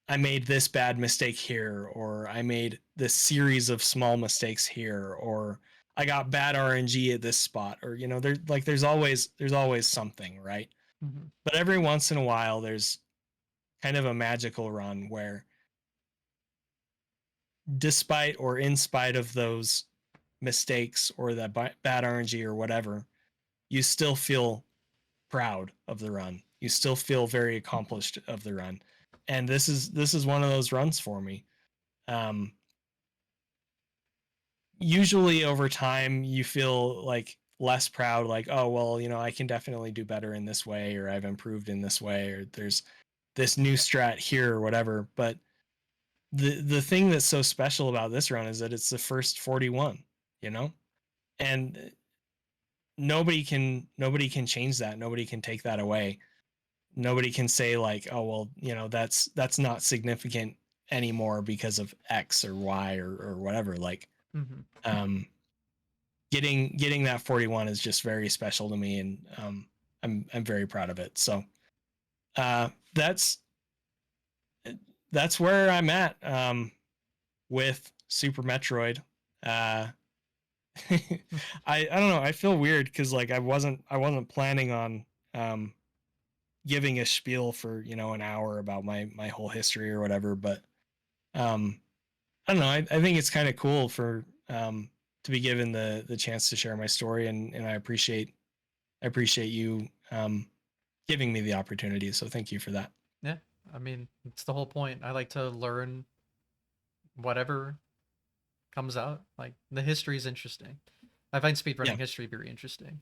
I made this bad mistake here, or I made this series of small mistakes here, or I got bad RNG at this spot, or there's always something, right? Mm-hmm. But every once in a while there's kind of a magical run where, despite or in spite of those mistakes or that bad RNG or whatever, you still feel proud of the run. You still feel very accomplished of the run. And this is one of those runs for me. Um, Usually over time you feel like less proud, like, oh well, I can definitely do better in this way, or I've improved in this way, or there's this new strat here or whatever. But the thing that's so special about this run is that it's the first 41, and nobody can change that. Nobody can take that away. Nobody can say, like, oh well, that's not significant anymore because of X or Y or whatever. Like, Mm-hmm. um getting that 41 is just very special to me, and I'm very proud of it. So uh that's that's where I'm at with Super Metroid. uh I don't know, I feel weird because, like, I wasn't planning on um giving a spiel for an hour about my whole history or whatever, but um I don't know, I think it's kind of cool for to be given the chance to share my story, and I appreciate you giving me the opportunity. So thank you for that. Yeah, I mean, it's the whole point. I like to learn whatever comes out. Like, the history is interesting. I find Yeah, speedrunning history very interesting.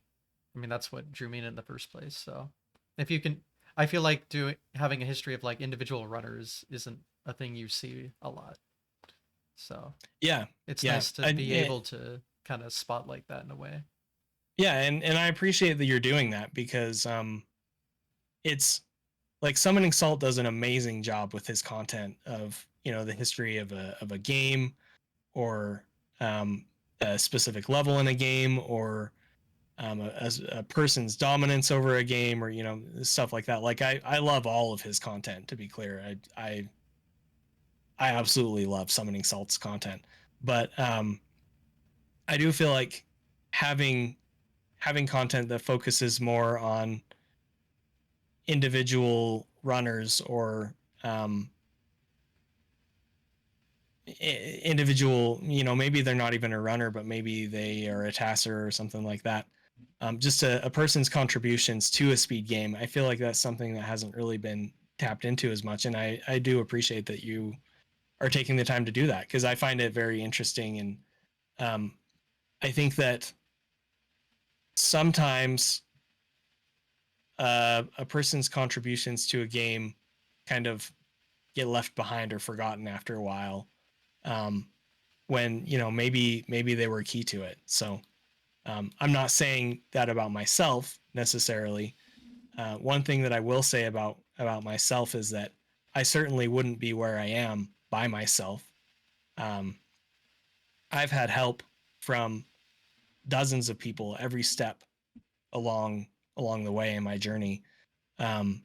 I mean, that's what drew me in the first place. So, if you can, I feel like having a history of like individual runners isn't a thing you see a lot. So, yeah, it's yeah. nice to be able to kind of spotlight that in a way. Yeah, and I appreciate that you're doing that, because it's like, Summoning Salt does an amazing job with his content of the history of a game, or a specific level in a game, or a person's dominance over a game, or stuff like that. Like, I love all of his content, to be clear. I absolutely love Summoning Salt's content, but I do feel like having having content that focuses more on individual runners or individual, maybe they're not even a runner, but maybe they are a tasser or something like that. Just a person's contributions to a speed game. I feel like that's something that hasn't really been tapped into as much. And I do appreciate that you are taking the time to do that, because I find it very interesting. And I think that sometimes a person's contributions to a game kind of get left behind or forgotten after a while, when maybe they were key to it. So I'm not saying that about myself necessarily. One thing that I will say about myself is that I certainly wouldn't be where I am by myself. um, I've had help from dozens of people every step along the way in my journey. um,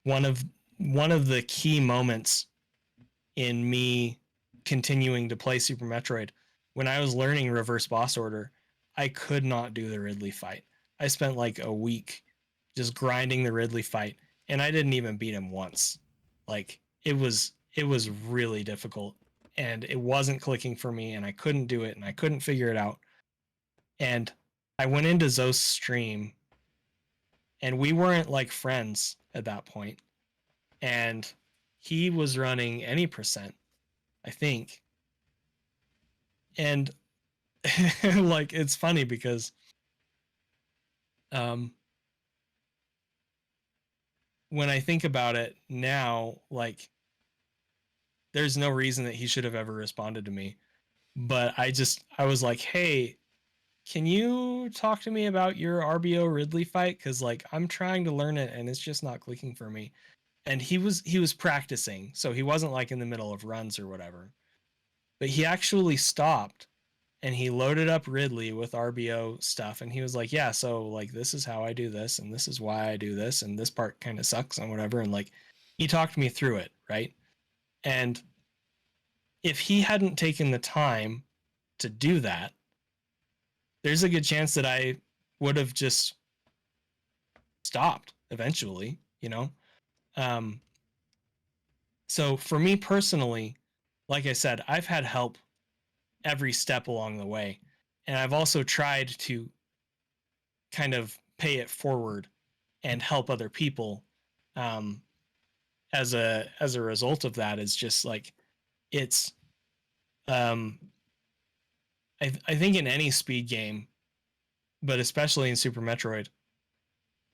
one of the key moments in me continuing to play Super Metroid, when I was learning reverse boss order, I could not do the Ridley fight. I spent like a week just grinding the Ridley fight, and I didn't even beat him once. Like it was really difficult, and it wasn't clicking for me, and I couldn't do it, and I couldn't figure it out. And I went into Zo's stream, and we weren't like friends at that point, and he was running any percent, I think. And like, it's funny because um when I think about it now, like, there's no reason that he should have ever responded to me. But I was like, hey, can you talk to me about your RBO Ridley fight? Because like I'm trying to learn it and it's just not clicking for me. And he was practicing, so he wasn't like in the middle of runs or whatever. But he actually stopped and he loaded up Ridley with RBO stuff, and he was like, yeah, so like this is how I do this, and this is why I do this, and this part kind of sucks and whatever. And like he talked me through it, right? And if he hadn't taken the time to do that, there's a good chance that I would have just stopped eventually, you know? Um, so for me personally, like I said, I've had help every step along the way. And I've also tried to kind of pay it forward and help other people. Um, as a result of that, is just like it's um, I think in any speed game, but especially in Super Metroid,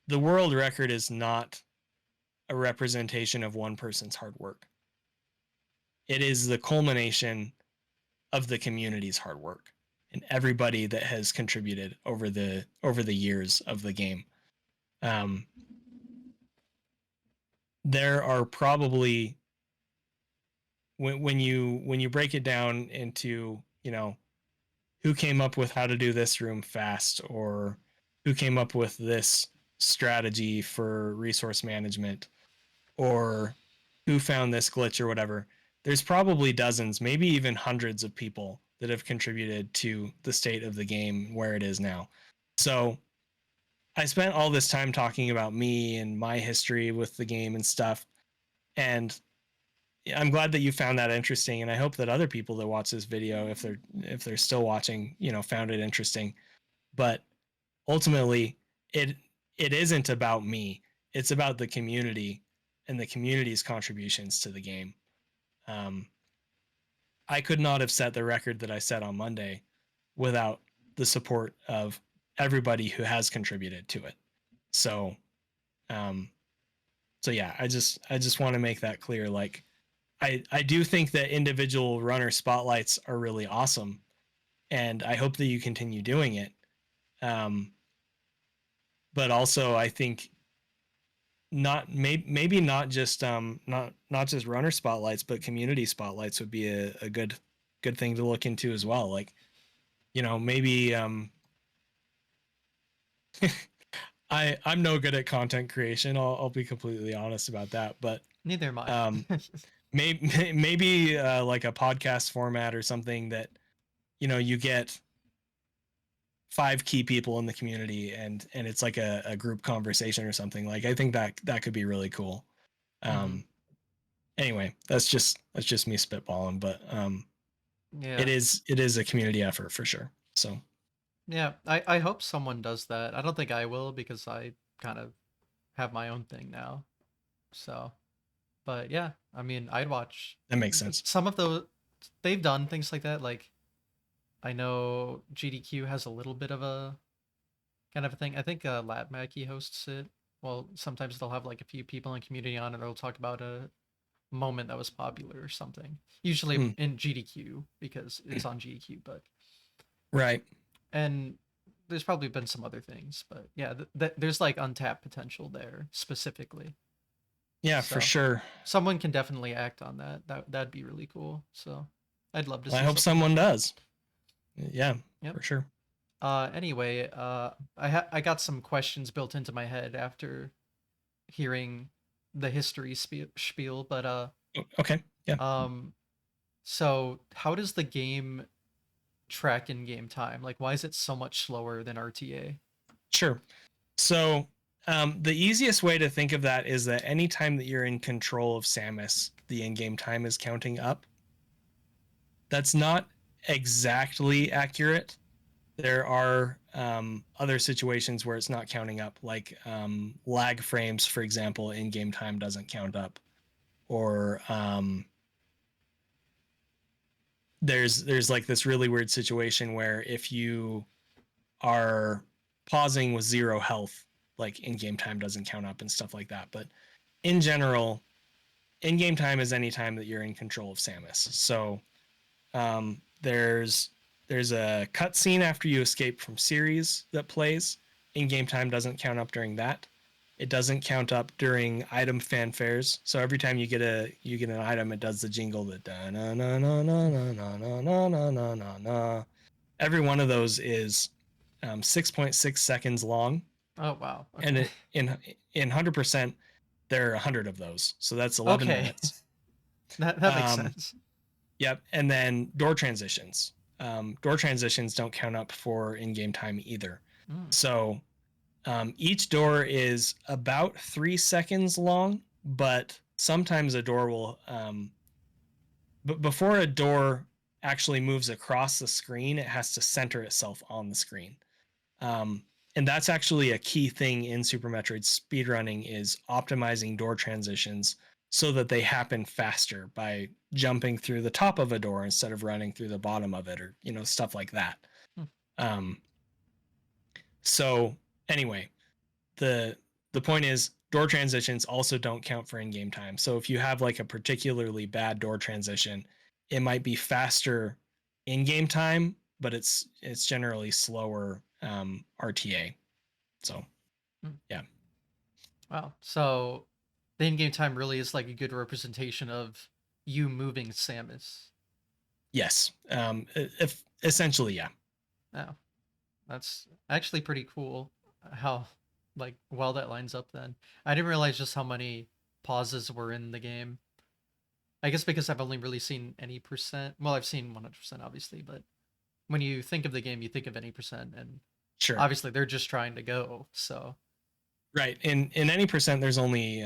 the world record is not a representation of one person's hard work. It is the culmination of the community's hard work and everybody that has contributed over the years of the game. Um, there are probably, when you break it down into, who came up with how to do this room fast, or who came up with this strategy for resource management, or who found this glitch or whatever, there's probably dozens, maybe even hundreds of people that have contributed to the state of the game where it is now. So I spent all this time talking about me and my history with the game and stuff. And I'm glad that you found that interesting, and I hope that other people that watch this video, if they're still watching, found it interesting. But ultimately, it isn't about me. It's about the community and the community's contributions to the game. Um, I could not have set the record that I set on Monday without the support of everybody who has contributed to it. So, um, so yeah, I just want to make that clear. Like, I do think that individual runner spotlights are really awesome, and I hope that you continue doing it. Um, but also, I think maybe not just not just runner spotlights, but community spotlights would be a good thing to look into as well. Like, maybe I'm no good at content creation. I'll be completely honest about that. But Neither am I. maybe like a podcast format or something that you get 5 key people in the community, and it's like a group conversation or something. Like I think that could be really cool. Hmm. Um, anyway, that's just me spitballing, but Yeah. it is a community effort for sure. So Yeah. I hope someone does that. I don't think I will because I kind of have my own thing now. So, but yeah, I mean, I'd watch that makes sense. some of those. They've done things like that. Like I know GDQ has a little bit of a kind of a thing. I think Lad Mackie hosts it. Well, sometimes they'll have like a few people in community on, and they'll talk about a moment that was popular or something. Usually Hmm. in GDQ because it's on GDQ, but Right. and there's probably been some other things, but yeah, there's like untapped potential there specifically. Yeah, for So sure. someone can definitely act on that. That'd be really cool. So I'd love to Well, I see hope something someone like that. does. Yeah, Yep. for sure. Anyway, I got some questions built into my head after hearing the history spiel, but Okay. Yeah, um, so how does the game track in game time? Like, why is it so much slower than RTA? sure. So the easiest way to think of that is that anytime that you're in control of Samus, the in-game time is counting up. That's not exactly accurate. There are other situations where it's not counting up, like lag frames, for example, in-game time doesn't count up, or there's like this really weird situation where if you are pausing with 0 health, like in-game time doesn't count up and stuff like that. But in general, in-game time is any time that you're in control of Samus. So there's a cutscene after you escape from Ceres that plays. In-game time doesn't count up during that. It doesn't count up during item fanfares. So every time you get an item, it does the jingle that da na na na na na na na na na na na na. Every one of those is 6.6 seconds long, Oh wow. and Okay. in 100%, there are 100 of those. So that's 11 Okay. minutes. That makes Um, sense. Yep. And then door transitions. Door transitions don't count up for in-game time either. Mm. So each door is about 3 seconds long, but sometimes a door will, but before a door actually moves across the screen, it has to center itself on the screen. Um, and that's actually a key thing in Super Metroid speedrunning is optimizing door transitions so that they happen faster by jumping through the top of a door instead of running through the bottom of it, or stuff like that. Hmm. Um, so anyway, the the point is door transitions also don't count for in-game time. So if you have like a particularly bad door transition, it might be faster in-game time, but it's generally slower RTA. So Hmm. yeah. Wow. So the in-game time really is like a good representation of you moving Samus. Yes. If essentially, yeah. Oh, that's actually pretty cool. How like well that lines up then. I didn't realize just how many pauses were in the game. I guess because I've only really seen any percent. Well, I've seen 100% obviously, but when you think of the game, you think of any percent, and Sure. obviously they're just trying to go. So, Right. In any percent, there's only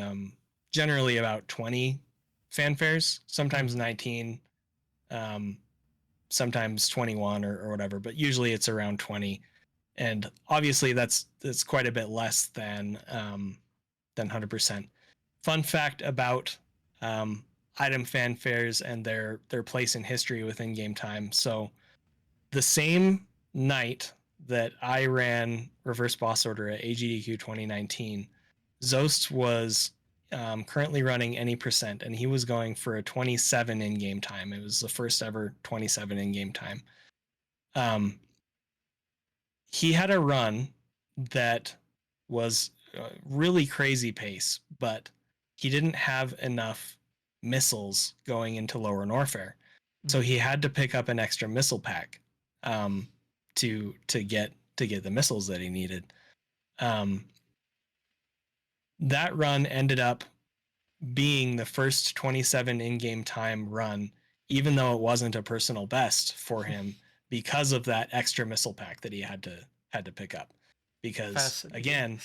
generally about 20 fanfares, sometimes hmm. 19, um, sometimes 21 or whatever, but usually it's around 20. And obviously that's quite a bit less than 100%. Fun fact about um, item fanfares and their place in history within game time. So the same night that I ran Reverse Boss Order at AGDQ 2019, Zost was currently running any percent, and he was going for a 27 in-game time. It was the first ever 27 in-game time. He had a run that was really crazy pace, but he didn't have enough missiles going into Lower Norfair, so Hmm. he had to pick up an extra missile pack um, to get the missiles that he needed. Um, that run ended up being the first 27 in-game time run, even though it wasn't a personal best for him, because of that extra missile pack that he had to pick up. Because Fascinating. again,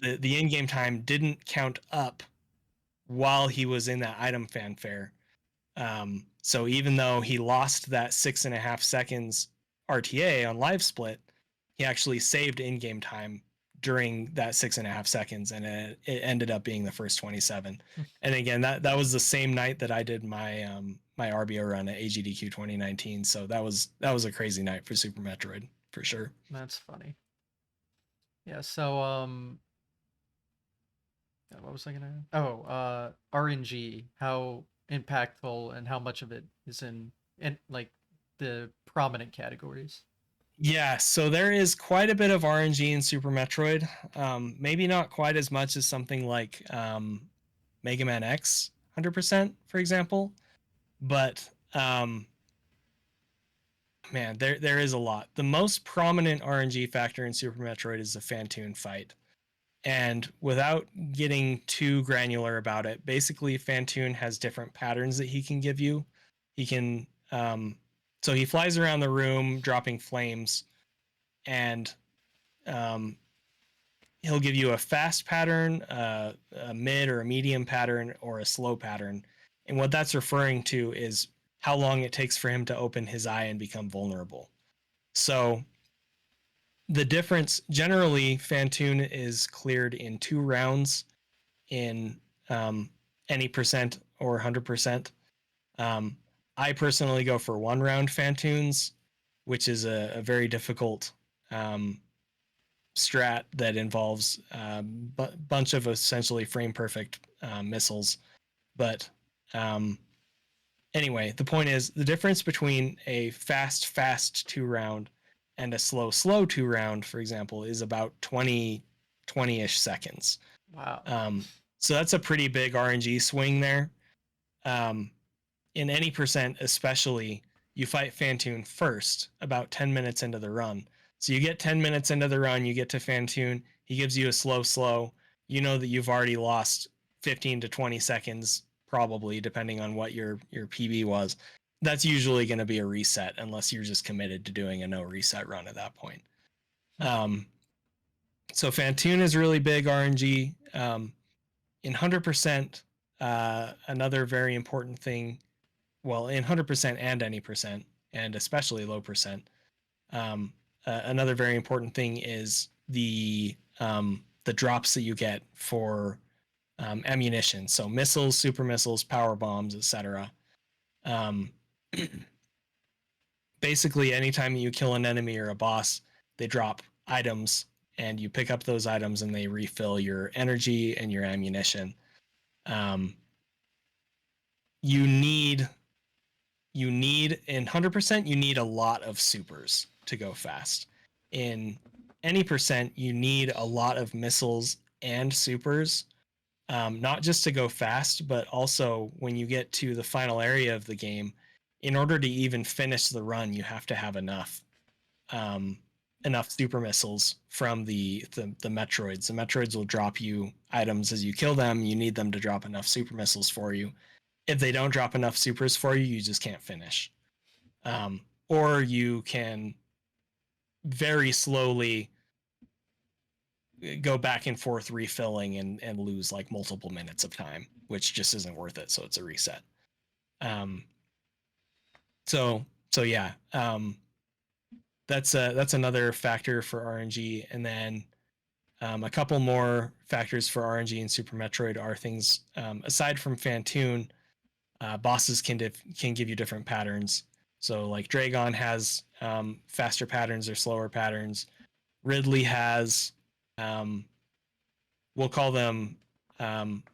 the in-game time didn't count up while he was in that item fanfare. So even though he lost that 6.5 seconds RTA on live split, he actually saved in-game time during that 6.5 seconds, and it ended up being the first 27. And again, that was the same night that I did my my RBO run at AGDQ 2019. So that was a crazy night for Super Metroid for sure. That's funny. Yeah, so what was I gonna? Oh, RNG. How impactful and how much of it is in like the prominent categories? Yeah, so there is quite a bit of RNG in Super Metroid. Maybe not quite as much as something like Mega Man X 100%, for example. But man, there is a lot. The most prominent RNG factor in Super Metroid is the Phantoon fight. And without getting too granular about it, basically Phantoon has different patterns that he can give you. He can so he flies around the room dropping flames, and um, he'll give you a fast pattern, a mid or a medium pattern, or a slow pattern. And what that's referring to is how long it takes for him to open his eye and become vulnerable. So the difference generally, Phantoon is cleared in 2 rounds in any percent or 100%. Um, I personally go for 1 round Phantoons, which is a very difficult strat that involves a bunch of essentially frame perfect missiles. But anyway, the point is the difference between a fast 2 round and a slow 2 round, for example, is about 20-ish seconds. Wow. So that's a pretty big RNG swing there. In any percent, especially, you fight Phantoon first about 10 minutes into the run. So you get 10 minutes into the run, you get to Phantoon, he gives you a slow. You know that you've already lost 15 to 20 seconds, probably, depending on what your PB was. That's usually going to be a reset unless you're just committed to doing a no reset run at that point. So Phantoon is really big RNG. In 100%, another very important thing, well, in 100% and any percent, and especially low percent, another very important thing is the drops that you get for ammunition. So missiles, super missiles, power bombs, etc. Basically, anytime you kill an enemy or a boss, they drop items, and you pick up those items, and they refill your energy and your ammunition. You need in 100%, you need a lot of supers to go fast. In any percent, you need a lot of missiles and supers, not just to go fast, but also when you get to the final area of the game, in order to even finish the run, you have to have enough super missiles from the Metroids. The Metroids will drop you items as you kill them. You need them to drop enough super missiles for you. If they don't drop enough supers for you, you just can't finish. Or you can very slowly go back and forth refilling and lose like multiple minutes of time, which just isn't worth it. So it's a reset. So yeah, that's another factor for RNG. And then a couple more factors for RNG in Super Metroid are things aside from Phantoon. Bosses can give you different patterns. So like Dragon has faster patterns or slower patterns. Ridley has we'll call them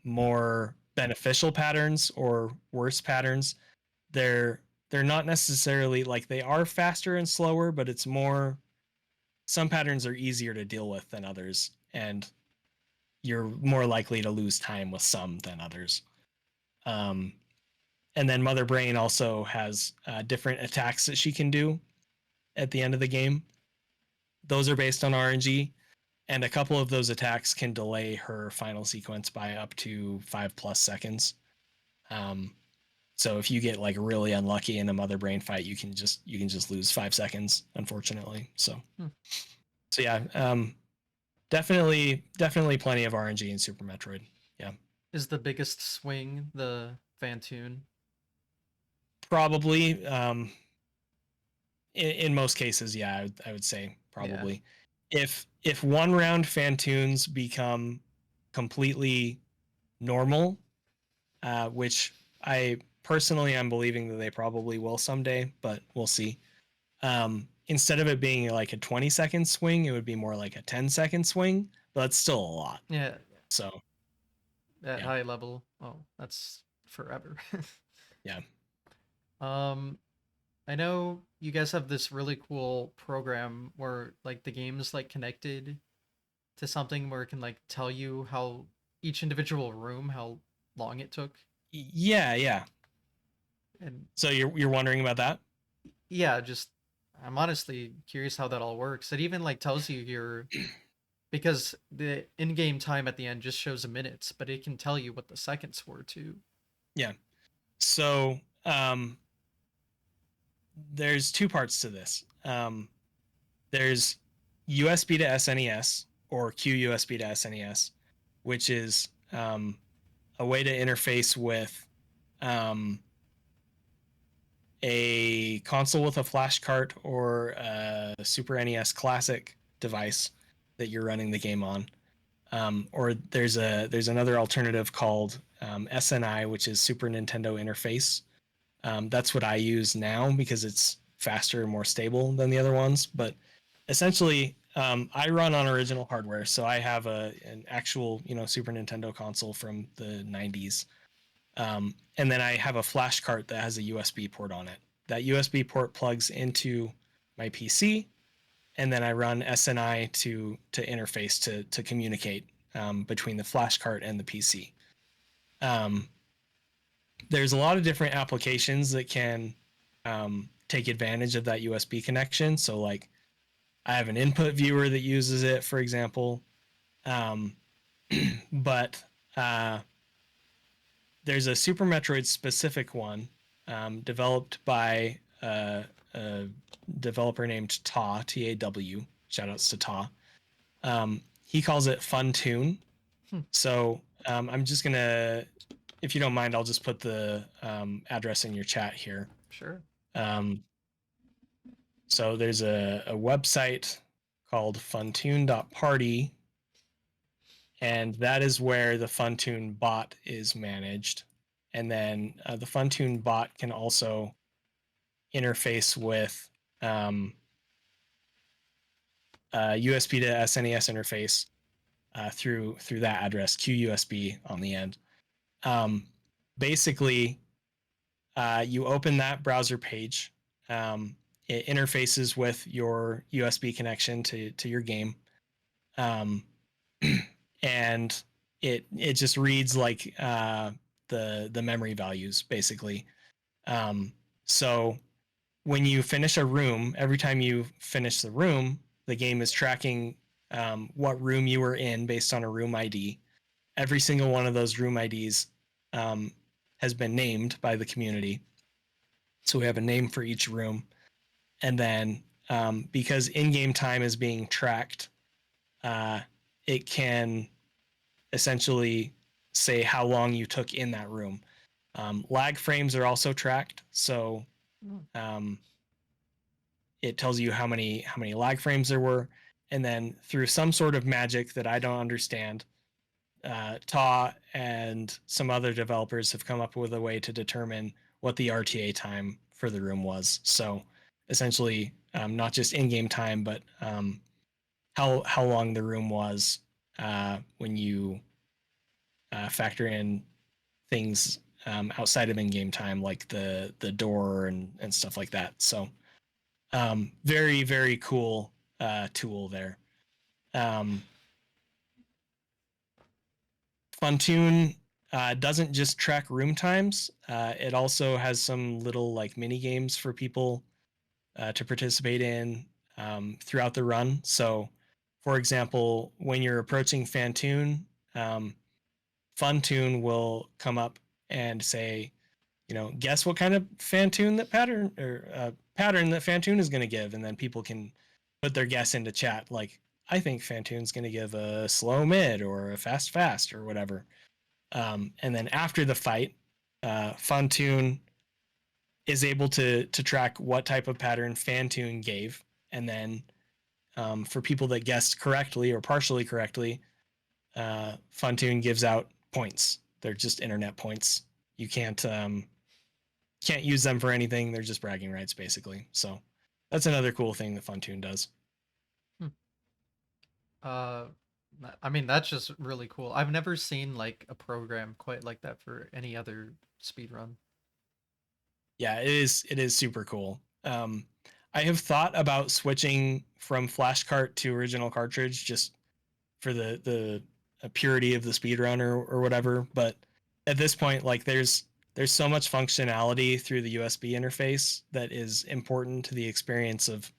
more beneficial patterns or worse patterns. They're not necessarily like they are faster and slower, but it's more some patterns are easier to deal with than others, and you're more likely to lose time with some than others. And then Mother Brain also has different attacks that she can do at the end of the game. Those are based on RNG, and a couple of those attacks can delay her final sequence by up to 5+ seconds. So if you get like really unlucky in a mother brain fight, you can just lose 5 seconds, unfortunately. Hmm. So yeah, definitely plenty of RNG in Super Metroid. Yeah, Is the biggest swing the Fantoon? probably. In most cases, yeah, I would say Yeah. probably. If one round Fantoons become completely normal, which I personally am believing that they probably will someday, but we'll see. Instead of it being like a 20-second swing, it would be more like a 10-second swing, but that's still a lot. Yeah. So At yeah, high level. Oh, that's forever. yeah. um, I know you guys have this really cool program where like the game is like connected to something where it can like tell you how each individual room how long it took. Yeah, yeah. And So you're wondering about that? yeah, just I'm honestly curious how that all works. It even like tells you your because the in-game time at the end just shows minutes, but it can tell you what the seconds were too. Yeah. So there's two parts to this. There's USB to SNES or QUSB to SNES, which is a way to interface with um, a console with a flash cart or a Super NES Classic device that you're running the game on. Or there's another alternative called SNI, which is Super Nintendo Interface. That's what I use now because it's faster and more stable than the other ones. But essentially, I run on original hardware, so I have an actual Super Nintendo console from the 90s, and then I have a flash cart that has a USB port on it. That USB port plugs into my PC, and then I run SNI to interface to communicate between the flash cart and the PC. Um, there's a lot of different applications that can take advantage of that USB connection. So like I have an input viewer that uses it, for example. Um, but there's a Super Metroid specific one developed by a developer named Taw. Shout outs to Taw. He calls it Fun Tune. Hmm, So I'm just gonna, if you don't mind, I'll just put the address in your chat here. sure. Um, so there's a website called funtune.party, and that is where the Funtune bot is managed. And then the Funtune bot can also interface with USB to SNES interface through that address, QUSB on the end. Um, Basically, you open that browser page. It interfaces with your USB connection to your game, um, and it just reads like the memory values basically. Um, so when you finish a room, every time you finish the room, the game is tracking what room you were in based on a room ID. Every single one of those room IDs um, has been named by the community. So we have a name for each room. And then because in game time is being tracked, uh, it can essentially say how long you took in that room. Lag frames are also tracked. So Mm. um, it tells you how many lag frames there were. And then through some sort of magic that I don't understand, Taw and some other developers have come up with a way to determine what the RTA time for the room was. So essentially, not just in-game time, but how long the room was when you factor in things outside of in-game time, like the door and stuff like that. So very very cool tool there. Um, Funtune doesn't just track room times. It also has some little like mini games for people to participate in throughout the run. So, for example, when you're approaching Fantoon, um, Funtune will come up and say, guess what kind of pattern that Fantoon is going to give, and then people can put their guess into chat. Like, I think Fantoon's going to give a slow mid or a fast or whatever. And then after the fight, Fantoon is able to track what type of pattern Fantoon gave, and then for people that guessed correctly or partially correctly, Fantoon gives out points. They're just internet points. You can't use them for anything. They're just bragging rights, basically. So that's another cool thing that Fantoon does. Hmm. Uh, I mean, that's just really cool. I've never seen like a program quite like that for any other speedrun. Yeah, it is super cool. I have thought about switching from flashcart to original cartridge just for the purity of the speedrun or whatever. But at this point, like there's so much functionality through the USB interface that is important to the experience of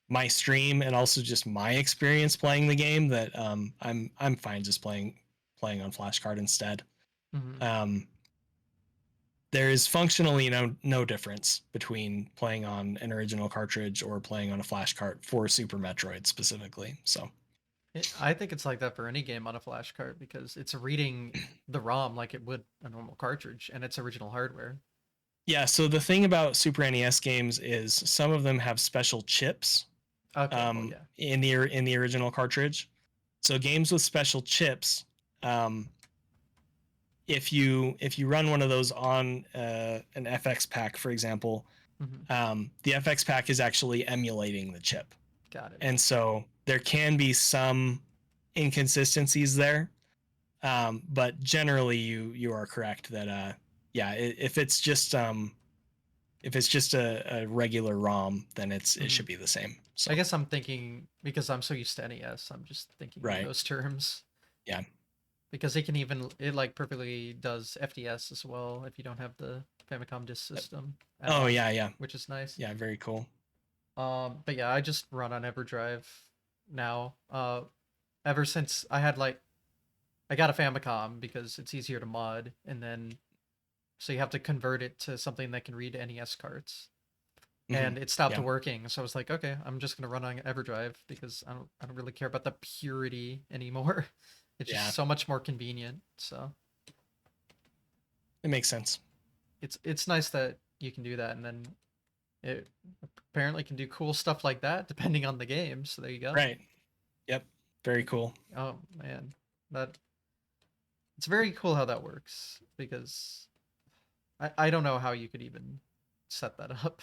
my stream and also just my experience playing the game that I'm fine just playing on flashcard instead. Mm-hmm. There is functionally no difference between playing on an original cartridge or playing on a flashcard for Super Metroid specifically. So I think it's like that for any game on a flash card because it's reading the ROM like it would a normal cartridge, and it's original hardware. yeah, so the thing about Super NES games is some of them have special chips Okay, well, yeah. in the original cartridge. So games with special chips, if you run one of those on an FX pack, for example, Mm-hmm. the FX pack is actually emulating the chip, Got it. and so there can be some inconsistencies there. But generally, you are correct that yeah, if it's just a regular ROM, then it Mm-hmm. should be the same. So I guess I'm thinking because I'm so used to NES, I'm just thinking in right, those terms. yeah. Because it like perfectly does FDS as well if you don't have the Famicom disk system Oh add-on, yeah, yeah, which is nice. yeah. Very cool. But yeah, I just run on EverDrive now. Ever since I got a Famicom because it's easier to mod, and then so you have to convert it to something that can read NES cards. Hmm. And it stopped Yeah, working, so I was like, okay, I'm just gonna run on EverDrive because I don't really care about the purity anymore. It's just yeah. so much more convenient. So It makes sense. it's nice that you can do that, and then it apparently can do cool stuff like that depending on the game. So there you go. Right. Yep. Very cool. Oh man, that it's very cool how that works because I don't know how you could even set that up.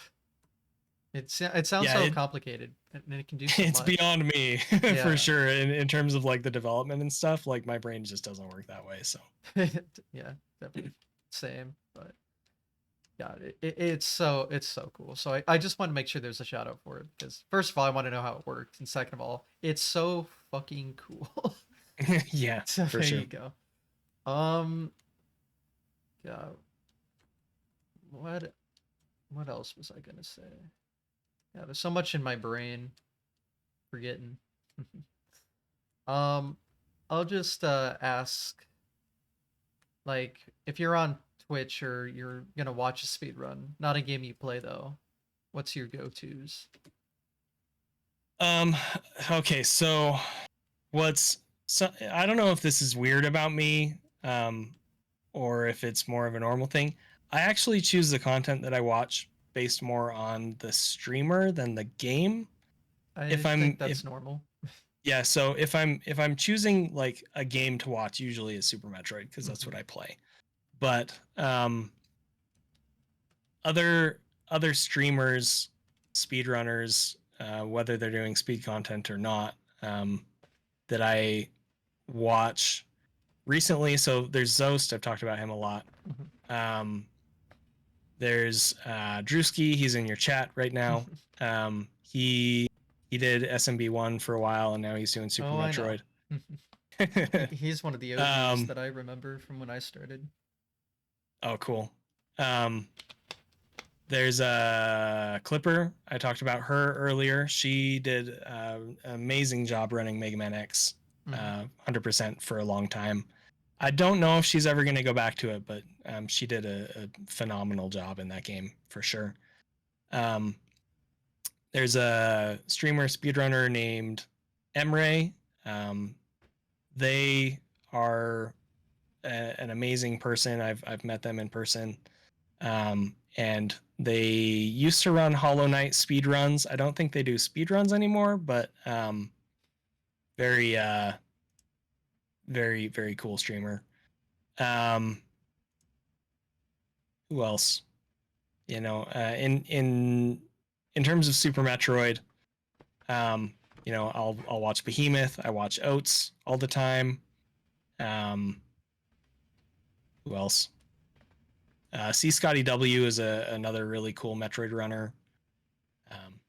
It sounds Yeah, so complicated, and it can do so it's much. beyond me for Yeah, sure. In terms of like the development and stuff, like my brain just doesn't work that way. So yeah, definitely same. But yeah, it's so cool. So I just want to make sure there's a shout out for it because first of all, I want to know how it works, and second of all, it's so fucking cool. yeah, So for there sure. you go. Um, yeah. What what else was I gonna say? Yeah, there's so much in my brain forgetting. um, I'll just ask, like, if you're on Twitch or you're gonna watch a speed run, not a game you play though, what's your go-tos? Um. Okay. So I don't know if this is weird about me, or if it's more of a normal thing. I actually choose the content that I watch based more on the streamer than the game. If I think I'm if that's normal. Yeah, so if I'm choosing like a game to watch, usually it's Super Metroid because that's what Hmm. I play. But other streamers, speedrunners, whether they're doing speed content or not, that I watch recently. So there's Zost. I've talked about him a lot. Hmm. Um, there's Drewski. He's in your chat right now. He did SMB1 for a while, and now he's doing Super Oh, I know. Metroid. He's one of the OGs um, that I remember from when I started. oh, cool. Um, there's a Clipper. I talked about her earlier. She did an amazing job running Mega Man X, Hmm. 100% for a long time. I don't know if she's ever going to go back to it, but she did a phenomenal job in that game for sure. Um, there's a streamer speedrunner named Emre. Um, they are an amazing person. I've met them in person, and they used to run Hollow Knight speed runs. I don't think they do speed runs anymore, but very very cool streamer. Um, who else? You know, in terms of Super Metroid, you know, I'll watch Behemoth. I watch Oats all the time. Um, who else? C Scotty W is another really cool Metroid runner. Um,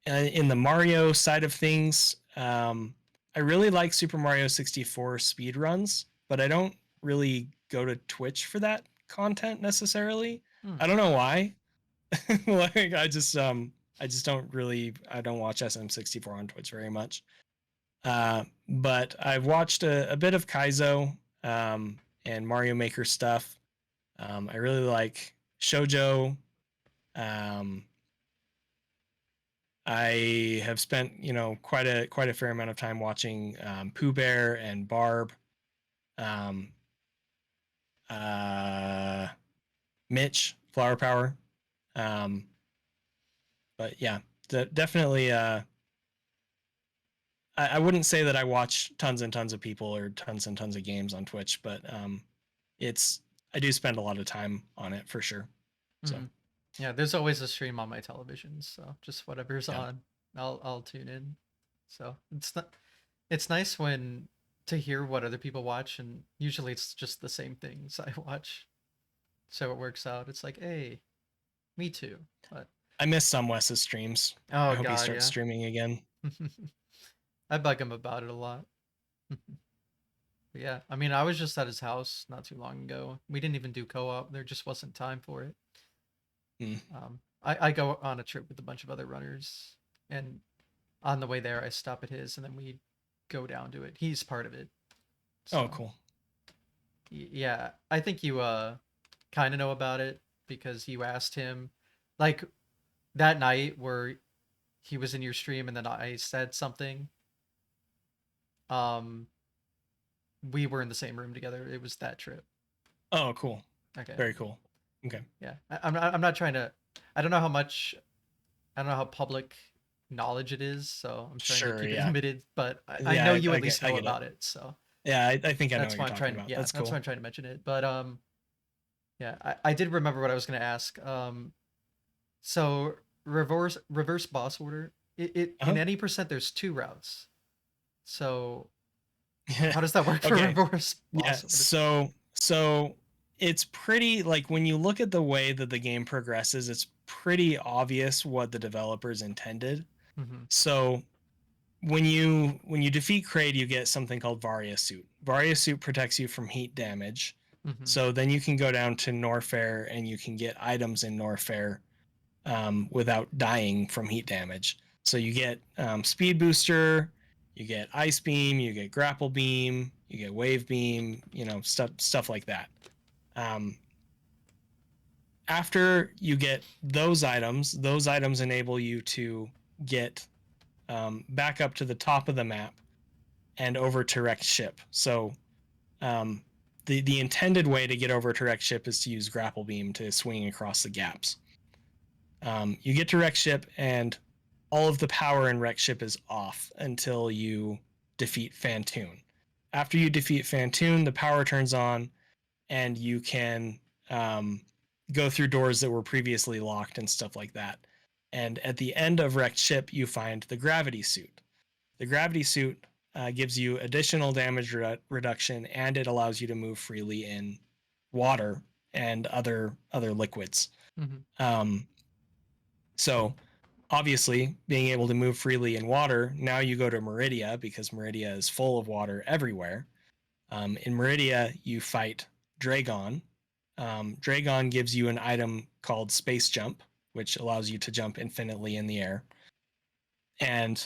in the Mario side of things, I really like Super Mario 64 speed runs, but I don't really go to Twitch for that content necessarily. Hmm. I don't know why. Like I just I don't watch SM64 on Twitch very much. But I've watched a bit of Kaizo and Mario Maker stuff. I really like Shoujo. Um, I have spent, you know, quite a fair amount of time watching Pooh Bear and Barb, um, uh, Mitch, Flower Power. Um, but yeah, definitely. I wouldn't say that I watch tons and tons of people or tons and tons of games on Twitch, but it's I do spend a lot of time on it for sure. So Hmm. Yeah, there's always a stream on my television, so just whatever's yeah, on, I'll tune in. So it's nice when to hear what other people watch, and usually it's just the same things I watch. So it works out. It's like, hey, me too. But I miss some Wes's streams. I oh hope he god, starts yeah. streaming again. I bug him about it a lot. But yeah, I mean, I was just at his house not too long ago. We didn't even do co-op. There just wasn't time for it. Mm. I go on a trip with a bunch of other runners, and on the way there, I stop at his, and then we go down to it. He's part of it, Oh, so cool. yeah. I think you kind of know about it because you asked him, like that night where he was in your stream, and then I said something. Um, we were in the same room together. It was that trip. Oh, cool. Okay. Very cool. Okay. Yeah. I'm not trying to. I don't know how much. I don't know how public knowledge it is, so I'm trying to Sure. keep it Yeah. limited. But I Yeah. know you I at get. least I know get it. about it, so Yeah. I think I know that's what why you're I'm talking trying. about. Yeah, That's that's why cool. I'm trying to mention it. But yeah, I did remember what I was gonna ask. So reverse boss order. It in Uh-huh. any percent there's two routes. So how does that work for Okay. reverse Yeah. boss order? So it's pretty like when you look at the way that the game progresses, it's pretty obvious what the developers intended. Mm-hmm. So when you defeat Kraid, you get something called Varia Suit. Varia Suit protects you from heat damage. Mm-hmm. So then you can go down to Norfair and you can get items in Norfair without dying from heat damage. So you get Speed Booster, you get Ice Beam, you get Grapple Beam, you get Wave Beam, you know, stuff like that. Um, After you get those items enable you to get back up to the top of the map and over to wrecked ship. So um, the intended way to get over to wrecked ship is to use grapple beam to swing across the gaps. You get to wrecked ship and all of the power in wrecked ship is off until you defeat Fantoon. After you defeat Fantoon, the power turns on and you can go through doors that were previously locked and stuff like that. And at the end of wrecked ship, you find the gravity suit. The gravity suit gives you additional damage reduction, and it allows you to move freely in water and other liquids. Mm-hmm. Um, so obviously, being able to move freely in water, now you go to Meridia because Meridia is full of water everywhere. In Meridia, you fight Dragon. Dragon gives you an item called Space Jump, which allows you to jump infinitely in the air. And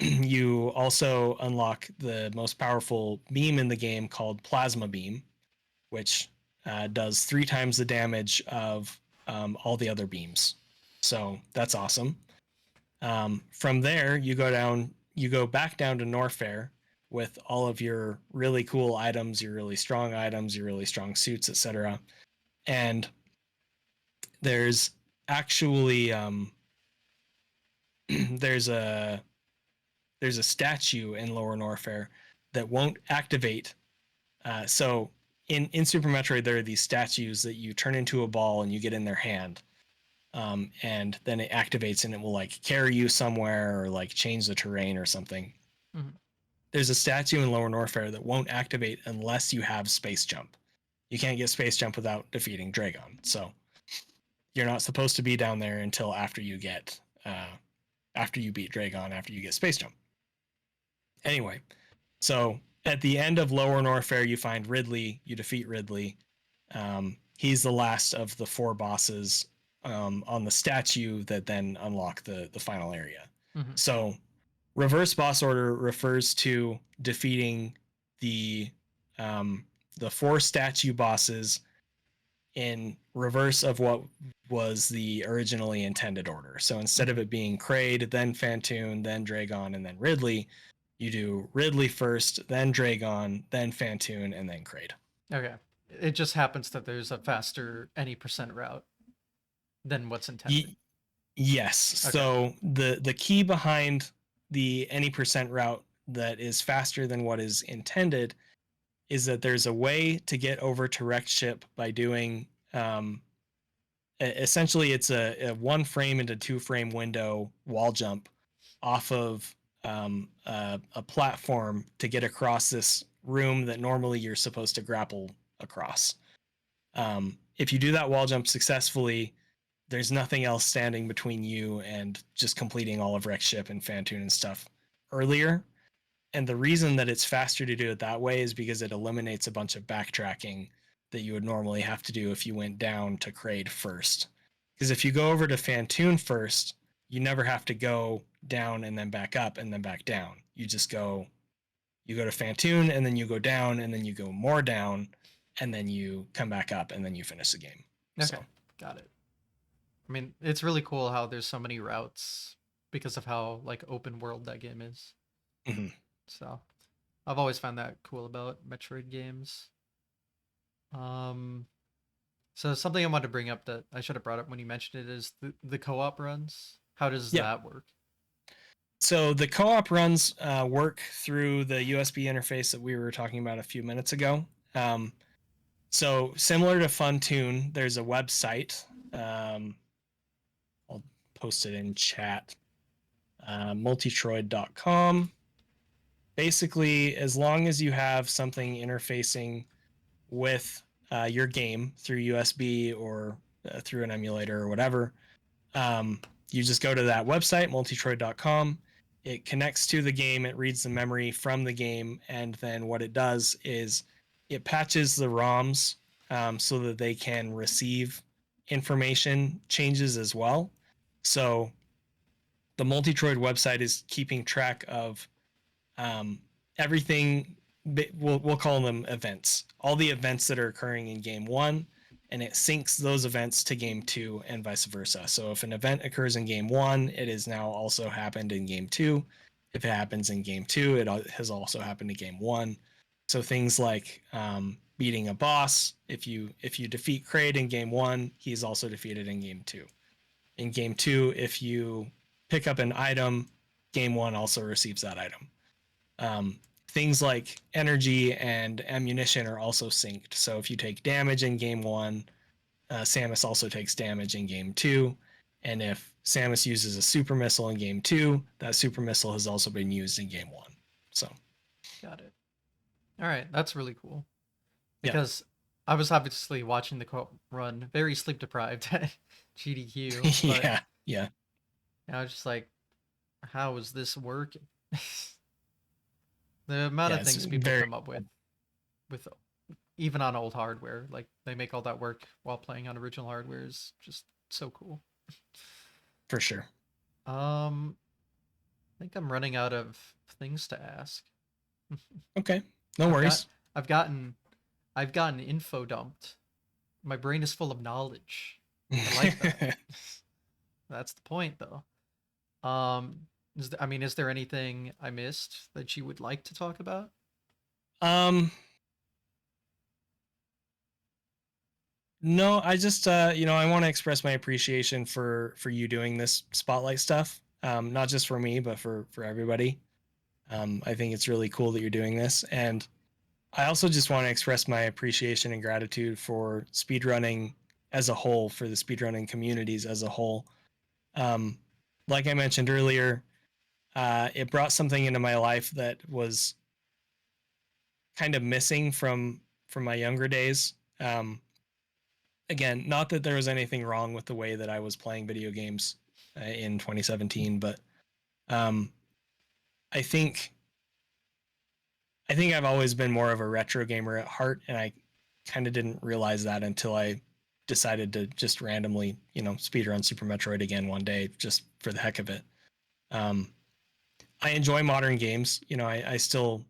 you also unlock the most powerful beam in the game called Plasma Beam, which does 3 times the damage of all the other beams. So that's awesome. From there, you go back down to Norfair with all of your really cool items, your really strong items, your really strong suits, etc. And there's actually there's a there's a statue in Lower Norfair that won't activate. So in Super Metroid, there are these statues that you turn into a ball and you get in their hand, and then it activates and it will like carry you somewhere or like change the terrain or something. Mhm. There's a statue in Lower Norfair that won't activate unless you have Space Jump. You can't get Space Jump without defeating Dragon. So you're not supposed to be down there until after you beat Dragon, after you get Space Jump. Anyway, so at the end of Lower Norfair, you find Ridley. You defeat Ridley. He's the last of the 4 bosses on the statue that then unlock the final area. Mhm. So reverse boss order refers to defeating the um, the 4 statue bosses in reverse of what was the originally intended order. So instead of Mhm. it being Kraid, then Phantoon, then Dragon, and then Ridley, you do Ridley first, then Dragon, then Phantoon, and then Kraid. Okay. It just happens that there's a faster any percent route than what's intended. Yes. Okay. So the key behind the any percent route that is faster than what is intended is that there's a way to get over to wrecked ship by doing essentially it's a 1 frame into 2 frame window wall jump off of a platform to get across this room that normally you're supposed to grapple across. If you do that wall jump successfully, there's nothing else standing between you and just completing all of wrecked ship and Phantoon and stuff earlier. And the reason that it's faster to do it that way is because it eliminates a bunch of backtracking that you would normally have to do if you went down to Kraid first. Because if you go over to Phantoon first, you never have to go down and then back up and then back down. You go to Phantoon and then you go down and then you go more down and then you come back up and then you finish the game. Okay. So, Got it. I mean, it's really cool how there's so many routes because of how like open world that game is. mhm. So, I've always found that cool about Metroid games. Um so something I wanted to bring up that I should have brought up when you mentioned it is the co-op runs. How does Yeah. that work? So the co-op runs work through the USB interface that we were talking about a few minutes ago. So similar to Funtoon, there's a website. I'll post it in chat. Multitroid.com. Basically, as long as you have something interfacing with your game through USB or through an emulator or whatever, um, you just go to that website, multitroid.com. It connects to the game, it reads the memory from the game, and then what it does is it patches the ROMs so that they can receive information changes as well. So the Multitroid website is keeping track of um, everything. We'll call them events. All the events that are occurring in game 1, and it syncs those events to game 2 and vice versa. So if an event occurs in game 1, it has now also happened in game 2. If it happens in game 2, it has also happened in game 1. So things like beating a boss. If you defeat Kraid in game 1, he's also defeated in game 2. In game 2, if you pick up an item, game 1 also receives that item. Things like energy and ammunition are also synced. So if you take damage in game 1, Samus also takes damage in game 2. And if Samus uses a super missile in game 2, that super missile has also been used in game 1. So, Got it. All right, that's really cool yeah. because I was obviously watching the co-op run very sleep deprived at GDQ, but Yeah. Yeah. I was just like, how is this working? The amount Yeah. of It's things people very, come up with even on old hardware, like they make all that work while playing on original hardware is just so cool. for sure. Um think I'm running out of things to ask. Okay, no I've got worries. I've gotten I've gotten info dumped. My brain is full of knowledge. I like that. That's the point, though. Is there anything I missed that you would like to talk about? um, no, I just I want to express my appreciation for you doing this spotlight stuff. Not just for me, but for everybody. I think it's really cool that you're doing this, and I also just want to express my appreciation and gratitude for speedrunning as a whole, for the speedrunning communities as a whole. Um, like I mentioned earlier, it brought something into my life that was kind of missing from my younger days. Again, not that there was anything wrong with the way that I was playing video games in 2017, but um, I think I think I've always been more of a retro gamer at heart, and I kind of didn't realize that until I decided to just randomly, speedrun Super Metroid again one day just for the heck of it. Um, I enjoy modern games. I still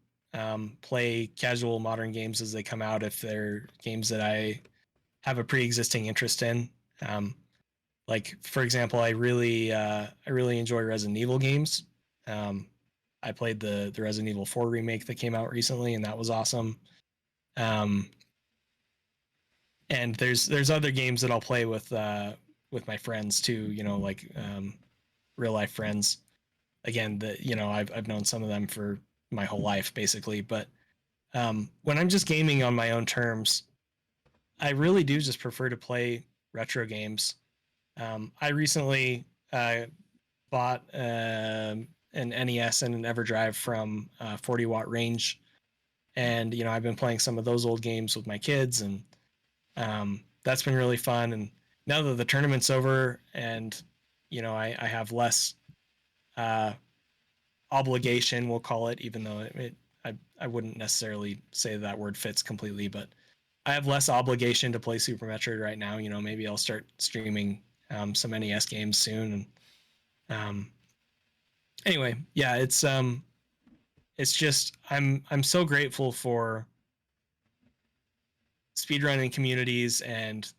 play casual modern games as they come out if they're games that I have a pre-existing interest in. Um, like for example, I really enjoy Resident Evil games. Um, I played the Resident Evil 4 remake that came out recently, and that was awesome. Um, and there's other games that I'll play with my friends too. Like real life friends. Again, that I've known some of them for my whole life basically. But when I'm just gaming on my own terms, I really do just prefer to play retro games. I recently bought an NES and an EverDrive from 40 Watt Range, and I've been playing some of those old games with my kids, and that's been really fun. And now that the tournament's over, and I have less uh, obligation, we'll call it, even though I wouldn't necessarily say that word fits completely, but I have less obligation to play Super Metroid right now. Maybe I'll start streaming some NES games soon. And anyway, yeah, it's just I'm so grateful for speedrunning communities and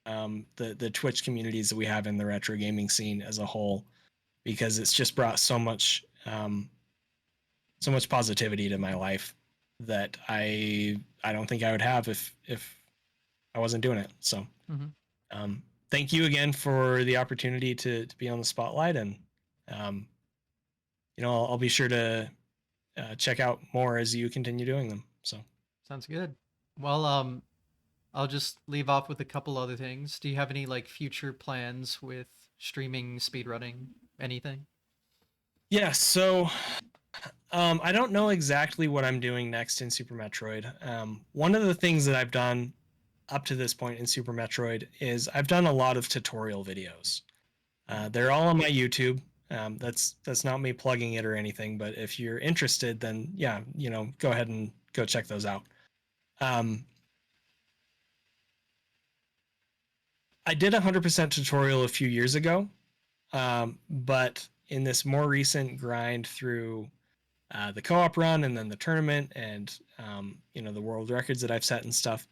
the Twitch communities that we have in the retro gaming scene as a whole, because it's just brought so much positivity to my life that I don't think I would have if I wasn't doing it. So Mm-hmm. um, thank you again for the opportunity to be on the spotlight, and um, I'll be sure to check out more as you continue doing them. So Sounds good. Well, I'll just leave off with a couple other things. Do you have any like future plans with streaming, speedrunning, anything? yeah, so I don't know exactly what I'm doing next in Super Metroid. One of the things that I've done up to this point in Super Metroid is I've done a lot of tutorial videos. They're all on my YouTube. That's not me plugging it or anything, but if you're interested, then yeah, go ahead and go check those out. Um, I did a 100% tutorial a few years ago, but in this more recent grind through the co-op run and then the tournament and the world records that I've set and stuff,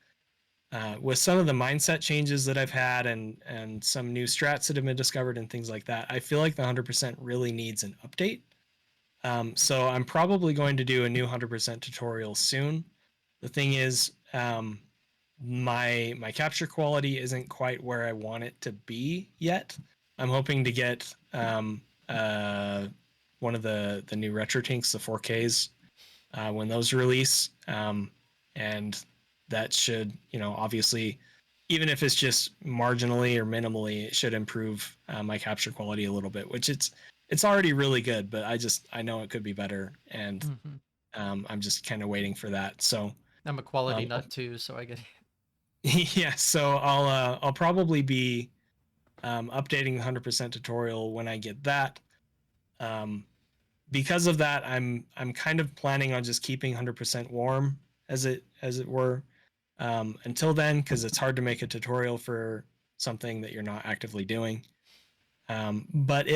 with some of the mindset changes that I've had and some new strats that have been discovered and things like that, I feel like the 100% really needs an update. So I'm probably going to do a new 100% tutorial soon. The thing is, my capture quality isn't quite where I want it to be yet. I'm hoping to get one of the new retro tinks, the 4Ks, when those release, and that should obviously, even if it's just marginally or minimally, it should improve my capture quality a little bit, which it's already really good, but I know it could be better, and Mm-hmm. I'm just kind of waiting for that. So I'm a quality um, nut too, so I get it. yeah, so I'll probably be updating the 100% tutorial when I get that. Um, because of that, I'm kind of planning on just keeping 100% warm as it were until then, because it's hard to make a tutorial for something that you're not actively doing. But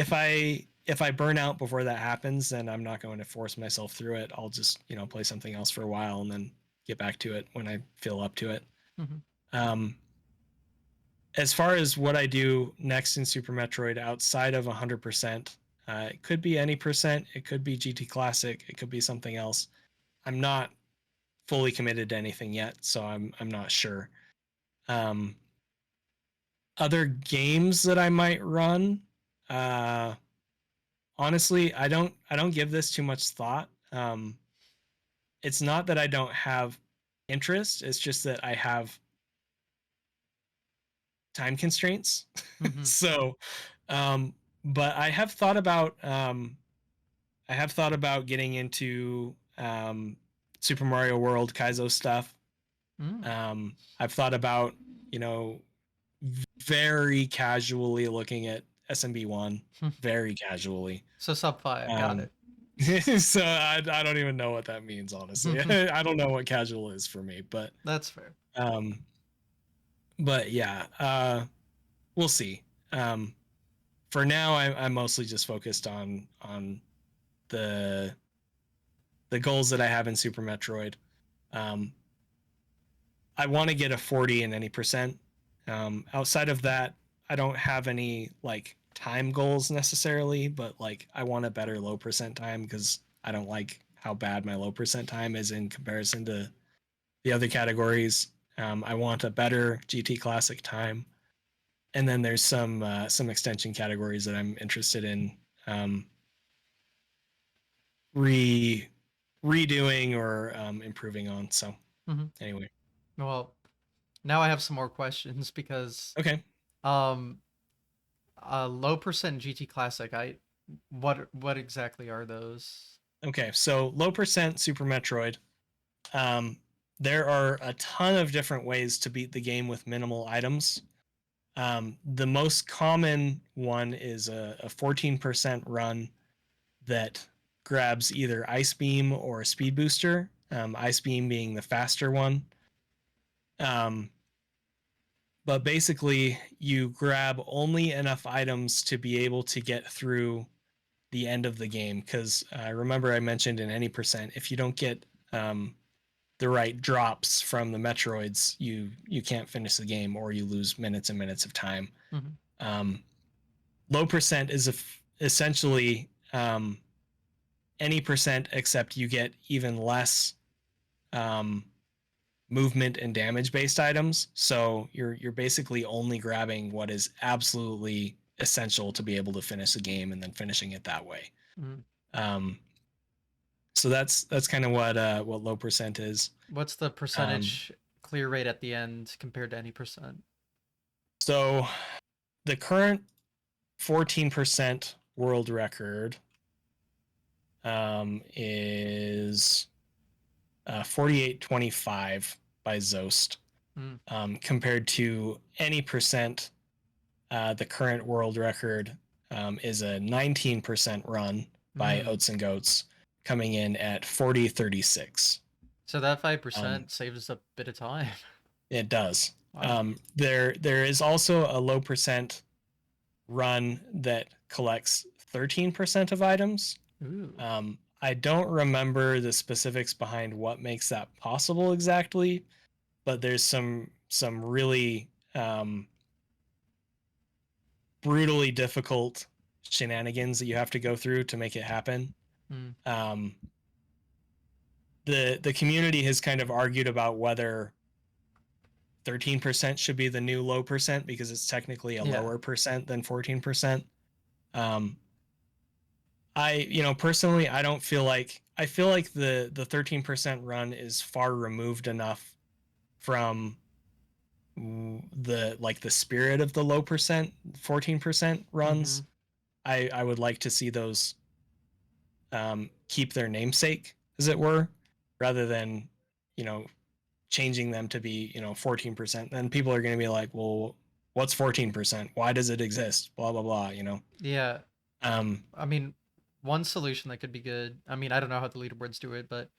if I burn out before that happens, then I'm not going to force myself through it. I'll just, play something else for a while and then get back to it when I feel up to it. Mhm. Um, as far as what I do next in Super Metroid outside of 100%, it could be any percent, it could be GT Classic, it could be something else. I'm not fully committed to anything yet, so I'm not sure. Um, other games that I might run, uh, honestly, I don't give this too much thought. It's not that I don't have interest, it's just that I have time constraints. Mhm. So, um, but I have thought about getting into Super Mario World Kaizo stuff. Mm. I've thought about, you know, very casually looking at SMB1, very casually. So sub 5, got Um, it. so I don't even know what that means, honestly. I don't know what casual is for me, That's fair. um, but yeah, we'll see. Um, for now, I'm mostly just focused on the the goals that I have in Super Metroid. Um, I want to get a 40 in any percent. Outside of that, I don't have any like time goals necessarily, but like I want a better low percent time because I don't like how bad my low percent time is in comparison to the other categories. I want a better GT Classic time, and then there's some extension categories that I'm interested in um, re redoing or improving on. So Mhm. anyway, Well, now I have some more questions because okay. um low percent GT Classic, what exactly are those? Okay, so low percent Super Metroid. Um, there are a ton of different ways to beat the game with minimal items. The most common one is a 14% run that grabs either Ice Beam or Speed Booster. Ice Beam being the faster one. Um, but basically, you grab only enough items to be able to get through the end of the game. Because remember, I mentioned in any percent, if you don't get the right drops from the Metroids, you can't finish the game or you lose minutes and minutes of time. Mhm. Um, low percent is essentially any percent except you get even less um, movement and damage based items. So you're basically only grabbing what is absolutely essential to be able to finish the game and then finishing it that way. Mhm. Um, so that's kind of what low percent is. What's the Um, percentage clear rate at the end compared to any percent? so the current 14% world record is 48.25 by Zost, Mm. compared to any percent. The current world record is a 19% run by Mm. Oats and Goats, coming in at 40.36. So that Um, 5% saves us a bit of time. it does. Wow. There is also a low percent run that collects 13% of items. Ooh. I don't remember the specifics behind what makes that possible exactly, but there's some really brutally difficult shenanigans that you have to go through to make it happen. Mm. Um, the community has kind of argued about whether 13% should be the new low percent because it's technically a Yeah. lower percent than 14%. Um, personally, I feel like the 13% run is far removed enough from the spirit of the low percent 14% runs. Mhm. I would like to see those keep their namesake, as it were, rather than you know changing them to be 14%. Then people are going to be like, well, what's 14%? Why does it exist? Blah blah blah. Yeah. Um, I mean, one solution that could be good. I mean, I don't know how the leaderboards do it, but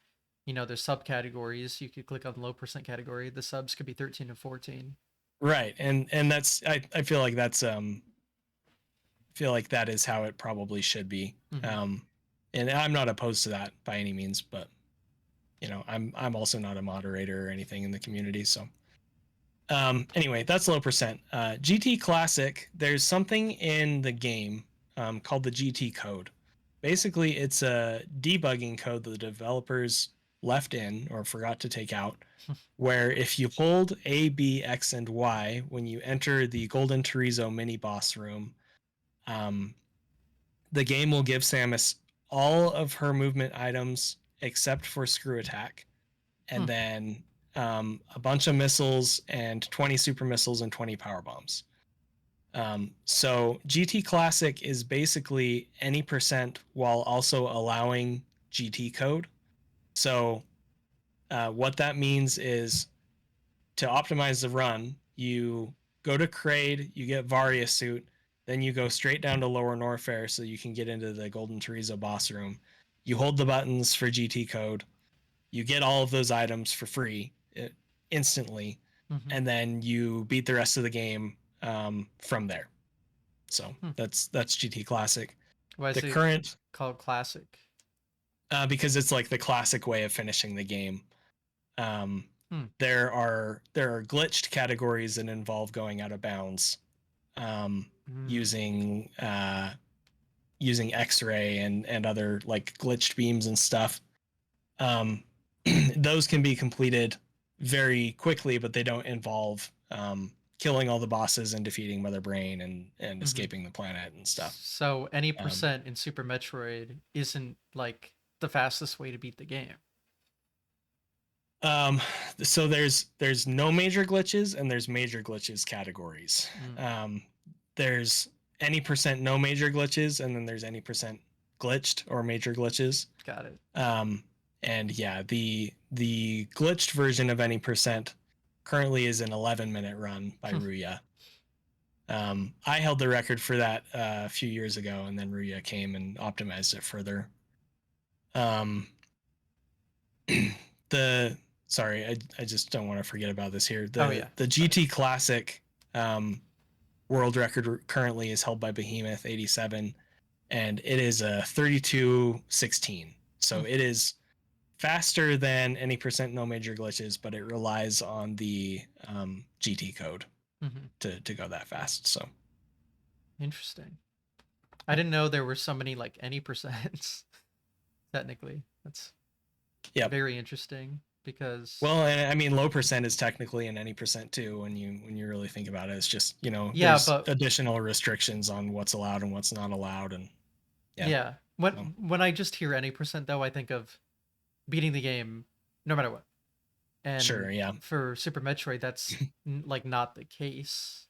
there's subcategories. You could click on the low percent category. The subs could be 13 to 14. right, and that's I feel like feel like that is how it probably should be. Mm-hmm. And I'm not opposed to that by any means, but I'm also not a moderator or anything in the community. So anyway, that's low percent. GT Classic, there's something in the game called the GT code. Basically, it's a debugging code that the developers left in or forgot to take out, where if you hold A, B, X, and Y when you enter the Golden Chorizo mini boss room, um, the game will give Samus all of her movement items except for Screw Attack, and then a bunch of missiles and 20 super missiles and 20 power bombs. So GT Classic is basically any percent while also allowing GT code. So what that means is to optimize the run, you go to Kraid, you get Varia suit, then you go straight down to Lower Norfair so you can get into the Golden Chorizo boss room. You hold the buttons for GT code, you get all of those items for free instantly, Mm-hmm. and then you beat the rest of the game from there. So Hmm. that's GT Classic. Why The is it current called classic? because it's like the classic way of finishing the game. Um, Hmm. there are glitched categories that involve going out of bounds, Mm. using X-ray and other like glitched beams and stuff. Um, those can be completed very quickly, but they don't involve killing all the bosses and defeating Mother Brain and Mm-hmm. escaping the planet and stuff. So any Um, percent in Super Metroid isn't like the fastest way to beat the game. Um, so there's no major glitches and there's major glitches categories. Mm. There's any percent no major glitches and then there's any percent glitched or major glitches. Got it. And yeah, the glitched version of any percent currently is an 11-minute run by Ruya. I held the record for that a few years ago, and then Ruya came and optimized it further. Um, the sorry, I just don't want to forget about this here. Oh The yeah. the Sorry. GT Classic world record currently is held by Behemoth 87, and it is a 32:16. So Hmm. it is faster than any percent no major glitches, but it relies on the GT code Mm-hmm. to go that fast. So Interesting. I didn't know there were so many like any percents. Technically, that's yeah. very interesting because Well, and I mean, low percent is technically an any percent too. When you really think about it, it's just yeah, there's but additional restrictions on what's allowed and what's not allowed, and yeah. yeah, So, when I just hear any percent though, I think of beating the game no matter what. sure, And yeah, for Super Metroid, that's like not the case.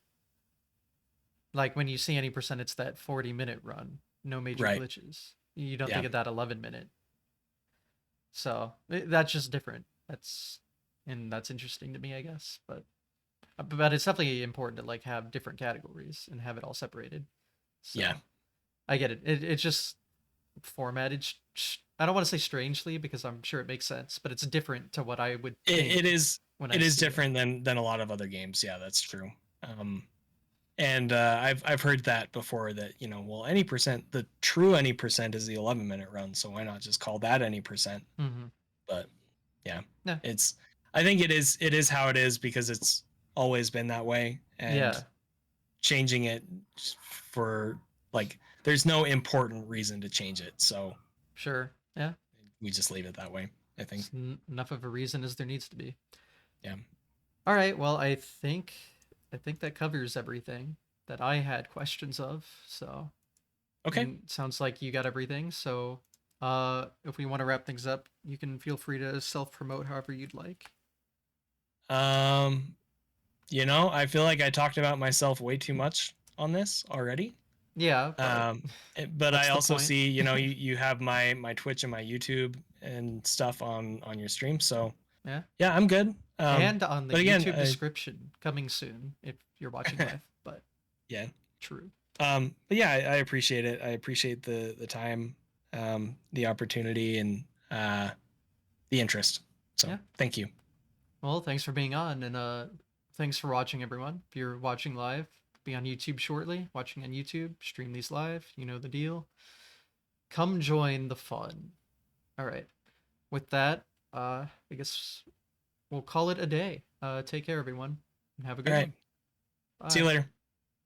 Like when you see any percent, it's that 40-minute run, no major right, glitches. You don't yeah, think of that 11-minute. So that's just different. That's interesting to me, I guess. But it's definitely important to like have different categories and have it all separated. yeah. So I get it. It's just formatted. I don't want to say strangely because I'm sure it makes sense, but it's different to what I would It think is when I it is see it. different than a lot of other games. Yeah, that's true. And I've heard that before that well, any percent, the true any percent is the 11-minute run, so why not just call that any percent? Mm-hmm. But yeah, Yeah. it's I think it is how it is because it's always been that way, and Yeah. changing it for like there's no important reason to change it, so Sure. Yeah. we just leave it that way, I think. Enough of a reason as there needs to be. Yeah. All right. Well, I think that covers everything that I had questions of. So, Okay. and sounds like you got everything. So, if we want to wrap things up, you can feel free to self promote however you'd like. um I feel like I talked about myself way too much on this already. Yeah, but um but I that's the also point. see you have my Twitch and my YouTube and stuff on your stream, so Yeah. yeah, I'm good. And on the But again, YouTube description coming soon if you're watching live. But yeah. true. But yeah, I appreciate it. I appreciate the time, the opportunity, and the interest. So Yeah. thank you. Well, thanks for being on, and thanks for watching, everyone. If you're watching live, Be on YouTube shortly, watching on YouTube, stream these live, you know the deal. Come join the fun. All right. With that, I guess we'll call it a day. Take care, everyone, and have a All good right. one. See you Bye. later.